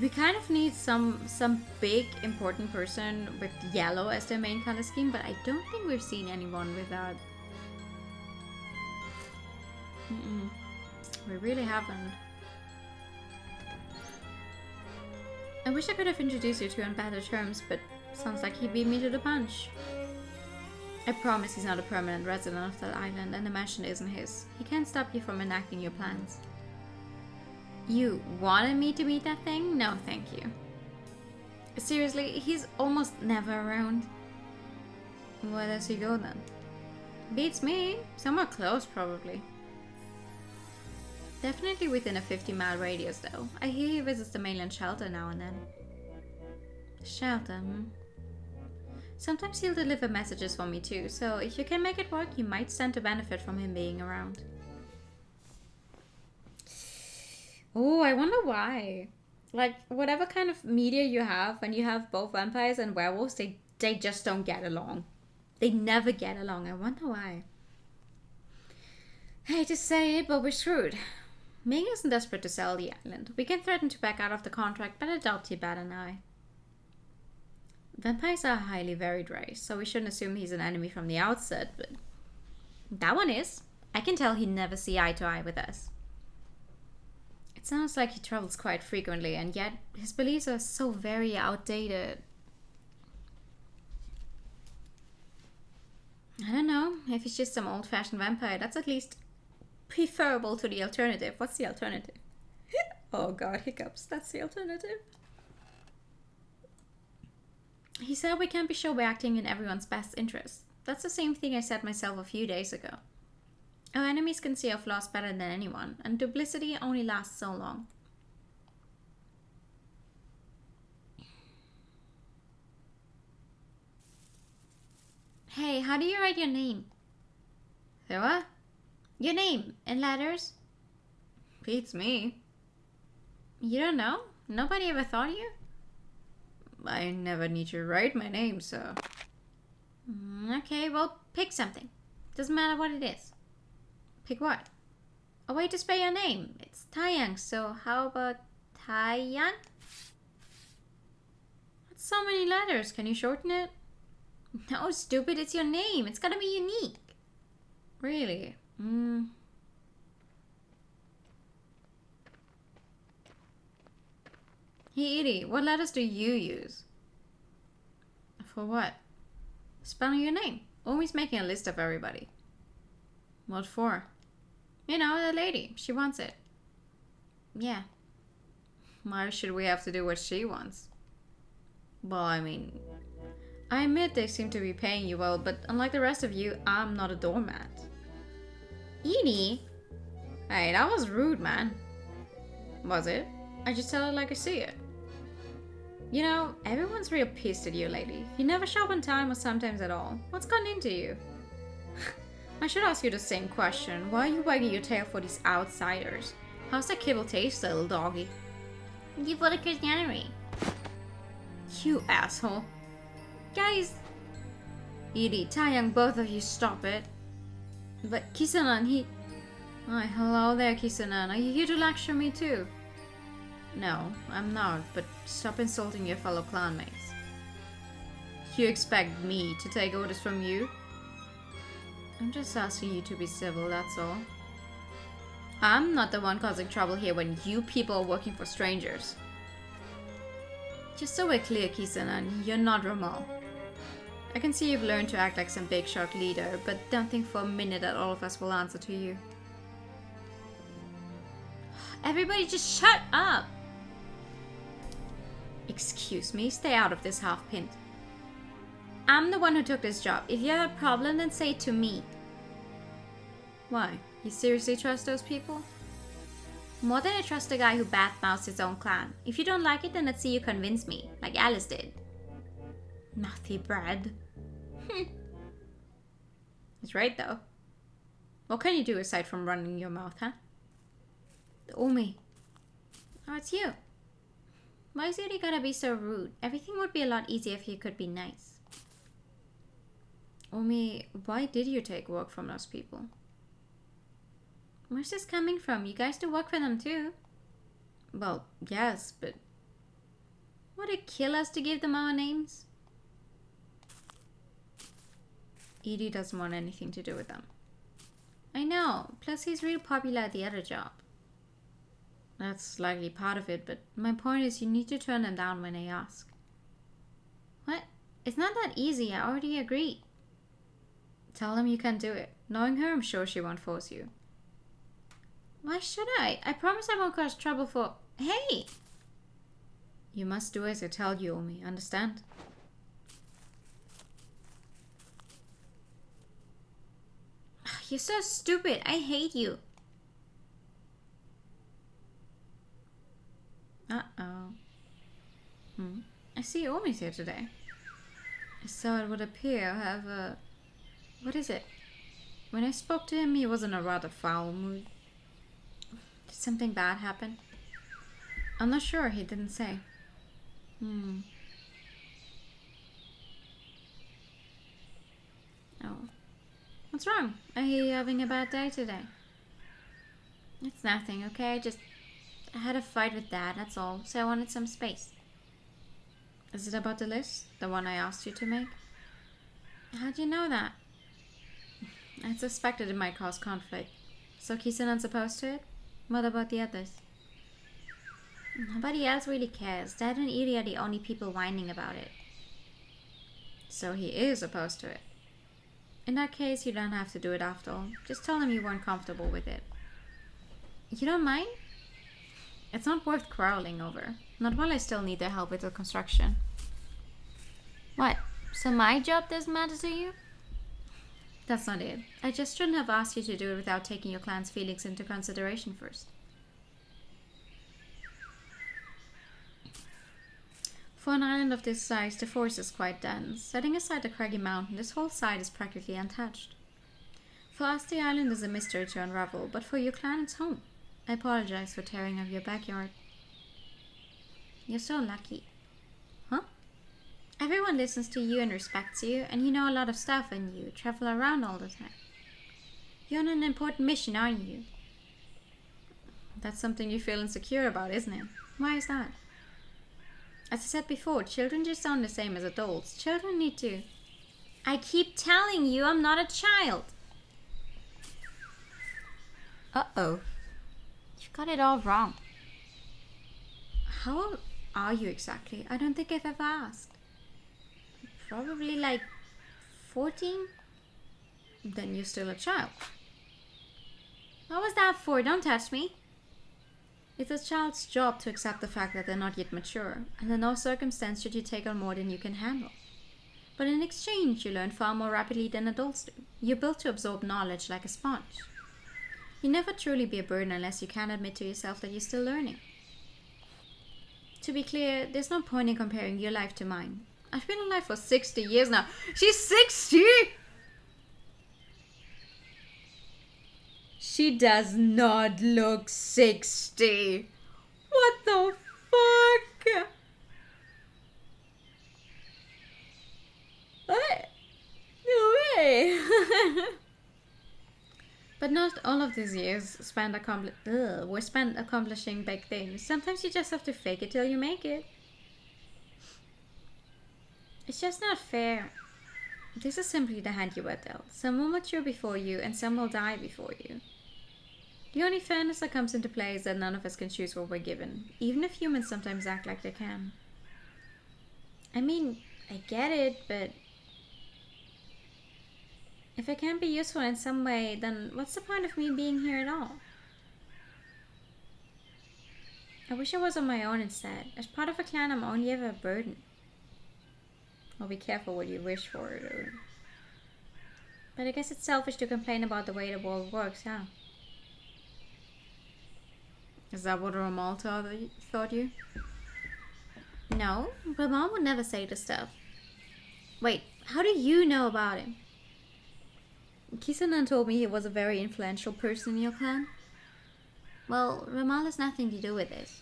We kind of need some big important person with yellow as their main color scheme, but I don't think we've seen anyone with that. We really haven't. I wish I could have introduced you to on better terms, but sounds like he beat me to the punch. I promise he's not a permanent resident of that island, and the mansion isn't his. He can't stop you from enacting your plans. You wanted me to meet that thing? No, thank you. Seriously, he's almost never around. Where does he go then? Beats me. Somewhere close, probably. Definitely within a 50-mile radius, though. I hear he visits the mainland shelter now and then. Shelter, Sometimes he'll deliver messages for me too, so if you can make it work, you might stand to benefit from him being around. Oh, I wonder why. Like, whatever kind of media you have, when you have both vampires and werewolves, they just don't get along. They never get along. I wonder why. I hate to say it, but we're screwed. Ming isn't desperate to sell the island. We can threaten to back out of the contract, but I doubt you bat an eye. Vampires are a highly varied race, so we shouldn't assume he's an enemy from the outset, but that one is. I can tell he'd never see eye to eye with us. It sounds like he travels quite frequently, and yet his beliefs are so very outdated. I don't know, if he's just some old-fashioned vampire, that's at least preferable to the alternative. What's the alternative? Oh god, hiccups, that's the alternative. He said we can't be sure we're acting in everyone's best interest. That's the same thing I said myself a few days ago. Our enemies can see our flaws better than anyone, and duplicity only lasts so long. Hey, how do you write your name? Say what? Your name, in letters? Beats me. You don't know? Nobody ever thought of you? I never need to write my name, so... Okay, well, pick something. Doesn't matter what it is. Pick what? A way to spell your name. It's Taeyang, so how about Taeyang? That's so many letters. Can you shorten it? No, stupid, it's your name. It's gotta be unique. Really? Hey, Edie, what letters do you use? For what? Spelling your name. Always making a list of everybody. What for? You know, the lady. She wants it. Yeah. Why should we have to do what she wants? Well, I mean... I admit they seem to be paying you well, but unlike the rest of you, I'm not a doormat. Edie? Hey, that was rude, man. Was it? I just tell it like I see it. You know, everyone's real pissed at you lately. You never show up on time or sometimes at all. What's gotten into you? I should ask you the same question. Why are you wagging your tail for these outsiders? How's that kibble taste, little doggy? You for the Christianity. You asshole. Guys! Edie, Taeyang, both of you stop it. But Kisanan, he... Oh, hello there, Kisanan. Are you here to lecture me too? No, I'm not, but stop insulting your fellow clanmates. You expect me to take orders from you? I'm just asking you to be civil, that's all. I'm not the one causing trouble here when you people are working for strangers. Just so we're clear, Kisanan, you're not Ramal. I can see you've learned to act like some big shot leader, but don't think for a minute that all of us will answer to you. Everybody just shut up! Excuse me, stay out of this half-pint. I'm the one who took this job. If you have a problem, then say it to me. Why? You seriously trust those people? More than I trust a guy who badmouths his own clan. If you don't like it, then let's see you convince me, like Alice did. Mouthy Brad. He's right, though. What can you do aside from running your mouth, huh? Omi. Oh, it's you. Why is you gotta be so rude? Everything would be a lot easier if you could be nice. Omi, why did you take work from those people? Where's this coming from? You guys do work for them too. Well, yes, but... would it kill us to give them our names? Edie doesn't want anything to do with them. I know. Plus he's real popular at the other job. That's likely part of it, but my point is you need to turn them down when they ask. What? It's not that easy. I already agreed. Tell them you can't do it. Knowing her, I'm sure she won't force you. Why should I? I promise I won't cause trouble for... Hey! You must do as I tell you, Omi. Understand? You're so stupid. I hate you. Uh-oh. I see Omi's here today. So it would appear, however... What is it? When I spoke to him, he was in a rather foul mood. Did something bad happen? I'm not sure. He didn't say. Oh. What's wrong? Are you having a bad day today? It's nothing, okay? I had a fight with Dad, that's all. So I wanted some space. Is it about the list? The one I asked you to make? How'd you know that? I suspected it might cause conflict. So Kisanan's opposed to it? What about the others? Nobody else really cares. Dad and Iri are the only people whining about it. So he is opposed to it. In that case, you don't have to do it after all. Just tell him you weren't comfortable with it. You don't mind? It's not worth quarreling over. Not while I still need their help with the construction. What? So my job doesn't matter to you? That's not it. I just shouldn't have asked you to do it without taking your clan's feelings into consideration first. For an island of this size, the forest is quite dense. Setting aside the craggy mountain, this whole side is practically untouched. For us, the island is a mystery to unravel, but for your clan, it's home. I apologize for tearing up your backyard. You're so lucky. Huh? Everyone listens to you and respects you, and you know a lot of stuff, and you travel around all the time. You're on an important mission, aren't you? That's something you feel insecure about, isn't it? Why is that? As I said before, children just aren't the same as adults. Children need to... I keep telling you I'm not a child. Uh-oh. You got it all wrong. How old are you exactly? I don't think I've ever asked. Probably like 14? Then you're still a child. What was that for? Don't touch me. It's a child's job to accept the fact that they're not yet mature, and in no circumstance should you take on more than you can handle. But in exchange, you learn far more rapidly than adults do. You're built to absorb knowledge like a sponge. You'll never truly be a burden unless you can admit to yourself that you're still learning. To be clear, there's no point in comparing your life to mine. I've been alive for 60 years now. She's 60! She does not look 60. What the fuck? What? No way. But not all of these years were spent accomplishing big things. Sometimes you just have to fake it till you make it. It's just not fair. This is simply the hand you were dealt. Some will mature before you, and some will die before you. The only fairness that comes into play is that none of us can choose what we're given, even if humans sometimes act like they can. I mean, I get it, but if I can't be useful in some way, then what's the point of me being here at all? I wish I was on my own instead. As part of a clan, I'm only ever a burden. Well, be careful what you wish for, though. But I guess it's selfish to complain about the way the world works, huh? Is that what Ramal thought you? No, Ramal would never say the stuff. Wait, how do you know about him? Kisanan told me he was a very influential person in your clan. Well, Ramal has nothing to do with this.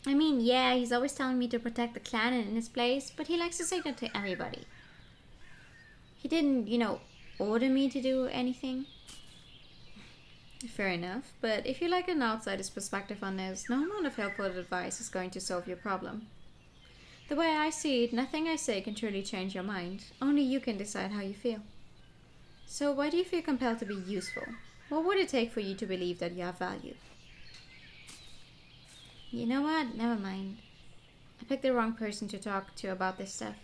I mean, yeah, he's always telling me to protect the clan and in his place, but he likes to say that to everybody. He didn't, order me to do anything. Fair enough, but if you like an outsider's perspective on this, no amount of helpful advice is going to solve your problem. The way I see it, nothing I say can truly change your mind. Only you can decide how you feel. So why do you feel compelled to be useful? What would it take for you to believe that you have value? You know what? Never mind. I picked the wrong person to talk to about this stuff.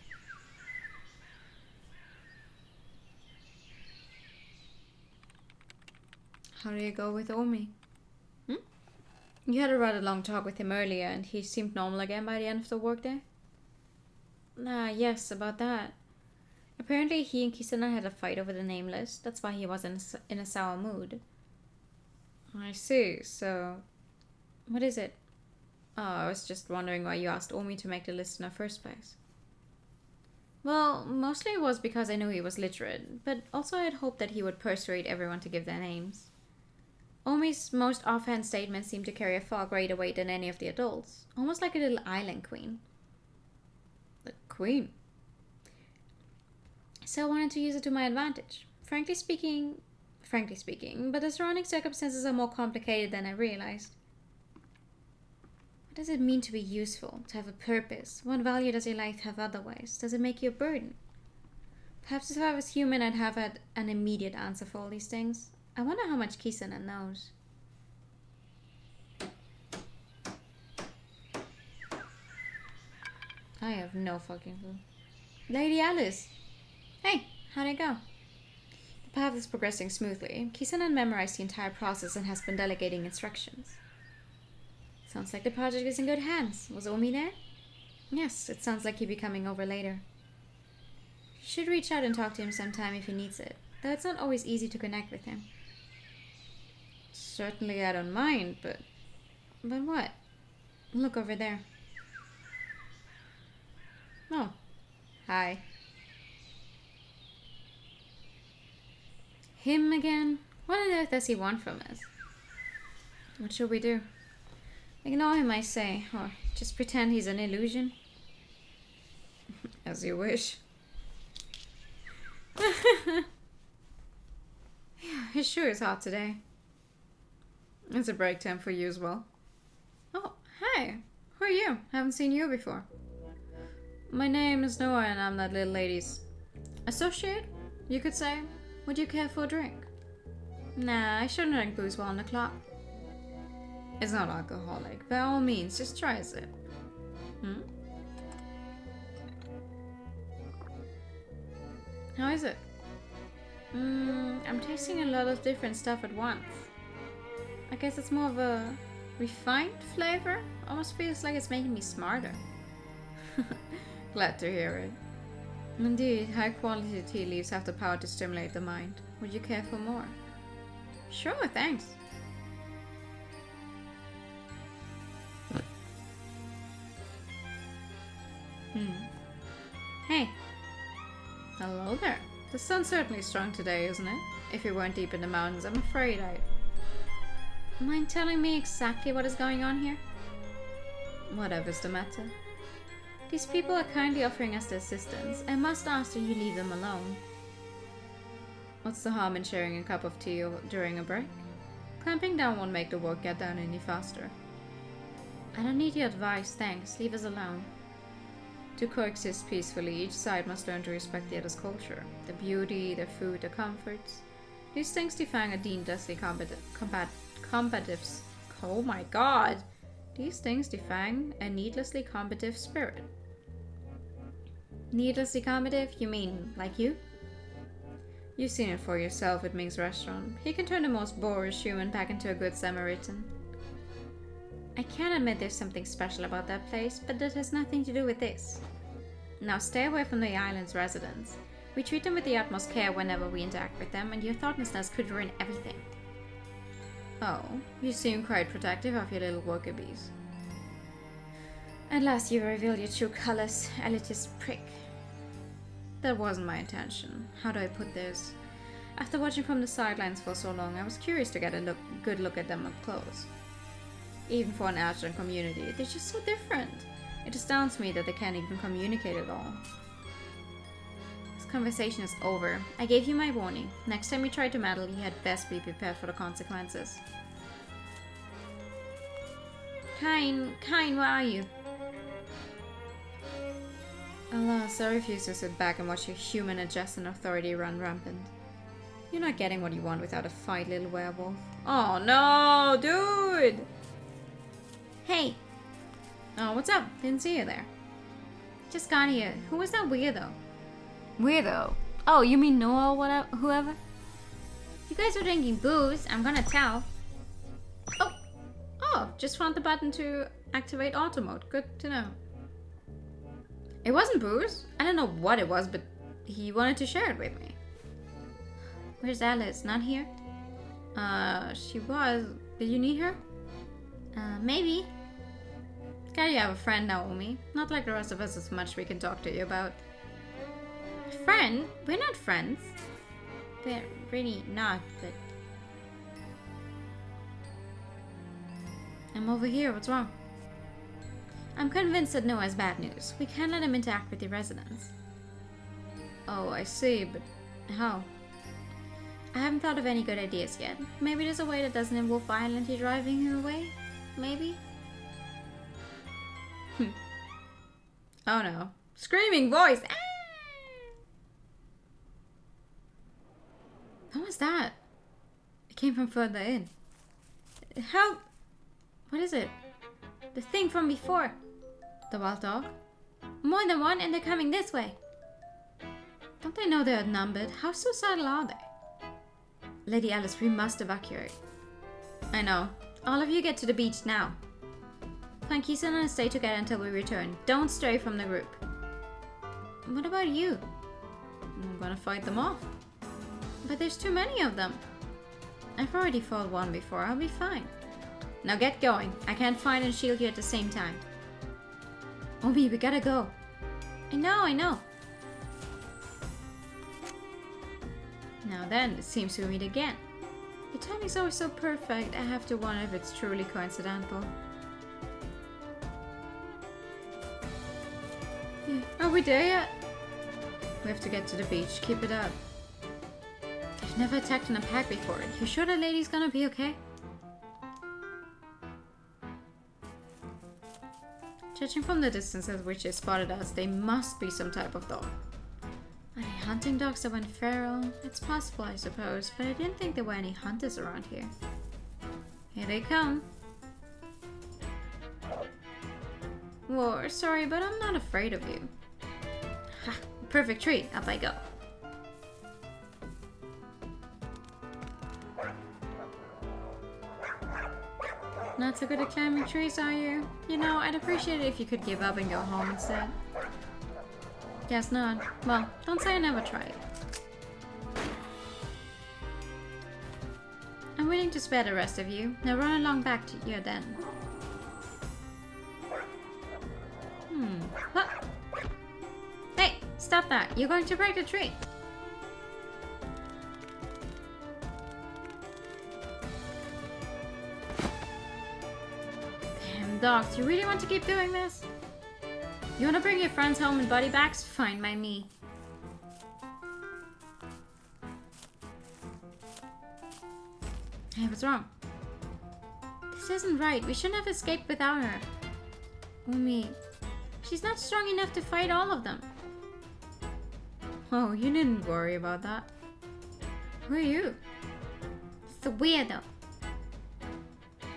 How do you go with Omi? You had a rather long talk with him earlier and he seemed normal again by the end of the workday? Yes, about that. Apparently he and Kisana had a fight over the name list. That's why he was in a sour mood. I see, so... What is it? Oh, I was just wondering why you asked Omi to make the list in the first place. Well, mostly it was because I knew he was literate, but also I had hoped that he would persuade everyone to give their names. Omi's most offhand statements seemed to carry a far greater weight than any of the adults, almost like a little island queen. The queen? So I wanted to use it to my advantage. Frankly speaking, but the surrounding circumstances are more complicated than I realized. What does it mean to be useful, to have a purpose? What value does your life have otherwise? Does it make you a burden? Perhaps if I was human, I'd have had an immediate answer for all these things. I wonder how much Kisana knows. I have no fucking clue. Lady Alice! Hey, how'd it go? The path is progressing smoothly. Kisana memorized the entire process and has been delegating instructions. Sounds like the project is in good hands. Was Omi there? Yes, it sounds like he'll be coming over later. You should reach out and talk to him sometime if he needs it, though it's not always easy to connect with him. Certainly I don't mind, but... But what? Look over there. Oh. Hi. Him again? What on earth does he want from us? What should we do? Ignore him, I say, or just pretend he's an illusion. As you wish. It sure is hot today. It's a break time for you as well. Oh, hi. Who are you? Haven't seen you before. My name is Noah and I'm that little lady's associate, you could say. Would you care for a drink? Nah, I shouldn't drink booze while on the clock. It's not alcoholic. By all means, just try a sip. How is it? I'm tasting a lot of different stuff at once. I guess it's more of a refined flavor. Almost feels like it's making me smarter. Glad to hear it. Indeed, high quality tea leaves have the power to stimulate the mind. Would you care for more? Sure, thanks. Hey. Hello there. The sun's certainly strong today, isn't it? If you weren't deep in the mountains, I'm afraid I'd... Mind telling me exactly what is going on here? Whatever's the matter. These people are kindly offering us their assistance. I must ask that you leave them alone. What's the harm in sharing a cup of tea during a break? Clamping down won't make the work get done any faster. I don't need your advice, thanks. Leave us alone. To coexist peacefully, each side must learn to respect the other's culture, their beauty, their food, their comforts. These things define a needlessly combatives. Oh my god! These things define a needlessly combative spirit. Needlessly combative? You mean, like you? You've seen it for yourself at Ming's restaurant. He can turn the most boorish human back into a good Samaritan. I can admit there's something special about that place, but that has nothing to do with this. Now stay away from the island's residents. We treat them with the utmost care whenever we interact with them, and your thoughtlessness could ruin everything. Oh, you seem quite protective of your little worker bees. At last you reveal your true colors, elitist prick. That wasn't my intention. How do I put this? After watching from the sidelines for so long, I was curious to get a good look at them up close. Even for an Ashton community, they're just so different. It astounds me that they can't even communicate at all. This conversation is over. I gave you my warning. Next time you try to meddle, you had best be prepared for the consequences. Kine, where are you? Alas, I refuse to sit back and watch your human adjacent authority run rampant. You're not getting what you want without a fight, little werewolf. Oh no, dude! Hey! Oh, what's up? Didn't see you there. Just got here. Who was that weirdo? Weirdo? Oh, you mean Noah or whatever, whoever? You guys were drinking booze, I'm gonna tell. Oh, just found the button to activate auto mode. Good to know. It wasn't booze. I don't know what it was, but he wanted to share it with me. Where's Alice? Not here? She was. Did you need her? Maybe. Glad you have a friend, Naomi. Not like the rest of us, as much we can talk to you about. Friend? We're not friends. We're really not, but... I'm over here. What's wrong? I'm convinced that Noah's bad news. We can't let him interact with the residents. Oh, I see, but how? I haven't thought of any good ideas yet. Maybe there's a way that doesn't involve violently driving him away? Maybe? Oh no. Screaming voice! Ah! What was that? It came from further in. How? What is it? The thing from before. The wild dog? More than one, and they're coming this way. Don't they know they're outnumbered? How suicidal are they? Lady Alice, we must evacuate. I know. All of you get to the beach now. Frankieson and stay together until we return. Don't stray from the group. What about you? I'm gonna fight them off. But there's too many of them. I've already fought one before. I'll be fine. Now get going. I can't fight and shield you at the same time. Obi, we gotta go. I know. Now then, it seems we meet again. The timing's always so perfect, I have to wonder if it's truly coincidental. Are we there yet? We have to get to the beach. Keep it up. I've never attacked in a pack before. You sure that lady's gonna be okay? Judging from the distance at which they spotted us, they must be some type of dog. Are they hunting dogs that went feral? It's possible, I suppose, but I didn't think there were any hunters around here. Here they come. Whoa, sorry, but I'm not afraid of you. Ha! Perfect tree. Up I go. Not so good at climbing trees, are you? You know, I'd appreciate it if you could give up and go home instead. Guess not. Well, don't say I never tried. I'm willing to spare the rest of you. Now run along back to your den. What? Hey, stop that. You're going to break the tree. Damn dogs, you really want to keep doing this? You want to bring your friends home in body bags? Fine by me. Hey, what's wrong? This isn't right. We shouldn't have escaped without her. Umi, she's not strong enough to fight all of them. Oh, you didn't worry about that. Who are you? It's the weirdo.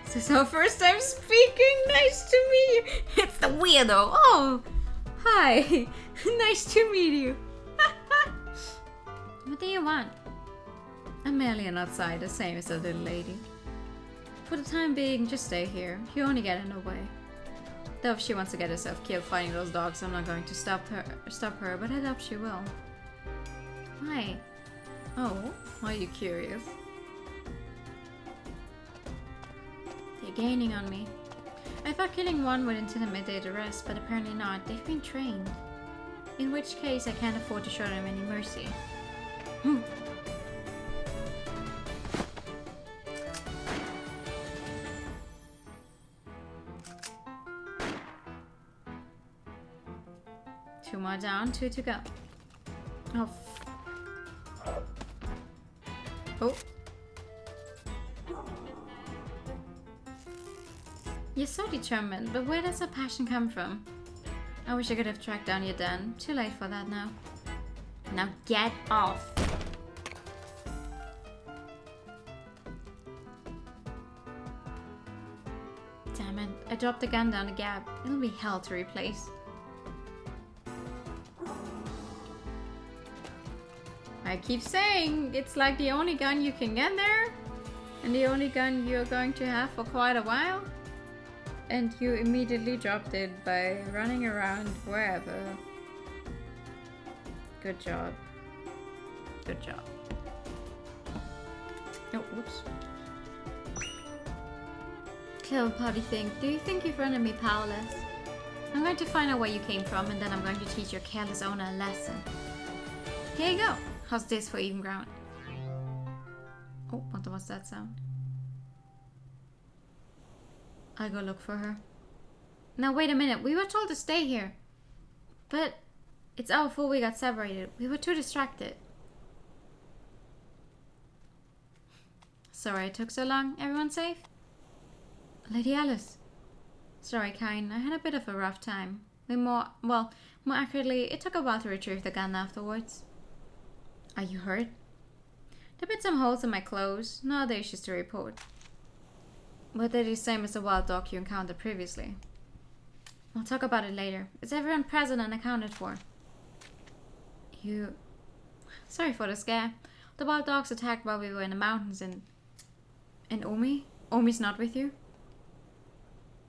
This is our first time speaking. Nice to meet you. It's the weirdo. Oh, hi. Nice to meet you. What do you want? I'm merely an outsider, same as the little lady. For the time being, just stay here. You only get in the way. Though if she wants to get herself killed fighting those dogs, I'm not going to stop her, but I doubt she will. Why? Oh, are you curious? gaining on me. I thought killing one would intimidate the rest, but apparently not. They've been trained. In which case, I can't afford to show them any mercy. Two more down, 2 to go. Oh. Oh. You're so determined, but where does that passion come from? I wish I could have tracked down your den. Too late for that now. Now get off! Damn it, I dropped the gun down the gap. It'll be hell to replace. I keep saying, it's like the only gun you can get there, and the only gun you're going to have for quite a while. And you immediately dropped it by running around wherever. Good job. Good job. Oh, whoops. Clever party thing. Do you think you've rendered me powerless? I'm going to find out where you came from, and then I'm going to teach your careless owner a lesson. Here you go. How's this for even ground? Oh, what was that sound? I go look for her. Now wait a minute, we were told to stay here. But it's our fault we got separated. We were too distracted. Sorry it took so long. Everyone safe? Lady Alice. Sorry, Kine. I had a bit of a rough time. More accurately, it took a while to retrieve the gun afterwards. Are you hurt? There have been some holes in my clothes. No other issues to report. But they're the same as the wild dog you encountered previously. We'll talk about it later. Is everyone present and accounted for? Sorry for the scare. The wild dogs attacked while we were in the mountains and Omi? Omi's not with you?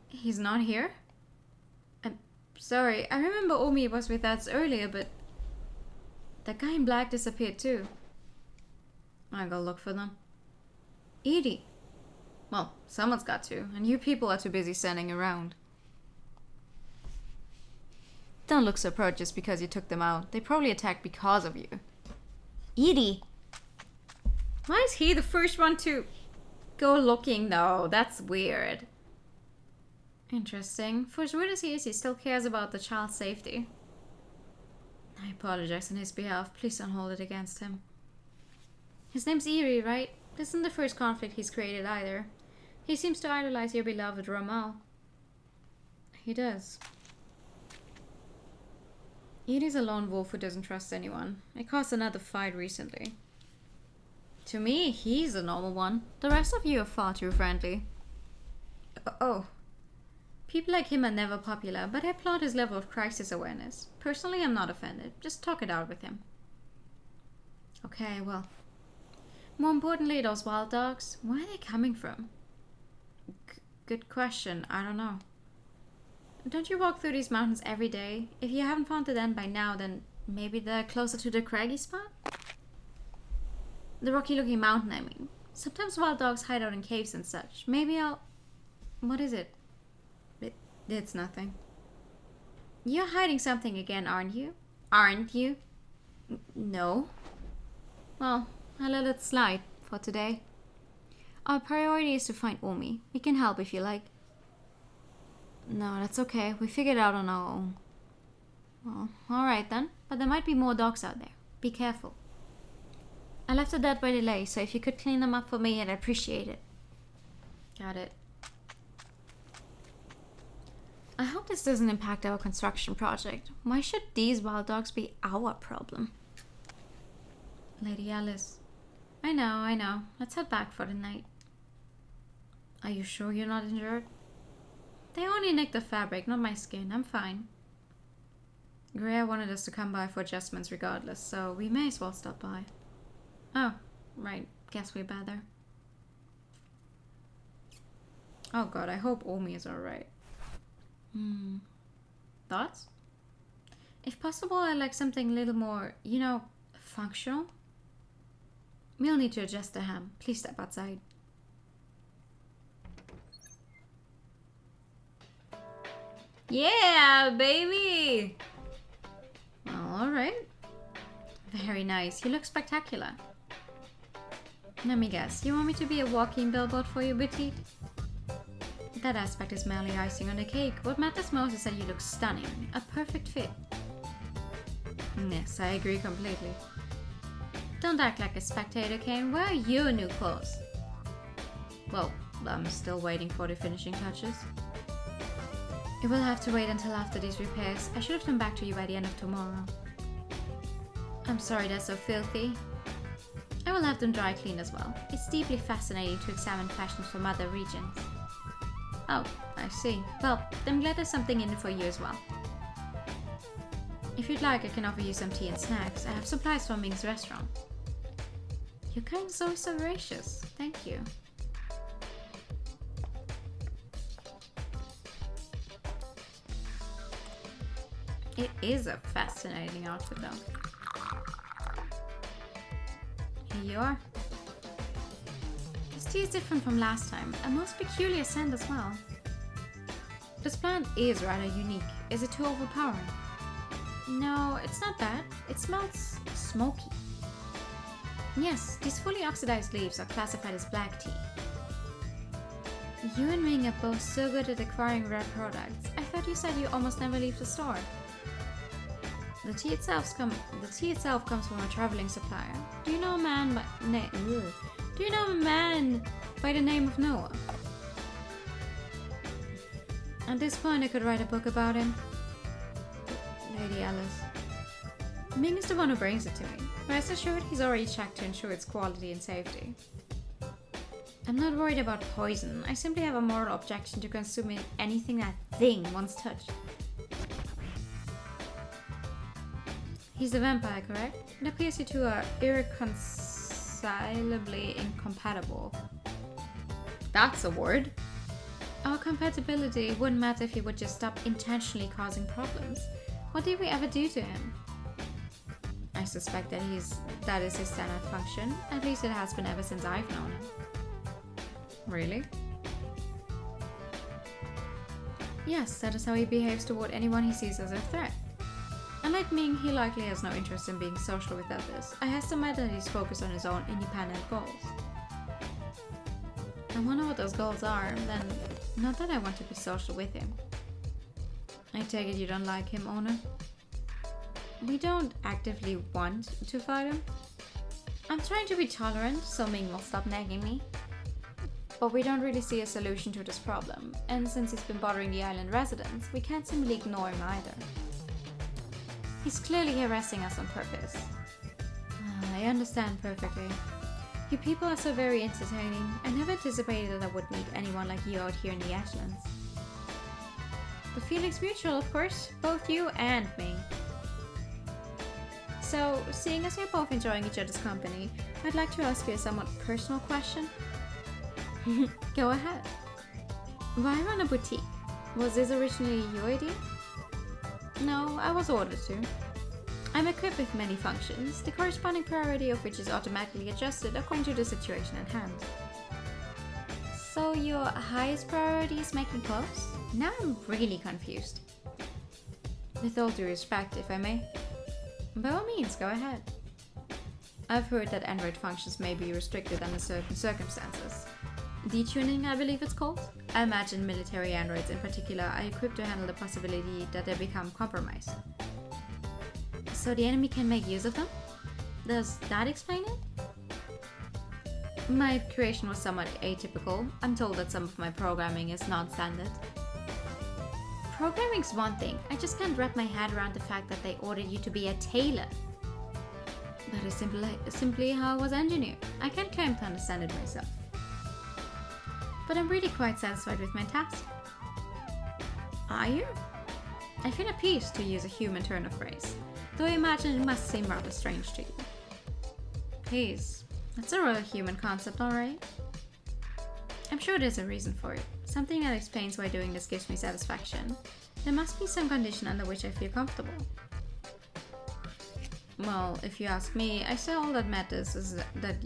He's not here? I'm sorry. I remember Omi was with us earlier, but that guy in black disappeared too. I'll go look for them. Edie. Well, someone's got to, and you people are too busy standing around. Don't look so proud just because you took them out. They probably attacked because of you. Edie! Why is he the first one to go looking though? That's weird. Interesting. For as weird as he still cares about the child's safety. I apologize on his behalf. Please don't hold it against him. His name's Eerie, right? This isn't the first conflict he's created either. He seems to idolize your beloved Ramal. He does. Eerie's a lone wolf who doesn't trust anyone. It caused another fight recently. To me, he's a normal one. The rest of you are far too friendly. Oh. People like him are never popular, but I applaud his level of crisis awareness. Personally, I'm not offended. Just talk it out with him. Okay, well. More importantly, those wild dogs, where are they coming from? Good question. I don't know. Don't you walk through these mountains every day? If you haven't found the den by now, then maybe they're closer to the craggy spot? The rocky-looking mountain, I mean. Sometimes wild dogs hide out in caves and such. Maybe I'll... What is it? It's nothing. You're hiding something again, aren't you? Aren't you? No. Well, I'll let it slide for today. Our priority is to find Omi. We can help if you like. No, that's okay. We figured it out on our own. Well, alright then. But there might be more dogs out there. Be careful. I left the dead by delay, so if you could clean them up for me, I'd appreciate it. Got it. I hope this doesn't impact our construction project. Why should these wild dogs be our problem? Lady Alice. I know. Let's head back for the night. Are you sure you're not injured? They only nicked the fabric, not my skin. I'm fine. Greer wanted us to come by for adjustments regardless, so we may as well stop by. Oh, right. Guess we better. Oh god, I hope Omi is alright. Thoughts? If possible, I'd like something a little more, functional. We'll need to adjust the ham. Please step outside. Yeah, baby! Alright. Very nice. You look spectacular. Let me guess, you want me to be a walking billboard for you, boutique? That aspect is merely icing on the cake. What matters most is that you look stunning. A perfect fit. Yes, I agree completely. Don't act like a spectator, Kane. Where are your new clothes? Well, I'm still waiting for the finishing touches. It will have to wait until after these repairs. I should have them back to you by the end of tomorrow. I'm sorry they're so filthy. I will have them dry cleaned as well. It's deeply fascinating to examine fashions from other regions. Oh, I see. Well, I'm glad there's something in it for you as well. If you'd like, I can offer you some tea and snacks. I have supplies from Ming's restaurant. Your kind is always so gracious. Thank you. It is a fascinating outfit though. Here you are. This tea is different from last time. A most peculiar scent as well. This plant is rather unique. Is it too overpowering? No, it's not bad. It smells smoky. Yes, these fully oxidized leaves are classified as black tea. You and Ming are both so good at acquiring rare products. I thought you said you almost never leave the store. The tea itself comes from a traveling supplier. Do you know a man by the name of Noah? At this point, I could write a book about him. Lady Alice. Ming is the one who brings it to me. Rest assured, he's already checked to ensure its quality and safety. I'm not worried about poison. I simply have a moral objection to consuming anything that thing once touched. He's a vampire, correct? It appears you two are irreconcilably incompatible. That's a word. Our compatibility wouldn't matter if he would just stop intentionally causing problems. What did we ever do to him? I suspect that is his standard function. At least it has been ever since I've known him. Really? Yes, that is how he behaves toward anyone he sees as a threat. Unlike Ming, he likely has no interest in being social with others. I estimate that he's focused on his own independent goals. I wonder what those goals are, then not that I want to be social with him. I take it you don't like him, owner? We don't actively want to fight him. I'm trying to be tolerant so Ming will stop nagging me. But we don't really see a solution to this problem, and since he's been bothering the island residents, we can't simply ignore him either. He's clearly harassing us on purpose. I understand perfectly. You people are so very entertaining. I never anticipated that I would meet anyone like you out here in the Ashlands. The feeling's mutual, of course, both you and me. So, seeing as you're both enjoying each other's company, I'd like to ask you a somewhat personal question. Go ahead. Why run a boutique? Was this originally your idea? No, I was ordered to. I'm equipped with many functions, the corresponding priority of which is automatically adjusted according to the situation at hand. So your highest priority is making clothes? Now I'm really confused. With all due respect, if I may. By all means, go ahead. I've heard that android functions may be restricted under certain circumstances. Detuning, I believe it's called. I imagine military androids in particular are equipped to handle the possibility that they become compromised. So the enemy can make use of them? Does that explain it? My creation was somewhat atypical. I'm told that some of my programming is non-standard. Programming's one thing. I just can't wrap my head around the fact that they ordered you to be a tailor. That is simply how I was engineered. I can't claim to understand it myself. But I'm really quite satisfied with my task. Are you? I feel at peace, to use a human turn of phrase, though I imagine it must seem rather strange to you. Please, that's a real human concept, alright? I'm sure there's a reason for it, something that explains why doing this gives me satisfaction. There must be some condition under which I feel comfortable. Well, if you ask me, I say all that matters is that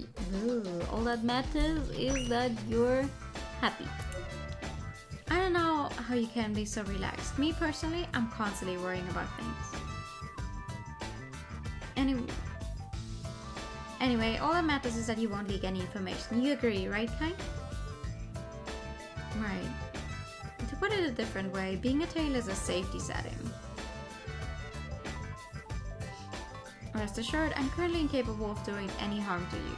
you're happy. I don't know how you can be so relaxed. Me personally, I'm constantly worrying about things. Anyway, all that matters is that you won't leak any information. You agree, right, Kai? Right. To put it a different way, being a tailor is a safety setting. Rest assured, I'm currently incapable of doing any harm to you.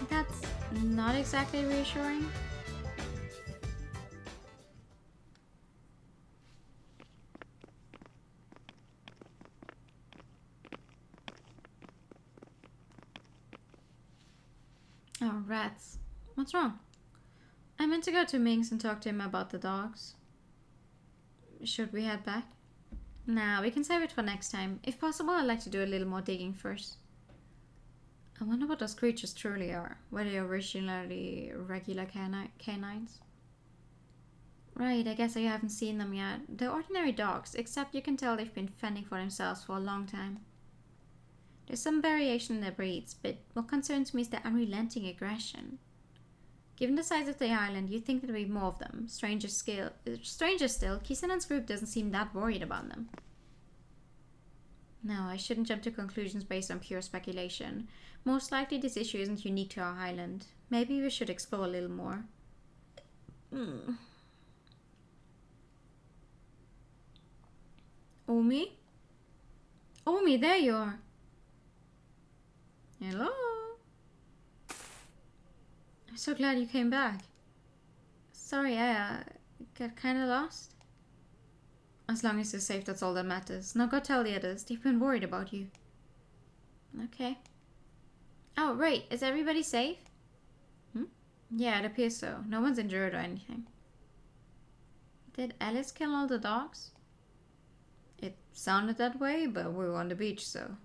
That's not exactly reassuring. Oh, rats. What's wrong? I meant to go to Ming's and talk to him about the dogs. Should we head back? Nah, we can save it for next time. If possible, I'd like to do a little more digging first. I wonder what those creatures truly are. Were they originally regular canines? Right, I guess I haven't seen them yet. They're ordinary dogs, except you can tell they've been fending for themselves for a long time. There's some variation in their breeds, but what concerns me is their unrelenting aggression. Given the size of the island, you'd think there'd be more of them. Stranger still, Kisanan's group doesn't seem that worried about them. No, I shouldn't jump to conclusions based on pure speculation. Most likely this issue isn't unique to our island. Maybe we should explore a little more. Omi? Omi, there you are. Hello? I'm so glad you came back. Sorry, I got kinda lost. As long as you're safe, that's all that matters. Now go tell the others. They've been worried about you. Okay. Oh, right. Is everybody safe? Yeah, it appears so. No one's injured or anything. Did Alice kill all the dogs? It sounded that way, but we were on the beach, so...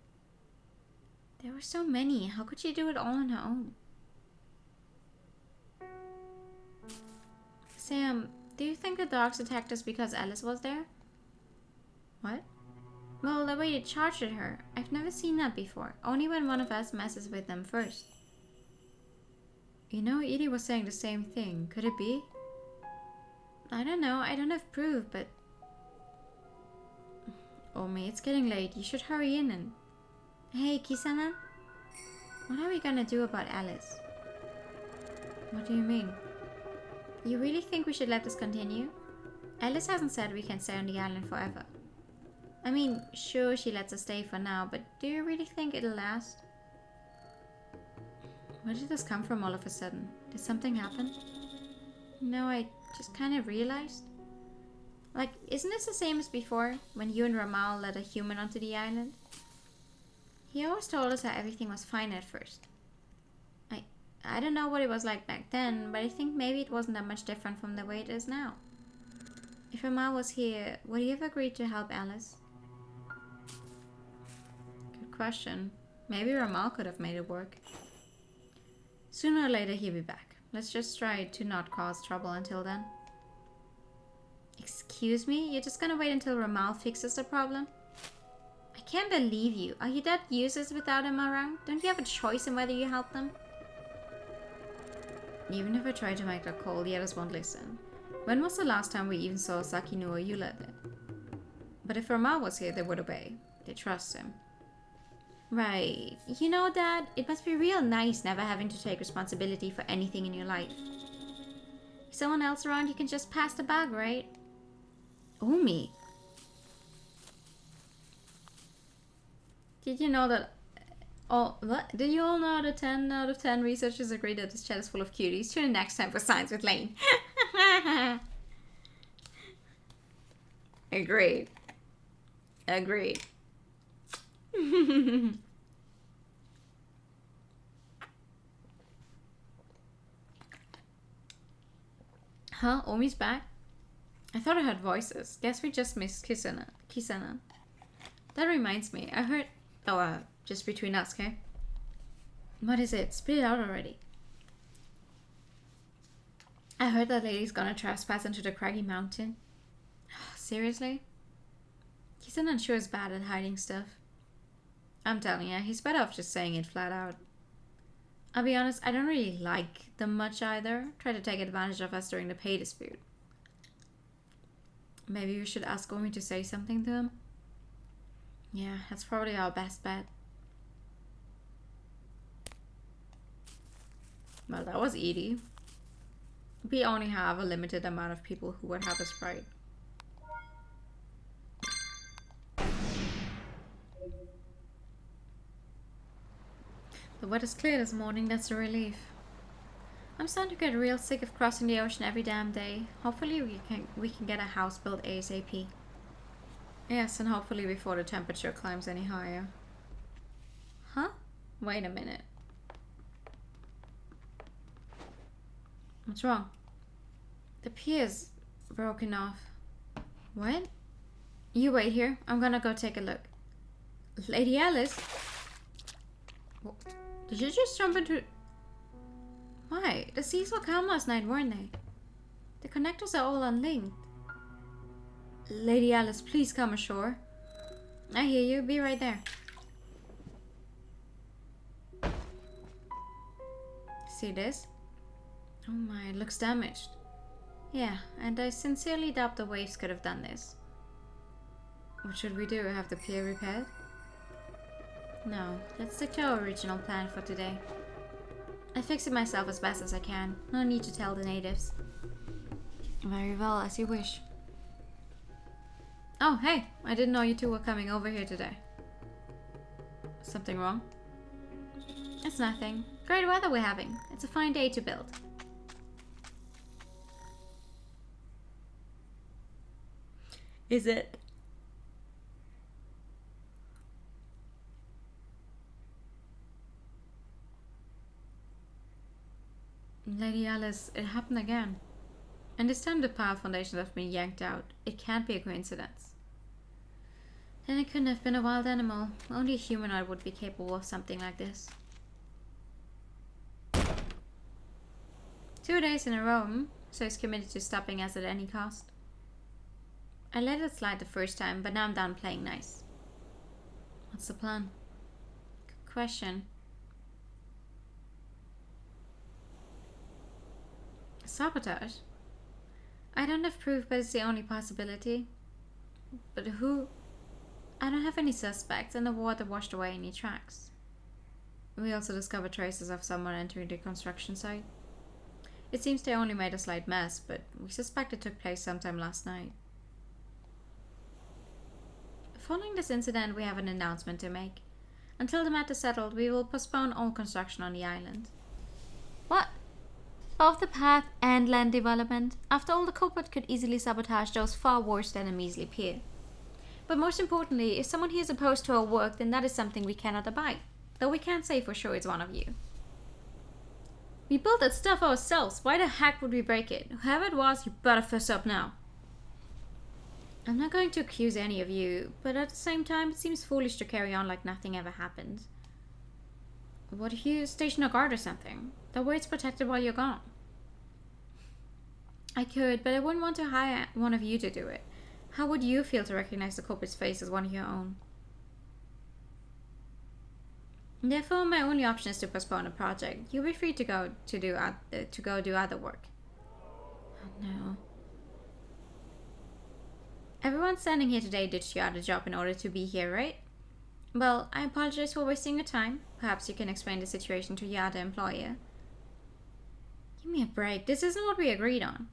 There were so many. How could she do it all on her own? Sam, do you think the dogs attacked us because Alice was there? What? Well, the way they charged at her. I've never seen that before. Only when one of us messes with them first. You know, Edie was saying the same thing. Could it be? I don't know. I don't have proof, but... Omi, it's getting late. You should hurry in and... Hey, Kisana? What are we gonna do about Alice? What do you mean? You really think we should let this continue? Alice hasn't said we can stay on the island forever. I mean, sure, she lets us stay for now, but do you really think it'll last? Where did this come from all of a sudden? Did something happen? No, I just kind of realized. Like, isn't this the same as before, when you and Ramal let a human onto the island? He always told us how everything was fine at first. I don't know what it was like back then, but I think maybe it wasn't that much different from the way it is now. If Ramal was here, would he have agreed to help Alice? Good question. Maybe Ramal could have made it work. Sooner or later he'll be back. Let's just try to not cause trouble until then. Excuse me? You're just gonna wait until Ramal fixes the problem? I can't believe you. Are you that useless without him around? Don't you have a choice in whether you help them? Even if I try to make that call, the others won't listen. When was the last time we even saw Sakinu or Yula there? But if Ramal was here, they would obey. They trust him. Right. You know, Dad, it must be real nice never having to take responsibility for anything in your life. If someone else around, you can just pass the bag, right? Omi. Did you know that... Did you all know that 10 out of 10 researchers agree that this chat is full of cuties? Tune in next time for Science with Lane. Agreed. Agreed. Huh? Omi's back? I thought I heard voices. Guess we just missed Kisana. That reminds me. I heard... Oh, just between us, okay? What is it? Spit it out already. I heard that lady's gonna trespass into the craggy mountain. Seriously? Kisana sure is bad at hiding stuff. I'm telling you, he's better off just saying it flat out. I'll be honest, I don't really like them much either. Try to take advantage of us during the pay dispute. Maybe we should ask Omi to say something to him? Yeah, that's probably our best bet. Well, that was easy. We only have a limited amount of people who would have a Sprite. The weather's clear this morning, that's a relief. I'm starting to get real sick of crossing the ocean every damn day. Hopefully we can get a house built ASAP. Yes, and hopefully before the temperature climbs any higher. Huh? Wait a minute. What's wrong? The pier's broken off. What? You wait here. I'm gonna go take a look. Lady Alice? Did you just jump into... Why? The seas were calm last night, weren't they? The connectors are all unlinked. Lady Alice, please come ashore. I hear you. Be right there. See this? Oh my, it looks damaged. Yeah, and I sincerely doubt the waves could have done this. What should we do? Have the pier repaired? No, let's stick to our original plan for today. I fix it myself as best as I can. No need to tell the natives. Very well, as you wish. Oh, hey! I didn't know you two were coming over here today. Something wrong? It's nothing. Great weather we're having. It's a fine day to build. Is it? Lady Alice, it happened again. And this time the power foundations have been yanked out. It can't be a coincidence. Then it couldn't have been a wild animal. Only a humanoid would be capable of something like this. 2 days in a row, so he's committed to stopping us at any cost. I let it slide the first time, but now I'm done playing nice. What's the plan? Good question. Sabotage? I don't have proof, but it's the only possibility. But who? I don't have any suspects, and the water washed away any tracks. We also discovered traces of someone entering the construction site. It seems they only made a slight mess, but we suspect it took place sometime last night. Following this incident, we have an announcement to make. Until the matter's settled, we will postpone all construction on the island. What? Both the path and land development? After all, the culprit could easily sabotage those far worse than a measly pier. But most importantly, if someone here is opposed to our work, then that is something we cannot abide. Though we can't say for sure it's one of you. We built that stuff ourselves. Why the heck would we break it? Whoever it was, you better fess up now. I'm not going to accuse any of you, but at the same time, it seems foolish to carry on like nothing ever happened. What if you station a guard or something? That way it's protected while you're gone. I could, but I wouldn't want to hire one of you to do it. How would you feel to recognize the culprit's face as one of your own? Therefore, my only option is to postpone the project. You'll be free to go do other work. Oh no. Everyone standing here today ditched your other job in order to be here, right? Well, I apologize for wasting your time. Perhaps you can explain the situation to your other employer. Give me a break. This isn't what we agreed on.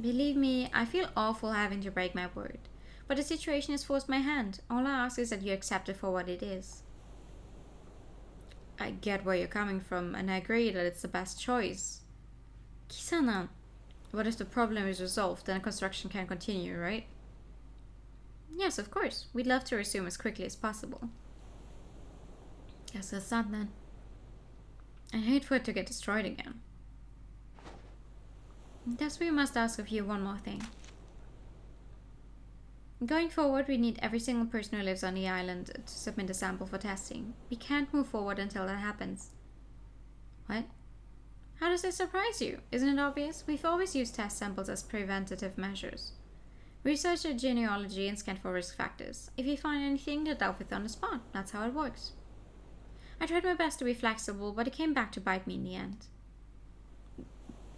Believe me, I feel awful having to break my word. But the situation has forced my hand. All I ask is that you accept it for what it is. I get where you're coming from, and I agree that it's the best choice. Kisana, what if the problem is resolved, then construction can continue, right? Yes, of course. We'd love to resume as quickly as possible. Guess that's that then. I hate for it to get destroyed again. Thus we must ask of you one more thing. Going forward, we need every single person who lives on the island to submit a sample for testing. We can't move forward until that happens. What? How does this surprise you? Isn't it obvious? We've always used test samples as preventative measures. Research a genealogy and scan for risk factors. If you find anything, they're dealt with on the spot. That's how it works. I tried my best to be flexible, but it came back to bite me in the end.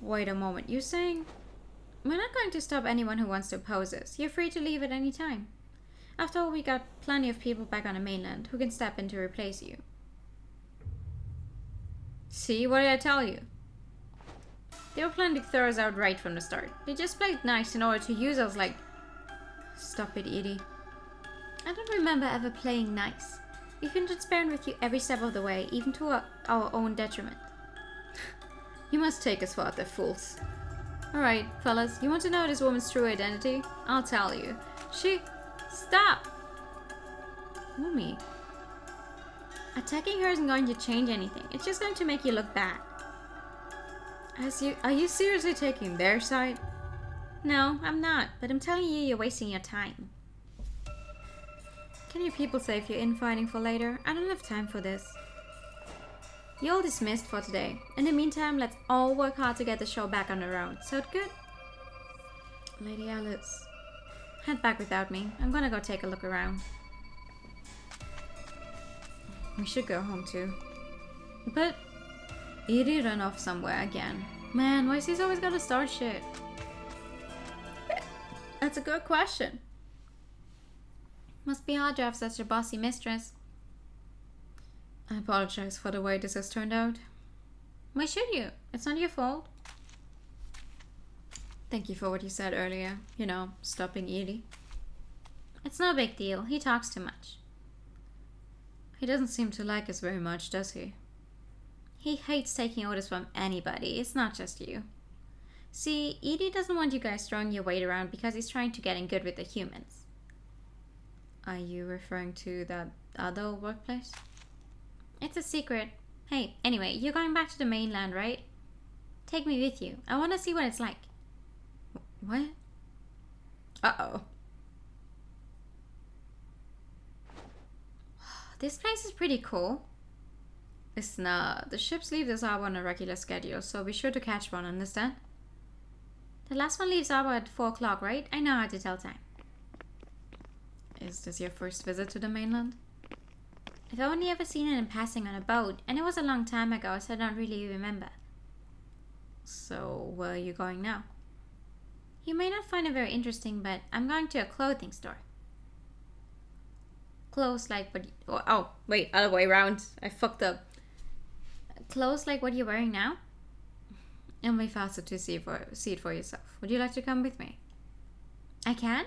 Wait a moment, you're saying... We're not going to stop anyone who wants to oppose us. You're free to leave at any time. After all, we got plenty of people back on the mainland who can step in to replace you. See, what did I tell you? They were planning to throw us out right from the start. They just played nice in order to use us like... Stop it, Edie. I don't remember ever playing nice. We've been transparent with you every step of the way, even to our own detriment. You must take us for utter fools. Alright, fellas, you want to know this woman's true identity? I'll tell you. Stop! Umi. Attacking her isn't going to change anything. It's just going to make you look bad. Are you seriously taking their side? No, I'm not, but I'm telling you, you're wasting your time. Can you people save your infighting for later? I don't have time for this. You're all dismissed for today. In the meantime, let's all work hard to get the show back on the road. Sound good? Lady Alice. Head back without me. I'm gonna go take a look around. We should go home too. But... Edie ran off somewhere again. Man, why is he always gotta start shit? That's a good question. Must be hard to have such a bossy mistress. I apologize for the way this has turned out. Why should you? It's not your fault. Thank you for what you said earlier. You know, stopping Edie. It's no big deal. He talks too much. He doesn't seem to like us very much, does he? He hates taking orders from anybody. It's not just you. See, Edie doesn't want you guys throwing your weight around because he's trying to get in good with the humans. Are you referring to that other workplace? It's a secret. Hey, anyway, you're going back to the mainland, right? Take me with you. I want to see what it's like. What? Uh-oh. This place is pretty cool. Listen, the ships leave this harbor on a regular schedule, so be sure to catch one, understand? The last one leaves harbor at 4 o'clock, right? I know how to tell time. Is this your first visit to the mainland? I've only ever seen it in passing on a boat, and it was a long time ago, so I don't really remember. So, where are you going now? You may not find it very interesting, but I'm going to a clothing store. Clothes like what... Oh, wait, other way around. I fucked up. Clothes like what you're wearing now? It'll be faster to see it for yourself. Would you like to come with me? I can?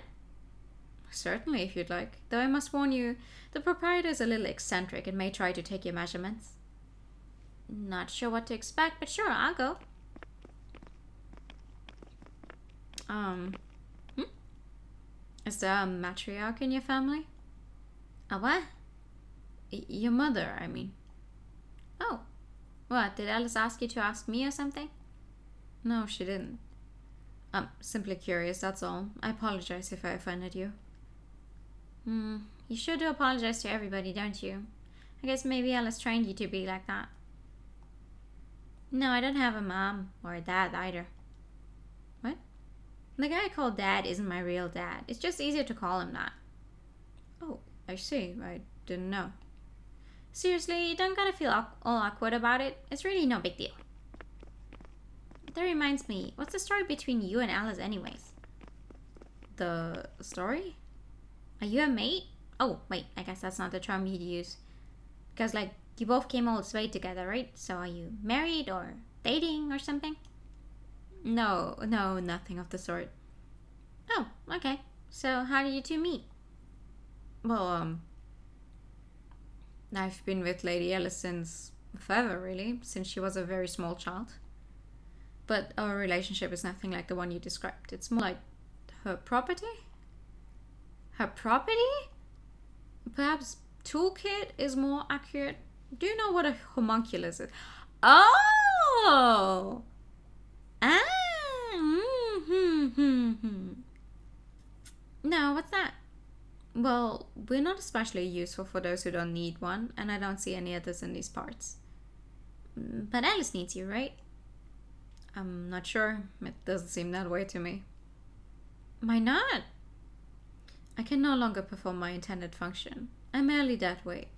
Certainly, if you'd like. Though I must warn you, the proprietor is a little eccentric and may try to take your measurements. Not sure what to expect, but sure, I'll go. Is there a matriarch in your family? A what? Your mother, I mean. Oh. What, did Alice ask you to ask me or something? No, she didn't. I'm simply curious, that's all. I apologize if I offended you. You sure do apologize to everybody, don't you? I guess maybe Alice trained you to be like that. No, I don't have a mom or a dad either. What? The guy I call Dad isn't my real dad. It's just easier to call him that. Oh, I see. I didn't know. Seriously, you don't gotta feel all awkward about it. It's really no big deal. That reminds me, what's the story between you and Alice anyways? The story? Are you a mate? Oh, wait, I guess that's not the term you'd use. Because, like, you both came all this way together, right? So are you married or dating or something? No, nothing of the sort. Oh, okay. So how did you two meet? Well, I've been with Lady Alice since forever, really, since she was a very small child. But our relationship is nothing like the one you described. It's more like her property? Her property? Perhaps toolkit is more accurate. Do you know what a homunculus is? Oh! No, what's that? Well, we're not especially useful for those who don't need one, and I don't see any others in these parts. But Alice needs you, right? I'm not sure. It doesn't seem that way to me. Why not? I can no longer perform my intended function. I'm merely that way.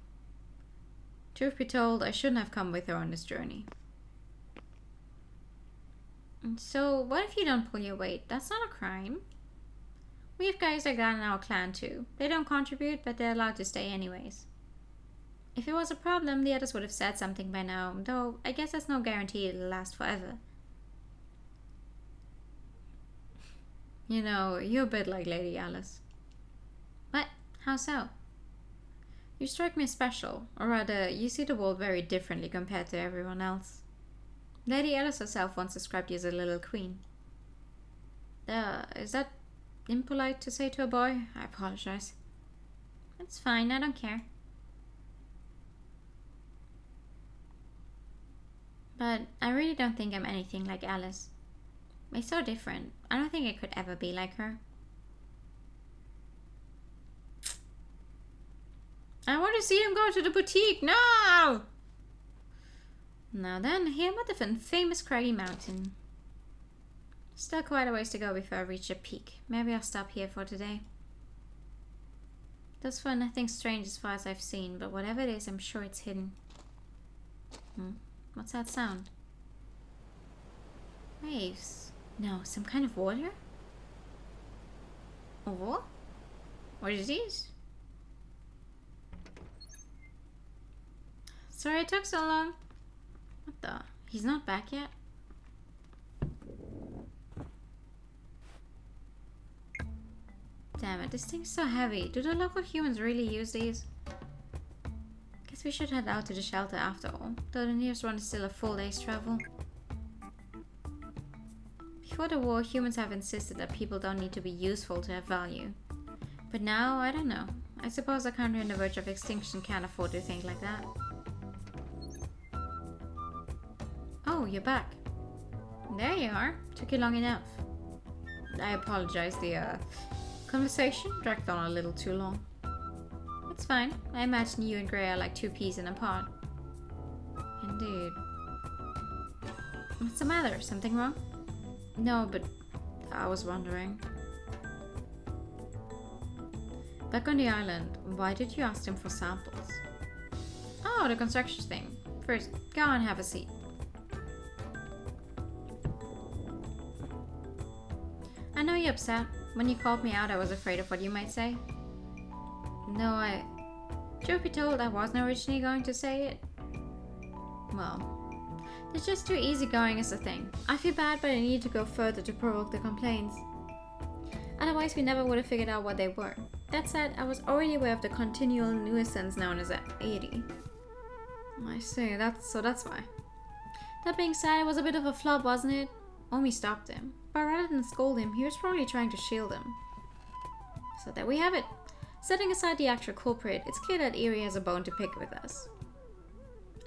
Truth be told, I shouldn't have come with her on this journey. So, what if you don't pull your weight? That's not a crime. We have guys like that in our clan too. They don't contribute, but they're allowed to stay anyways. If it was a problem, the others would have said something by now, though I guess that's no guarantee it'll last forever. You know, you're a bit like Lady Alice. What? How so? You strike me as special, or rather, you see the world very differently compared to everyone else. Lady Alice herself once described you as a little queen. Is that impolite to say to a boy? I apologize. It's fine, I don't care. But I really don't think I'm anything like Alice. We're so different. I don't think I could ever be like her. I want to see him go to the boutique now! Now then, here at the famous craggy mountain. Still quite a ways to go before I reach the peak. Maybe I'll stop here for today. Thus far, nothing strange as far as I've seen, but whatever it is, I'm sure it's hidden. What's that sound? Waves? No, some kind of water? Oh? What is this? Sorry it took so long. What the? He's not back yet? Damn it, this thing's so heavy. Do the local humans really use these? Guess we should head out to the shelter after all, though the nearest one is still a full day's travel. Before the war, humans have insisted that people don't need to be useful to have value. But now, I don't know. I suppose a country on the verge of extinction can't afford to think like that. Oh, you're back. There you are. Took you long enough. I apologize, the conversation dragged on a little too long. It's fine. I imagine you and Grey are like two peas in a pod. Indeed. What's the matter? Something wrong? No, but I was wondering. Back on the island, why did you ask them for samples? Oh, the construction thing. First, go and have a seat. I know you're upset. When you called me out, I was afraid of what you might say. No, Truth be told, I wasn't originally going to say it. Well, it's just too easygoing is the thing. I feel bad, but I need to go further to provoke the complaints. Otherwise, we never would have figured out what they were. That said, I was already aware of the continual nuisance known as 80. I see, that's why. That being said, it was a bit of a flop, wasn't it? Omi stopped him. But rather than scold him, he was probably trying to shield him. So there we have it. Setting aside the actual culprit, it's clear that Eerie has a bone to pick with us.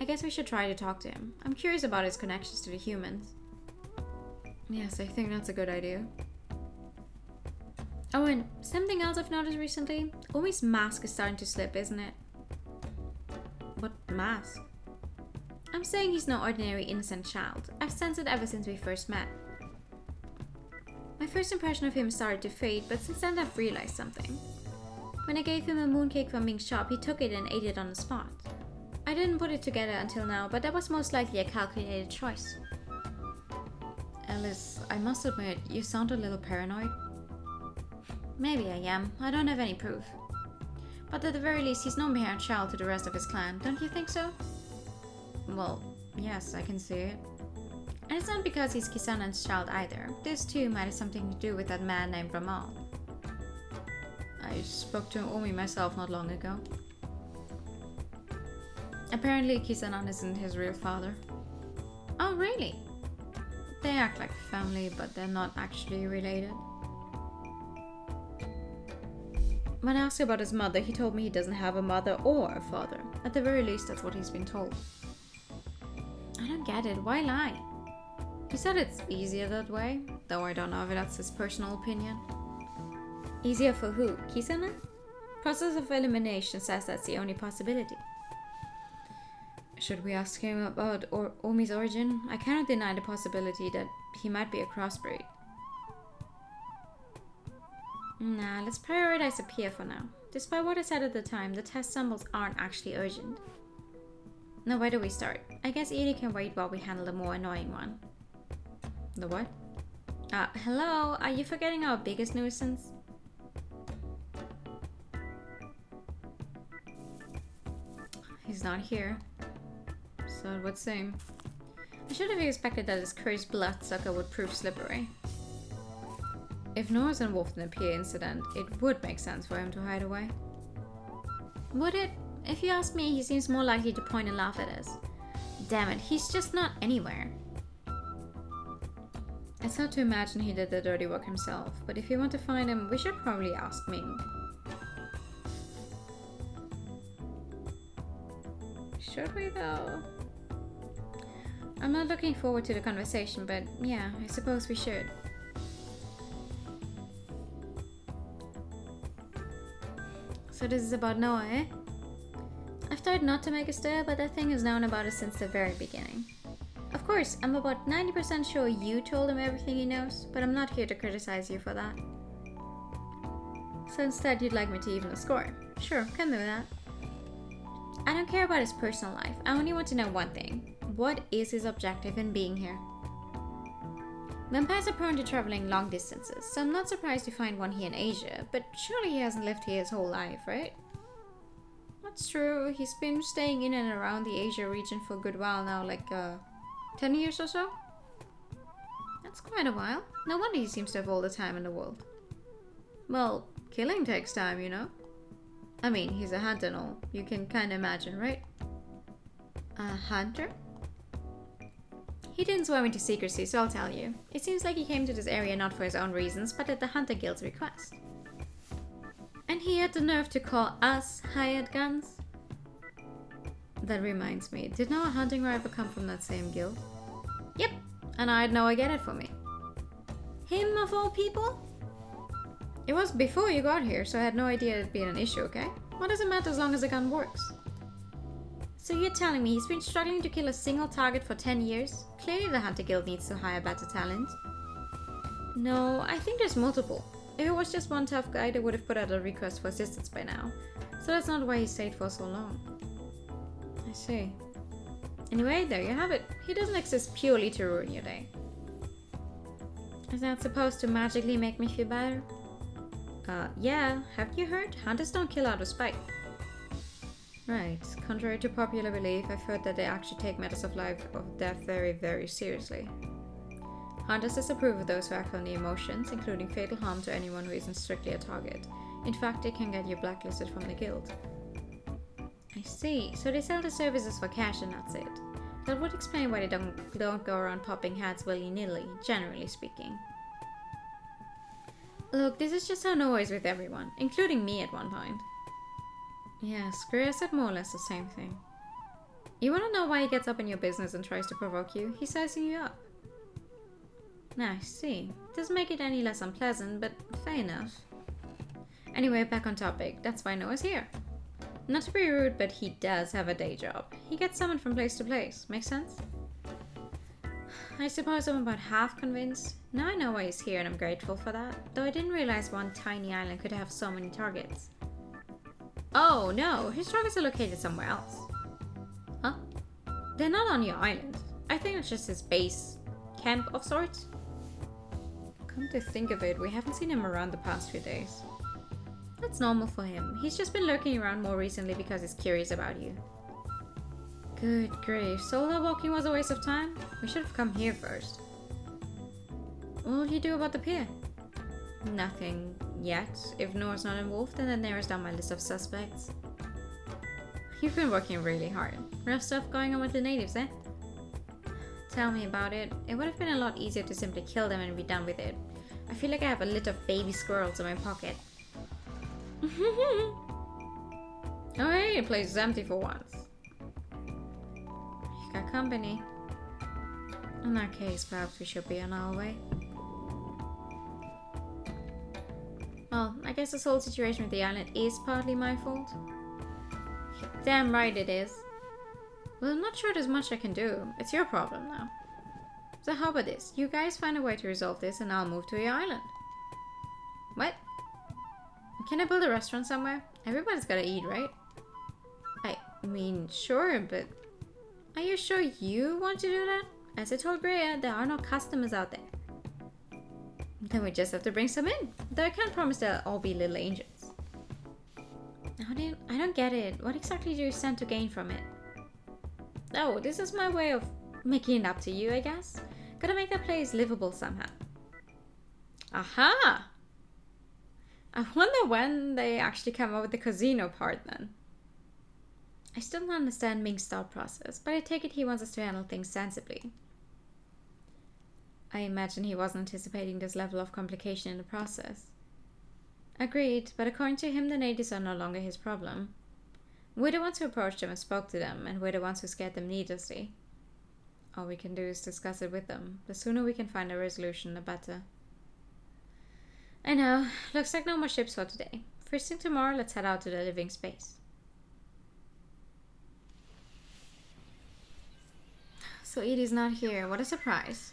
I guess we should try to talk to him. I'm curious about his connections to the humans. Yes, I think that's a good idea. Oh, and something else I've noticed recently. Omi's mask is starting to slip, isn't it? What mask? I'm saying he's no ordinary innocent child. I've sensed it ever since we first met. My first impression of him started to fade, but since then I've realized something. When I gave him a mooncake from Ming's shop, he took it and ate it on the spot. I didn't put it together until now, but that was most likely a calculated choice. Alice, I must admit, you sound a little paranoid. Maybe I am. I don't have any proof. But at the very least, he's no mere child to the rest of his clan, don't you think so? Well, yes, I can see it. And it's not because he's Kisanan's child either. This too might have something to do with that man named Ramal. I spoke to Omi myself not long ago. Apparently Kisanan isn't his real father. Oh, really? They act like family, but they're not actually related. When I asked about his mother, he told me he doesn't have a mother or a father. At the very least, that's what he's been told. I don't get it. Why lie? He said it's easier that way, though I don't know if that's his personal opinion. Easier for who? Kisana? Process of elimination says that's the only possibility. Should we ask him about Omi's origin? I cannot deny the possibility that he might be a crossbreed. Nah, let's prioritize a peer for now. Despite what I said at the time, the test samples aren't actually urgent. Now where do we start? I guess Edie can wait while we handle the more annoying one. The what? Hello? Are you forgetting our biggest nuisance? He's not here. So it would seem. I should have expected that this cursed bloodsucker would prove slippery. If Noah's involved in the pier incident, it would make sense for him to hide away. Would it? If you ask me, he seems more likely to point and laugh at us. Damn it, he's just not anywhere. It's hard to imagine he did the dirty work himself, but if you want to find him, we should probably ask Ming. Should we though? I'm not looking forward to the conversation, but yeah, I suppose we should. So this is about Noah, eh? I've tried not to make a stir, but that thing has known about us since the very beginning. Of course, I'm about 90% sure you told him everything he knows, but I'm not here to criticize you for that. So instead you'd like me to even the score? Sure, can do that. I don't care about his personal life. I only want to know one thing. What is his objective in being here? Vampires are prone to traveling long distances, so I'm not surprised to find one here in Asia, but surely he hasn't lived here his whole life, right? That's true. He's been staying in and around the Asia region for a good while now, like 10 years or so? That's quite a while. No wonder he seems to have all the time in the world. Well, killing takes time, you know? I mean, he's a hunter and all. You can kinda imagine, right? A hunter? He didn't swear into secrecy, so I'll tell you. It seems like he came to this area not for his own reasons, but at the Hunter Guild's request. And he had the nerve to call us hired guns? That reminds me, did Noah hunting rival come from that same guild? Yep, and I had Noah get it for me. Him of all people? It was before you got here, so I had no idea it'd be an issue, okay? What does it matter as long as the gun works? So you're telling me he's been struggling to kill a single target for 10 years? Clearly the Hunter Guild needs to hire better talent. No, I think there's multiple. If it was just one tough guy, they would have put out a request for assistance by now. So that's not why he stayed for so long. I see. Anyway, there you have it. He doesn't exist purely to ruin your day. Is that supposed to magically make me feel better? Yeah. Haven't you heard? Hunters don't kill out of spite. Right. Contrary to popular belief, I've heard that they actually take matters of life or death very, very seriously. Hunters disapprove of those who act on the emotions, including fatal harm to anyone who isn't strictly a target. In fact, they can get you blacklisted from the guild. I see. So they sell the services for cash and that's it. That would explain why they don't go around popping heads willy-nilly, generally speaking. Look, this is just how Noah is with everyone, including me at one point. Yeah, Skria said more or less the same thing. You wanna know why he gets up in your business and tries to provoke you? He's sizing you up. I see. Doesn't make it any less unpleasant, but fair enough. Anyway, back on topic. That's why Noah's here. Not to be rude, but he does have a day job. He gets summoned from place to place. Make sense? I suppose I'm about half convinced. Now I know why he's here and I'm grateful for that, though I didn't realize one tiny island could have so many targets. Oh no, his targets are located somewhere else. Huh? They're not on your island. I think it's just his base camp of sorts. Come to think of it, we haven't seen him around the past few days. That's normal for him. He's just been lurking around more recently because he's curious about you. Good grief, so all that walking was a waste of time? We should have come here first. What will you do about the pier? Nothing yet. If Noah's not involved, then that narrows down my list of suspects. You've been working really hard. Rough stuff going on with the natives, eh? Tell me about it. It would have been a lot easier to simply kill them and be done with it. I feel like I have a litter of baby squirrels in my pocket. Oh hey, the place is empty for once. You got company. In that case, perhaps we should be on our way. Well, I guess this whole situation with the island is partly my fault. Damn right it is. Well, I'm not sure there's much I can do. It's your problem now. So how about this? You guys find a way to resolve this and I'll move to your island. What? Can I build a restaurant somewhere? Everybody's gotta eat, right? I mean, sure, but Are you sure you want to do that? As I told Rhea, there are no customers out there. Then we just have to bring some in. Though I can't promise they'll all be little angels. I don't get it. What exactly do you stand to gain from it? Oh, this is my way of making it up to you, I guess. Gotta make that place livable somehow. Aha! I wonder when they actually come up with the casino part then. I still don't understand Ming's thought process, but I take it he wants us to handle things sensibly. I imagine he wasn't anticipating this level of complication in the process. Agreed, but according to him, the natives are no longer his problem. We're the ones who approached them and spoke to them, and we're the ones who scared them needlessly. All we can do is discuss it with them. The sooner we can find a resolution, the better. I know. Looks like no more ships for today. First thing tomorrow, let's head out to the living space. So Edie's not here. What a surprise.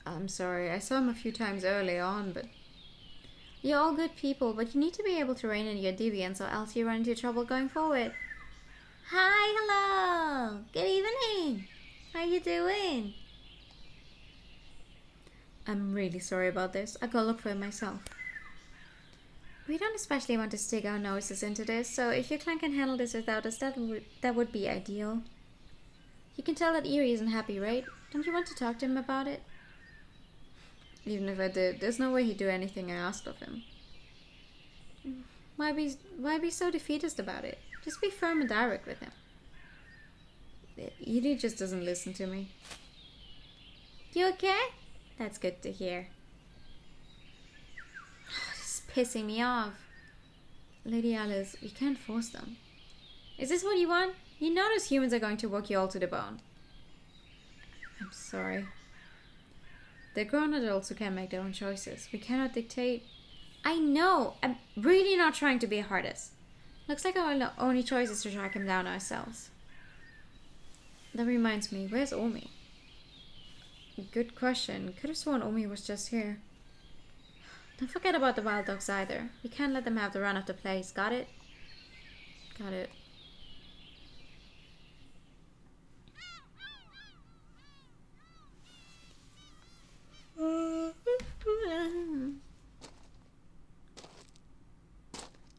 I'm sorry. I saw him a few times early on, but... You're all good people, but you need to be able to rein in your deviance or else you run into trouble going forward. Hi, hello. Good evening. How you doing? I'm really sorry about this. I'll go look for him myself. We don't especially want to stick our noses into this, so if your clan can handle this without us, that would be ideal. You can tell that Eerie isn't happy, right? Don't you want to talk to him about it? Even if I did, there's no way he'd do anything I asked of him. Why be so defeatist about it? Just be firm and direct with him. Edie just doesn't listen to me. You okay? That's good to hear. This is pissing me off. Lady Alice, you can't force them. Is this what you want? You know those humans are going to work you all to the bone. I'm sorry. They're grown adults who can make their own choices. We cannot dictate. I know. I'm really not trying to be a hardest. Looks like our only choice is to track him down ourselves. That reminds me, where's Omi? Good question. Could have sworn Omi was just here. Don't forget about the wild dogs either. We can't let them have the run of the place. Got it? Got it.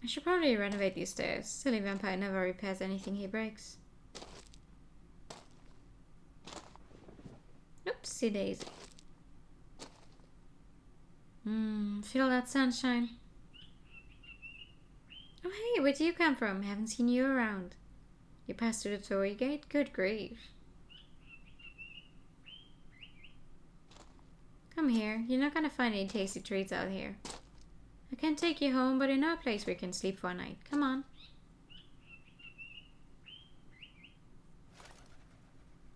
I should probably renovate these stairs. Silly vampire never repairs anything he breaks. Oopsie daisy. Feel that sunshine. Oh hey, where do you come from? Haven't seen you around. You passed through the Torii Gate? Good grief. Come here. You're not gonna find any tasty treats out here. I can take you home, but in our place we can sleep for a night. Come on.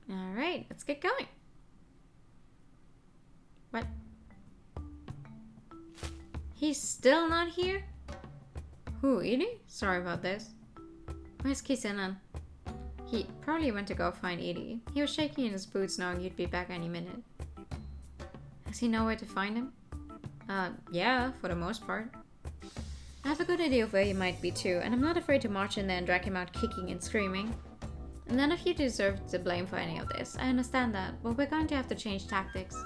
Alright, let's get going. What? He's still not here? Who, Edie? Sorry about this. Where's Kisenan? He probably went to go find Edie. He was shaking in his boots knowing you'd be back any minute. Does he know where to find him? Yeah, for the most part. I have a good idea of where he might be too, and I'm not afraid to march in there and drag him out kicking and screaming. None of you deserve the blame for any of this. I understand that, but we're going to have to change tactics.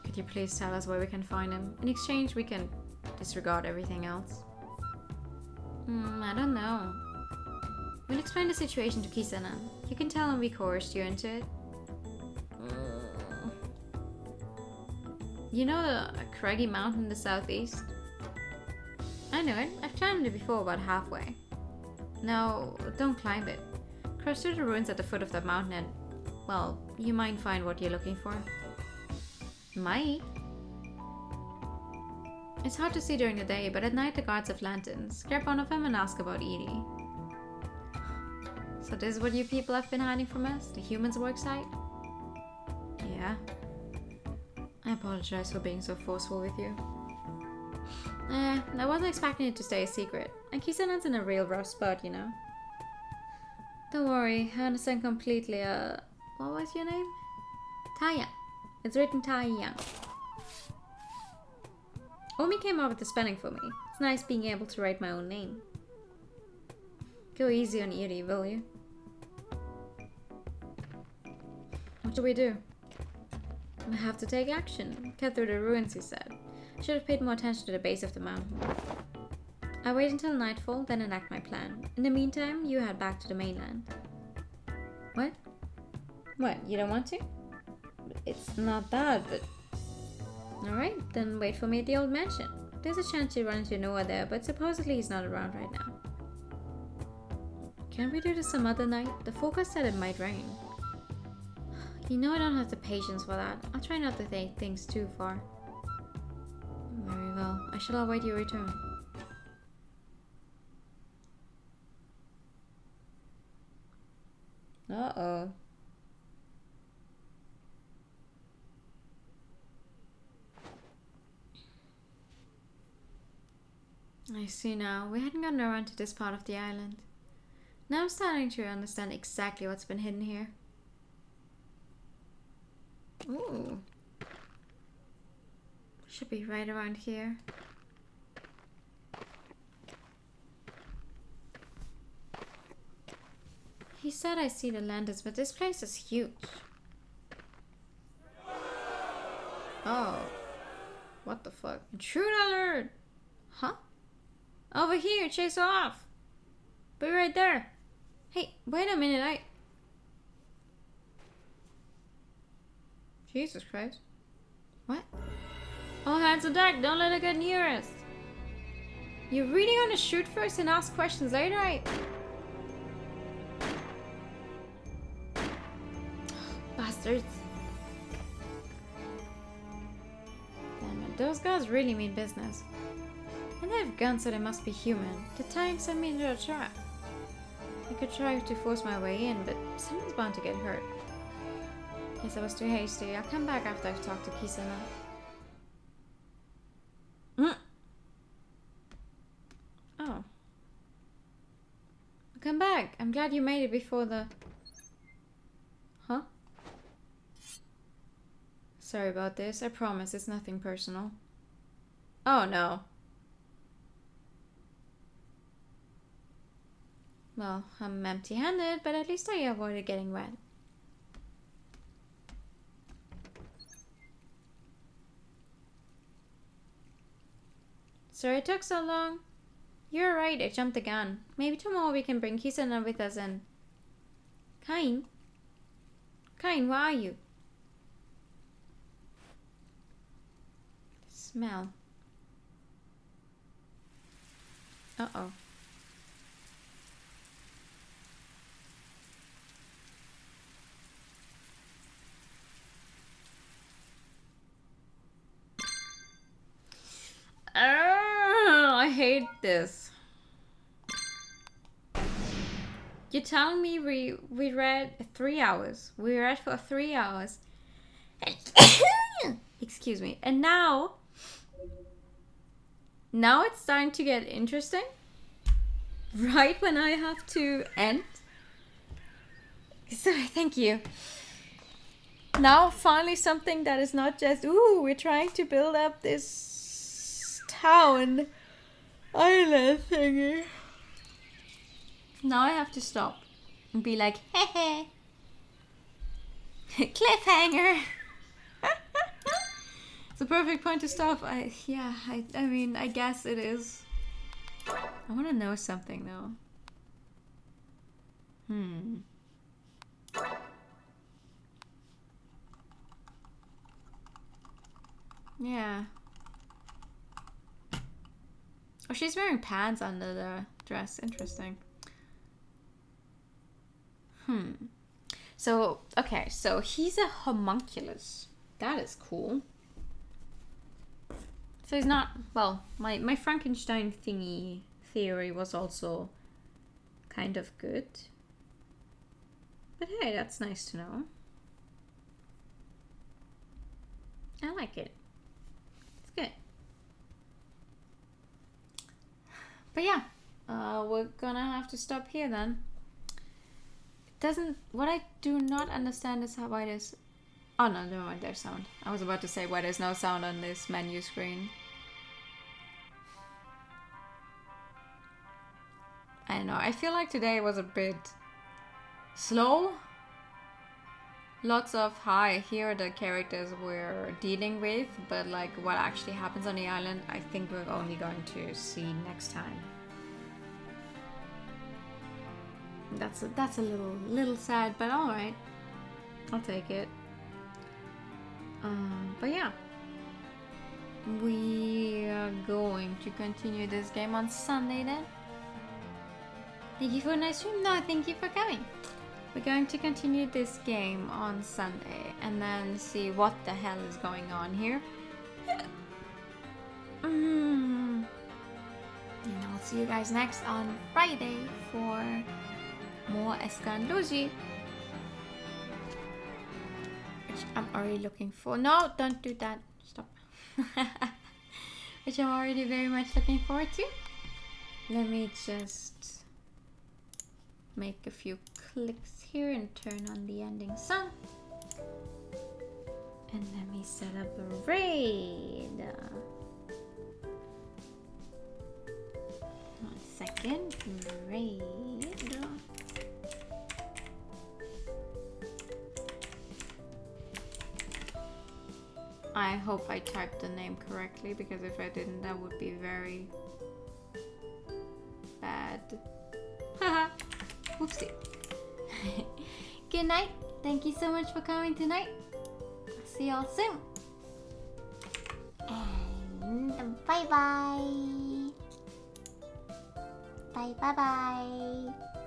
Could you please tell us where we can find him? In exchange, we can disregard everything else. I don't know. We'll explain the situation to Kisana. You can tell him we coerced you into it. You know the craggy mountain in the southeast? I know it. I've climbed it before, about halfway. No, don't climb it. Cross through the ruins at the foot of that mountain and, well, you might find what you're looking for. Might? It's hard to see during the day, but at night the guards have lanterns. Grab one of them and ask about Edie. So this is what you people have been hiding from us? The humans' work site? Yeah. I apologize for being so forceful with you. I wasn't expecting it to stay a secret. And Kisanan's in a real rough spot, you know. Don't worry, I understand completely. What was your name? Taya. It's written Taya. Omi came up with the spelling for me. It's nice being able to write my own name. Go easy on Edie, will you? What do we do? We have to take action. Cut through the ruins, he said. Should have paid more attention to the base of the mountain. I wait until nightfall, then enact my plan. In the meantime, you head back to the mainland. What? What, you don't want to? It's not that, but... Alright, then wait for me at the old mansion. There's a chance you run into Noah there, but supposedly he's not around right now. Can't we do this some other night? The forecast said it might rain. You know I don't have the patience for that. I'll try not to take things too far. Very well. I shall await your return. Uh-oh. I see now. We hadn't gotten around to this part of the island. Now I'm starting to understand exactly what's been hidden here. Ooh. Should be right around here. He said I see the landers, but this place is huge. Oh. What the fuck? Intruder alert! Huh? Over here, chase her off! Be right there! Hey, wait a minute, Jesus Christ. What? All hands on deck, don't let her get near us! You're really gonna shoot first and ask questions later, Bastards. Damn it, those guys really mean business. And they have guns, so they must be human. They're tying some into a trap. I could try to force my way in, but someone's bound to get hurt. Guess I was too hasty. I'll come back after I've talked to Kisana. Oh. I'll come back. I'm glad you made it before the... Huh? Sorry about this. I promise it's nothing personal. Oh no. Well, I'm empty-handed, but at least I avoided getting wet. Sorry it took so long. You're right, I jumped the gun. Maybe tomorrow we can bring Kisana with us and... Kain? Kain, where are you? Smell. Uh-oh. I hate this. You're telling me we read 3 hours. We read for 3 hours. Excuse me. And now it's starting to get interesting. Right when I have to end. So thank you. Now finally something that is not just, ooh, we're trying to build up this town island thingy. Now I have to stop and be like, heh cliffhanger. It's a perfect point to stop. I mean, I guess it is. I want to know something though. Yeah. Oh, she's wearing pants under the dress. Interesting. So, okay, so he's a homunculus. That is cool. So he's not, well, my Frankenstein thingy theory was also kind of good. But hey, that's nice to know. I like it. It's good. But yeah, we're gonna have to stop here then. What I do not understand is why there's... Oh no, never mind, there's sound. I was about to say why there's no sound on this menu screen. I don't know. I feel like today was a bit slow. Lots of here are the characters we're dealing with, but like what actually happens on the island, I think we're only going to see next time. That's a little sad, but all right, I'll take it. But yeah, we are going to continue this game on Sunday then. Thank you for a nice stream. No, thank you for coming. We're going to continue this game on Sunday and then see what the hell is going on here. And I'll see you guys next on Friday for more Escandology, which I'm already looking for. No, don't do that. Stop. Which I'm already very much looking forward to. Let me just make a few clicks here and turn on the ending song. And let me set up a raid. 1 second. Raid. I hope I typed the name correctly, because if I didn't, that would be very bad. Haha. Whoopsie. Good night. Thank you so much for coming tonight. I'll see y'all soon. And bye bye. Bye bye bye.